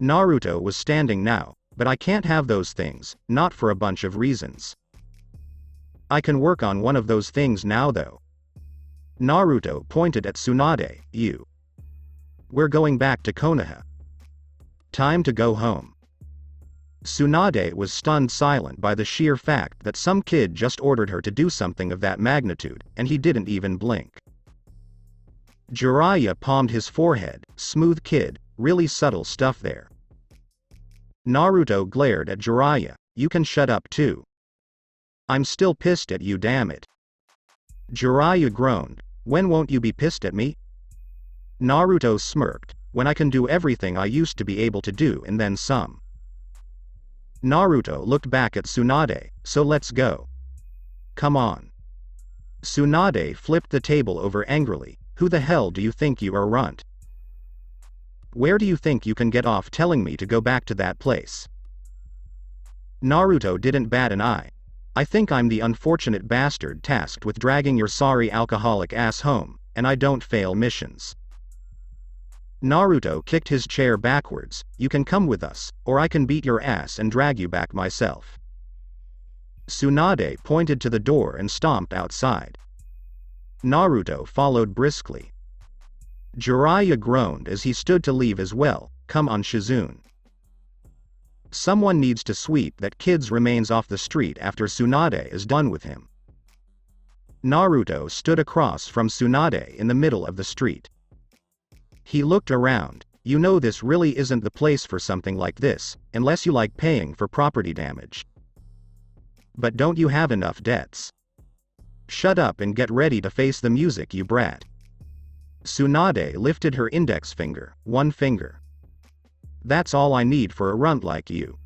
Naruto was standing now, but I can't have those things, not for a bunch of reasons. I can work on one of those things now though. Naruto pointed at Tsunade. You. We're going back to Konoha. Time to go home. Tsunade was stunned silent by the sheer fact that some kid just ordered her to do something of that magnitude, and he didn't even blink. Jiraiya palmed his forehead. Smooth kid, really subtle stuff there. Naruto glared at Jiraiya. You can shut up too. I'm still pissed at you, damn it. Jiraiya groaned. When won't you be pissed at me? Naruto smirked. When I can do everything I used to be able to do and then some. Naruto looked back at Tsunade. So let's go. Come on. Tsunade flipped the table over angrily. Who the hell do you think you are, runt? Where do you think you can get off telling me to go back to that place? Naruto didn't bat an eye. I think I'm the unfortunate bastard tasked with dragging your sorry alcoholic ass home, and I don't fail missions. Naruto kicked his chair backwards. You can come with us, or I can beat your ass and drag you back myself. Tsunade pointed to the door and stomped outside. Naruto followed briskly. Jiraiya groaned as he stood to leave as well. Come on, Shizune. Someone needs to sweep that kid's remains off the street after Tsunade is done with him. Naruto stood across from Tsunade in the middle of the street. He looked around. You know this really isn't the place for something like this, unless you like paying for property damage. But don't you have enough debts? Shut up and get ready to face the music, you brat. Tsunade lifted her index finger, one finger. That's all I need for a runt like you.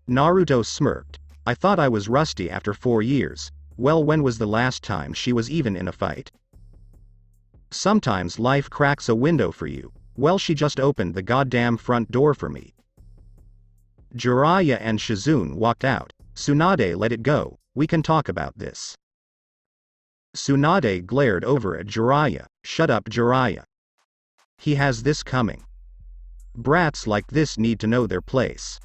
Naruto smirked. I thought I was rusty after 4 years. Well, when was the last time she was even in a fight? Sometimes life cracks a window for you. Well, she just opened the goddamn front door for me. Jiraiya and Shizune walked out. Tsunade, let it go. We can talk about this. Tsunade glared over at Jiraiya. Shut up, Jiraiya. He has this coming. Brats like this need to know their place.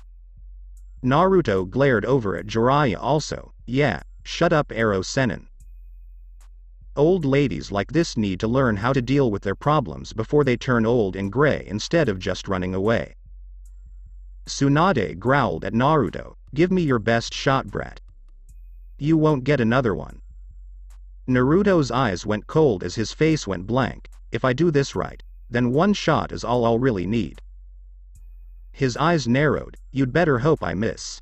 Naruto glared over at Jiraiya also. Yeah, shut up, Ero Sennin. Old ladies like this need to learn how to deal with their problems before they turn old and gray instead of just running away. Tsunade growled at Naruto. Give me your best shot, brat. You won't get another one. Naruto's eyes went cold as his face went blank. If I do this right, then one shot is all I'll really need. His eyes narrowed. You'd better hope I miss.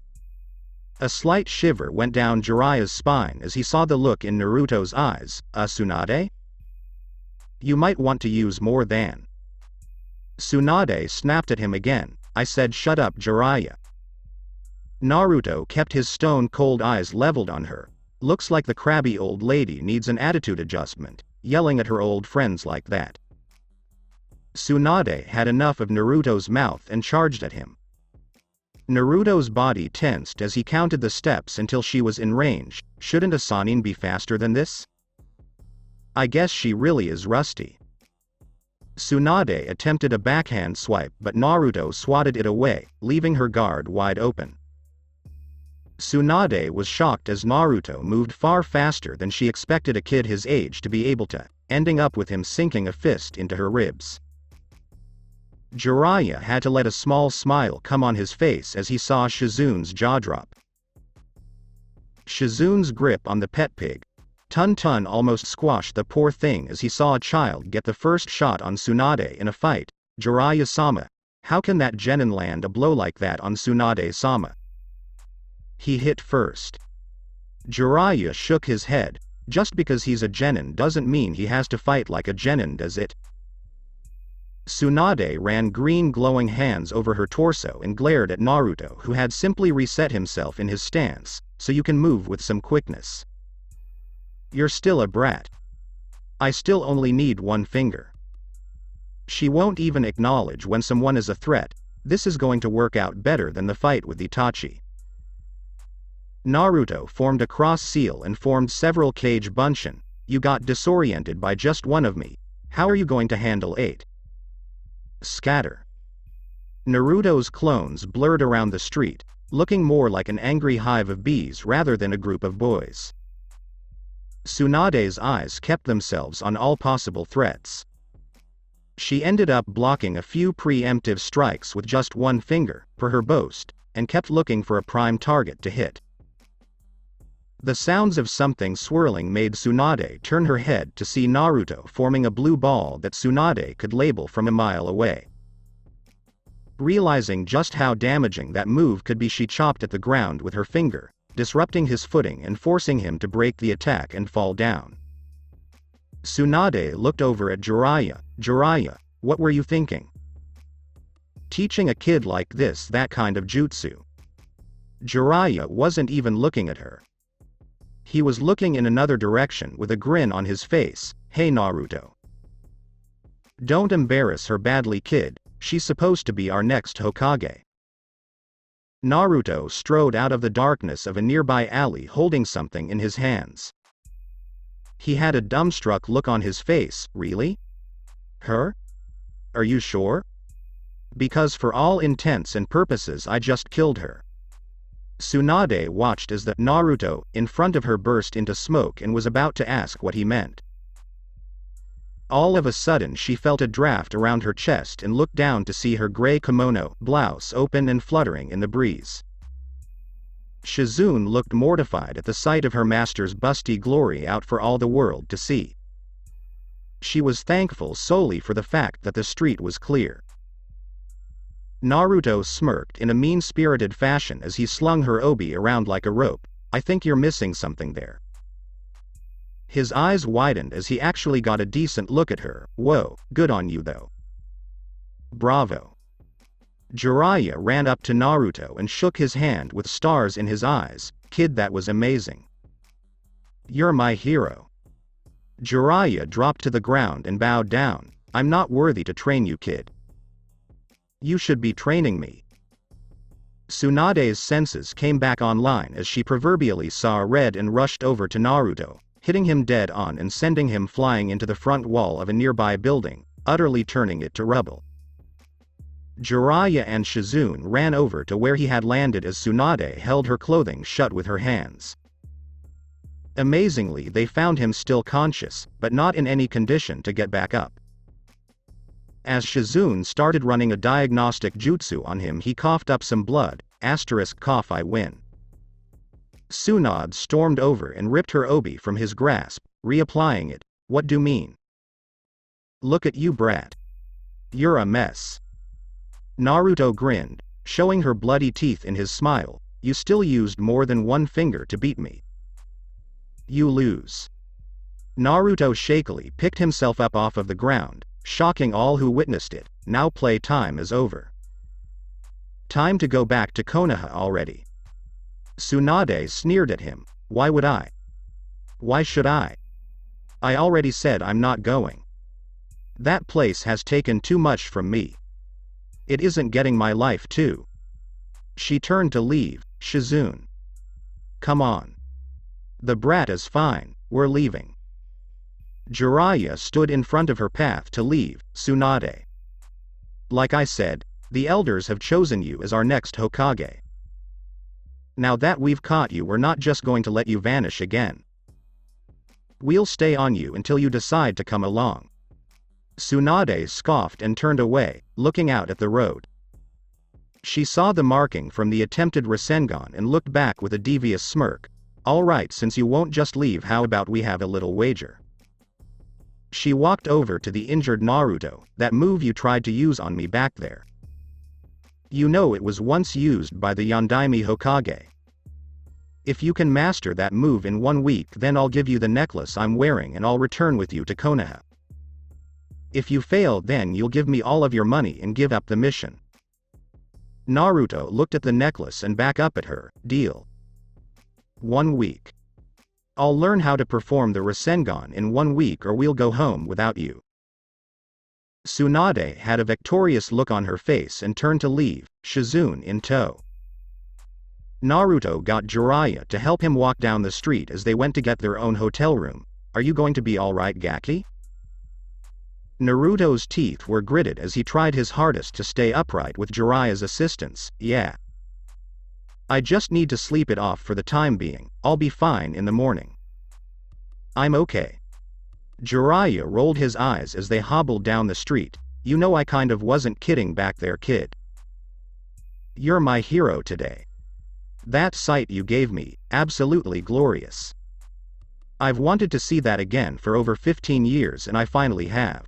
A slight shiver went down Jiraiya's spine as he saw the look in Naruto's eyes. Tsunade? You might want to use more than. Tsunade snapped at him again. I said shut up, Jiraiya. Naruto kept his stone-cold eyes leveled on her. Looks like the crabby old lady needs an attitude adjustment, yelling at her old friends like that. Tsunade had enough of Naruto's mouth and charged at him. Naruto's body tensed as he counted the steps until she was in range. Shouldn't a Sannin be faster than this? I guess she really is rusty. Tsunade attempted a backhand swipe but Naruto swatted it away, leaving her guard wide open. Tsunade was shocked as Naruto moved far faster than she expected a kid his age to be able to, ending up with him sinking a fist into her ribs. Jiraiya had to let a small smile come on his face as he saw Shizune's jaw drop. Shizune's grip on the pet pig. Tun almost squashed the poor thing as he saw a child get the first shot on Tsunade in a fight. Jiraiya-sama, how can that genin land a blow like that on Tsunade-sama? He hit first. Jiraiya shook his head. Just because he's a genin doesn't mean he has to fight like a genin, does it? Tsunade ran green glowing hands over her torso and glared at Naruto, who had simply reset himself in his stance, so you can move with some quickness. You're still a brat. I still only need one finger. She won't even acknowledge when someone is a threat. This is going to work out better than the fight with Itachi. Naruto formed a cross seal and formed several cage bunshin. You got disoriented by just one of me. How are you going to handle 8? Scatter. Naruto's clones blurred around the street, looking more like an angry hive of bees rather than a group of boys. Tsunade's eyes kept themselves on all possible threats. She ended up blocking a few preemptive strikes with just one finger, per her boast, and kept looking for a prime target to hit. The sounds of something swirling made Tsunade turn her head to see Naruto forming a blue ball that Tsunade could label from a mile away. Realizing just how damaging that move could be, she chopped at the ground with her finger, disrupting his footing and forcing him to break the attack and fall down. Tsunade looked over at Jiraiya. Jiraiya, what were you thinking? Teaching a kid like this that kind of jutsu? Jiraiya wasn't even looking at her. He was looking in another direction with a grin on his face. Hey Naruto. Don't embarrass her badly, kid. She's supposed to be our next Hokage. Naruto strode out of the darkness of a nearby alley holding something in his hands. He had a dumbstruck look on his face. Really? Her? Are you sure? Because for all intents and purposes I just killed her. Tsunade watched as the Naruto in front of her burst into smoke and was about to ask what he meant. All of a sudden she felt a draft around her chest and looked down to see her gray kimono blouse open and fluttering in the breeze. Shizune looked mortified at the sight of her master's busty glory out for all the world to see. She was thankful solely for the fact that the street was clear. Naruto smirked in a mean-spirited fashion as he slung her obi around like a rope. I think you're missing something there. His eyes widened as he actually got a decent look at her. Whoa, good on you though. Bravo. Jiraiya ran up to Naruto and shook his hand with stars in his eyes. Kid, that was amazing. You're my hero. Jiraiya dropped to the ground and bowed down. I'm not worthy to train you, kid. You should be training me. Tsunade's senses came back online as she proverbially saw red and rushed over to Naruto, hitting him dead on and sending him flying into the front wall of a nearby building, utterly turning it to rubble. Jiraiya and Shizune ran over to where he had landed as Tsunade held her clothing shut with her hands. Amazingly, they found him still conscious, but not in any condition to get back up. As Shizune started running a diagnostic jutsu on him, he coughed up some blood. Cough, I win. Tsunade stormed over and ripped her obi from his grasp, reapplying it. What do you mean? Look at you, brat. You're a mess. Naruto grinned, showing her bloody teeth in his smile. You still used more than one finger to beat me. You lose. Naruto shakily picked himself up off of the ground, shocking all who witnessed it. Now play time is over. Time to go back to Konoha already. Tsunade sneered at him. Why would I? Why should I? I already said I'm not going. That place has taken too much from me. It isn't getting my life too. She turned to leave. Shizune. Come on. The brat is fine, we're leaving. Jiraiya stood in front of her path to leave. Tsunade. Like I said, the elders have chosen you as our next Hokage. Now that we've caught you, we're not just going to let you vanish again. We'll stay on you until you decide to come along. Tsunade scoffed and turned away, looking out at the road. She saw the marking from the attempted Rasengan and looked back with a devious smirk. All right, since you won't just leave, how about we have a little wager? She walked over to the injured Naruto. That move you tried to use on me back there. You know it was once used by the Yondaime Hokage. If you can master that move in 1 week, then I'll give you the necklace I'm wearing and I'll return with you to Konoha. If you fail, then you'll give me all of your money and give up the mission. Naruto looked at the necklace and back up at her. Deal. 1 week. I'll learn how to perform the Rasengan in 1 week or we'll go home without you. Tsunade had a victorious look on her face and turned to leave, Shizune in tow. Naruto got Jiraiya to help him walk down the street as they went to get their own hotel room. Are you going to be alright, Gaki? Naruto's teeth were gritted as he tried his hardest to stay upright with Jiraiya's assistance. Yeah. I just need to sleep it off for the time being. I'll be fine in the morning. I'm okay. Jiraiya rolled his eyes as they hobbled down the street. You know I kind of wasn't kidding back there, kid. You're my hero today. That sight you gave me, absolutely glorious. I've wanted to see that again for over 15 years and I finally have.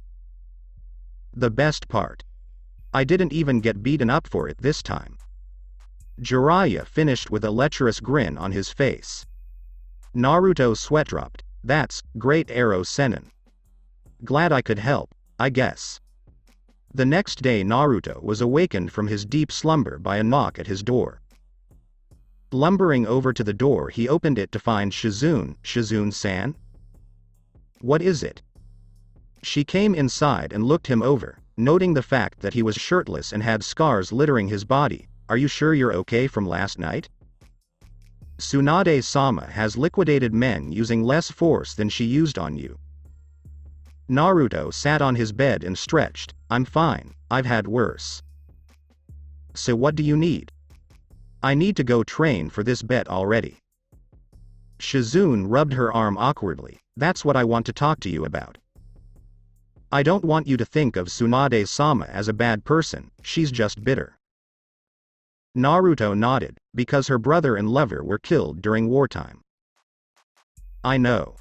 The best part. I didn't even get beaten up for it this time. Jiraiya finished with a lecherous grin on his face. Naruto's sweat dropped. That's great arrow Sennin. Glad I could help, I guess. The next day Naruto was awakened from his deep slumber by a knock at his door. Lumbering over to the door, he opened it to find Shizune. Shizune-san? What is it? She came inside and looked him over, noting the fact that he was shirtless and had scars littering his body. Are you sure you're okay from last night? Tsunade-sama has liquidated men using less force than she used on you. Naruto sat on his bed and stretched. I'm fine, I've had worse. So what do you need? I need to go train for this bet already. Shizune rubbed her arm awkwardly. That's what I want to talk to you about. I don't want you to think of Tsunade-sama as a bad person, she's just bitter. Naruto nodded, because her brother and lover were killed during wartime. I know.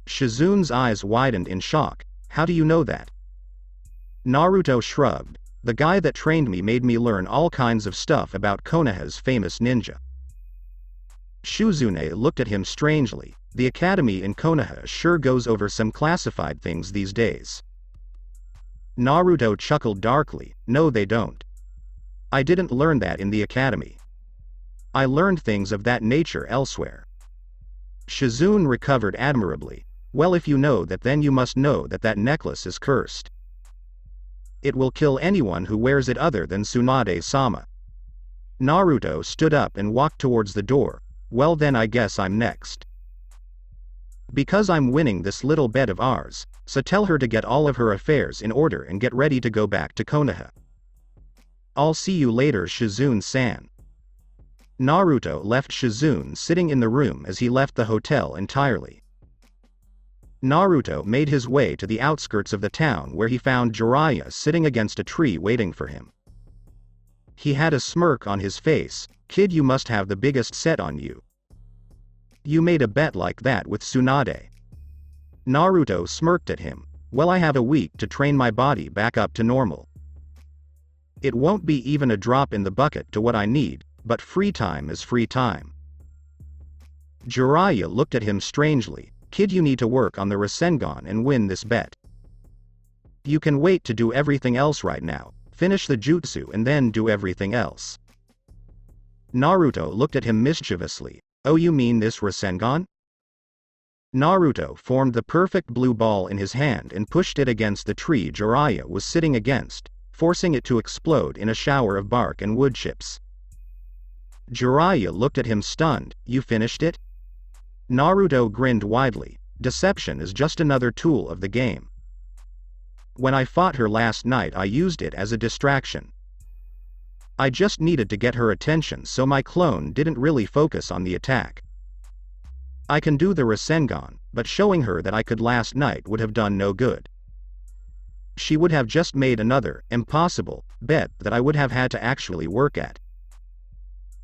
Shizune's eyes widened in shock. How do you know that? Naruto shrugged. The guy that trained me made me learn all kinds of stuff about Konoha's famous ninja. Shizune looked at him strangely. The academy in Konoha sure goes over some classified things these days. Naruto chuckled darkly. No, they don't. I didn't learn that in the academy. I learned things of that nature elsewhere. Shizune recovered admirably. Well, if you know that, then you must know that that necklace is cursed. It will kill anyone who wears it other than Tsunade-sama. Naruto stood up and walked towards the door. Well then, I guess I'm next. Because I'm winning this little bet of ours, so tell her to get all of her affairs in order and get ready to go back to Konoha. I'll see you later, Shizune-san. Naruto left Shizune sitting in the room as he left the hotel entirely. Naruto made his way to the outskirts of the town where he found Jiraiya sitting against a tree waiting for him. He had a smirk on his face. Kid, you must have the biggest set on you. You made a bet like that with Tsunade. Naruto smirked at him. Well, I have a week to train my body back up to normal. It won't be even a drop in the bucket to what I need, but free time is free time. Jiraiya looked at him strangely. Kid, you need to work on the Rasengan and win this bet. You can wait to do everything else right now, finish the jutsu and then do everything else. Naruto looked at him mischievously. Oh, you mean this Rasengan? Naruto formed the perfect blue ball in his hand and pushed it against the tree Jiraiya was sitting against, forcing it to explode in a shower of bark and wood chips. Jiraiya looked at him stunned. You finished it? Naruto grinned widely. Deception is just another tool of the game. When I fought her last night I used it as a distraction. I just needed to get her attention so my clone didn't really focus on the attack. I can do the Rasengan, but showing her that I could last night would have done no good. She would have just made another, impossible, bet that I would have had to actually work at.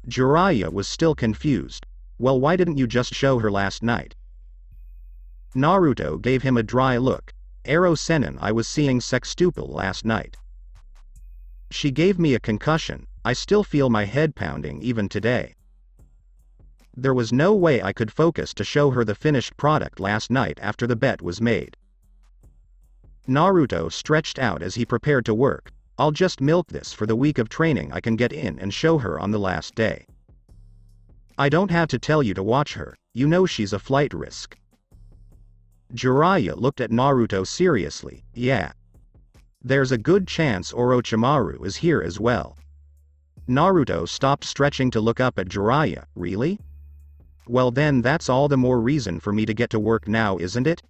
Jiraiya was still confused. Well, why didn't you just show her last night? Naruto gave him a dry look. Arrow Senin, I was seeing sextuple last night. She gave me a concussion. I still feel my head pounding even today. There was no way I could focus to show her the finished product last night after the bet was made. Naruto stretched out as he prepared to work. I'll just milk this for the week of training I can get in and show her on the last day. I don't have to tell you to watch her, you know she's a flight risk. Jiraiya looked at Naruto seriously. Yeah. There's a good chance Orochimaru is here as well. Naruto stopped stretching to look up at Jiraiya. Really? Well then that's all the more reason for me to get to work now, isn't it?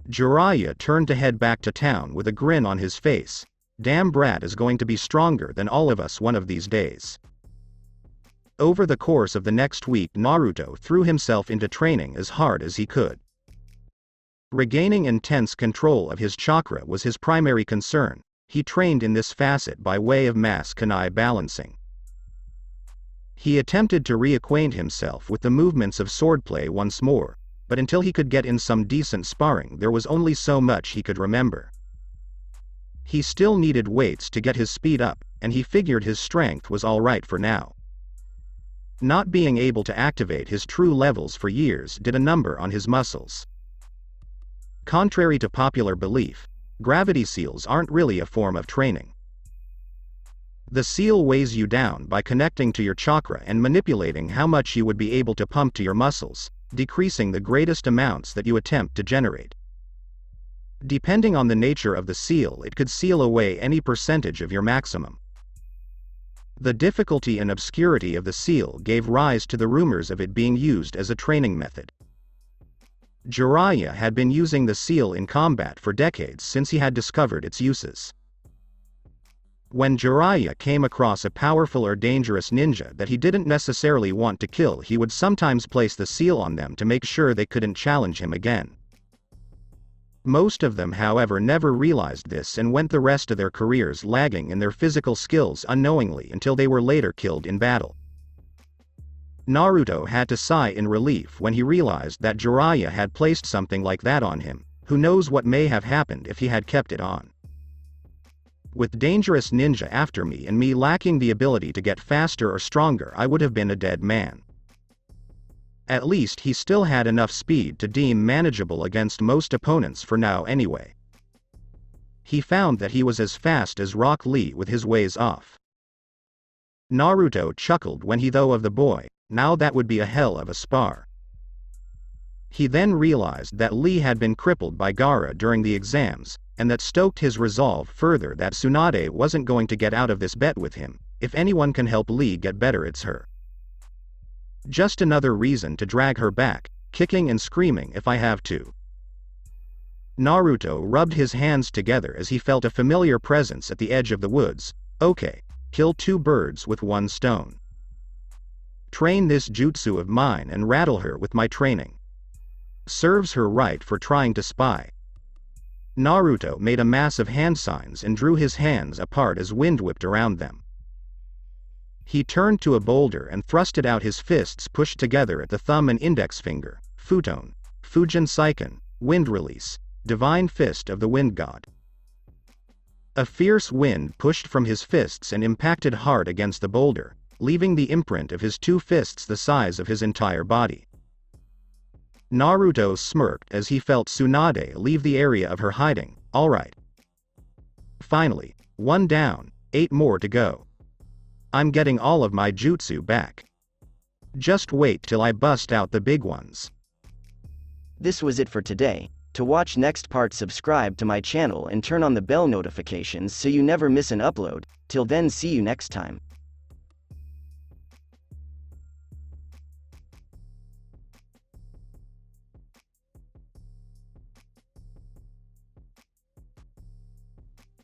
Jiraiya turned to head back to town with a grin on his face. Damn, brat is going to be stronger than all of us one of these days. Over the course of the next week Naruto threw himself into training as hard as he could. Regaining intense control of his chakra was his primary concern. He trained in this facet by way of mass kunai balancing. He attempted to reacquaint himself with the movements of swordplay once more, but until he could get in some decent sparring there was only so much he could remember. He still needed weights to get his speed up, and he figured his strength was alright for now. Not being able to activate his true levels for years did a number on his muscles. Contrary to popular belief, gravity seals aren't really a form of training. The seal weighs you down by connecting to your chakra and manipulating how much you would be able to pump to your muscles, decreasing the greatest amounts that you attempt to generate. Depending on the nature of the seal, it could seal away any percentage of your maximum. The difficulty and obscurity of the seal gave rise to the rumors of it being used as a training method. Jiraiya had been using the seal in combat for decades since he had discovered its uses. When Jiraiya came across a powerful or dangerous ninja that he didn't necessarily want to kill, he would sometimes place the seal on them to make sure they couldn't challenge him again. Most of them, however, never realized this and went the rest of their careers lagging in their physical skills unknowingly until they were later killed in battle. Naruto had to sigh in relief when he realized that Jiraiya had placed something like that on him. Who knows what may have happened if he had kept it on. With dangerous ninja after me and me lacking the ability to get faster or stronger, I would have been a dead man. At least he still had enough speed to deem manageable against most opponents for now anyway. He found that he was as fast as Rock Lee with his ways off. Naruto chuckled when he thought of the boy. Now that would be a hell of a spar. He then realized that Lee had been crippled by Gaara during the exams, and that stoked his resolve further that Tsunade wasn't going to get out of this bet with him. If anyone can help Lee get better, it's her. Just another reason to drag her back, kicking and screaming if I have to. Naruto rubbed his hands together as he felt a familiar presence at the edge of the woods. Okay, kill two birds with one stone. Train this jutsu of mine and rattle her with my training. Serves her right for trying to spy. Naruto made a mass of hand signs and drew his hands apart as wind whipped around them. He turned to a boulder and thrusted out his fists pushed together at the thumb and index finger. Futon, Fujin Seiken, wind release, divine fist of the wind god. A fierce wind pushed from his fists and impacted hard against the boulder, leaving the imprint of his 2 fists the size of his entire body. Naruto smirked as he felt Tsunade leave the area of her hiding. Alright. Finally, 1 down, 8 more to go. I'm getting all of my jutsu back. Just wait till I bust out the big ones. This was it for today. To watch next part, subscribe to my channel and turn on the bell notifications so you never miss an upload. Till then, see you next time.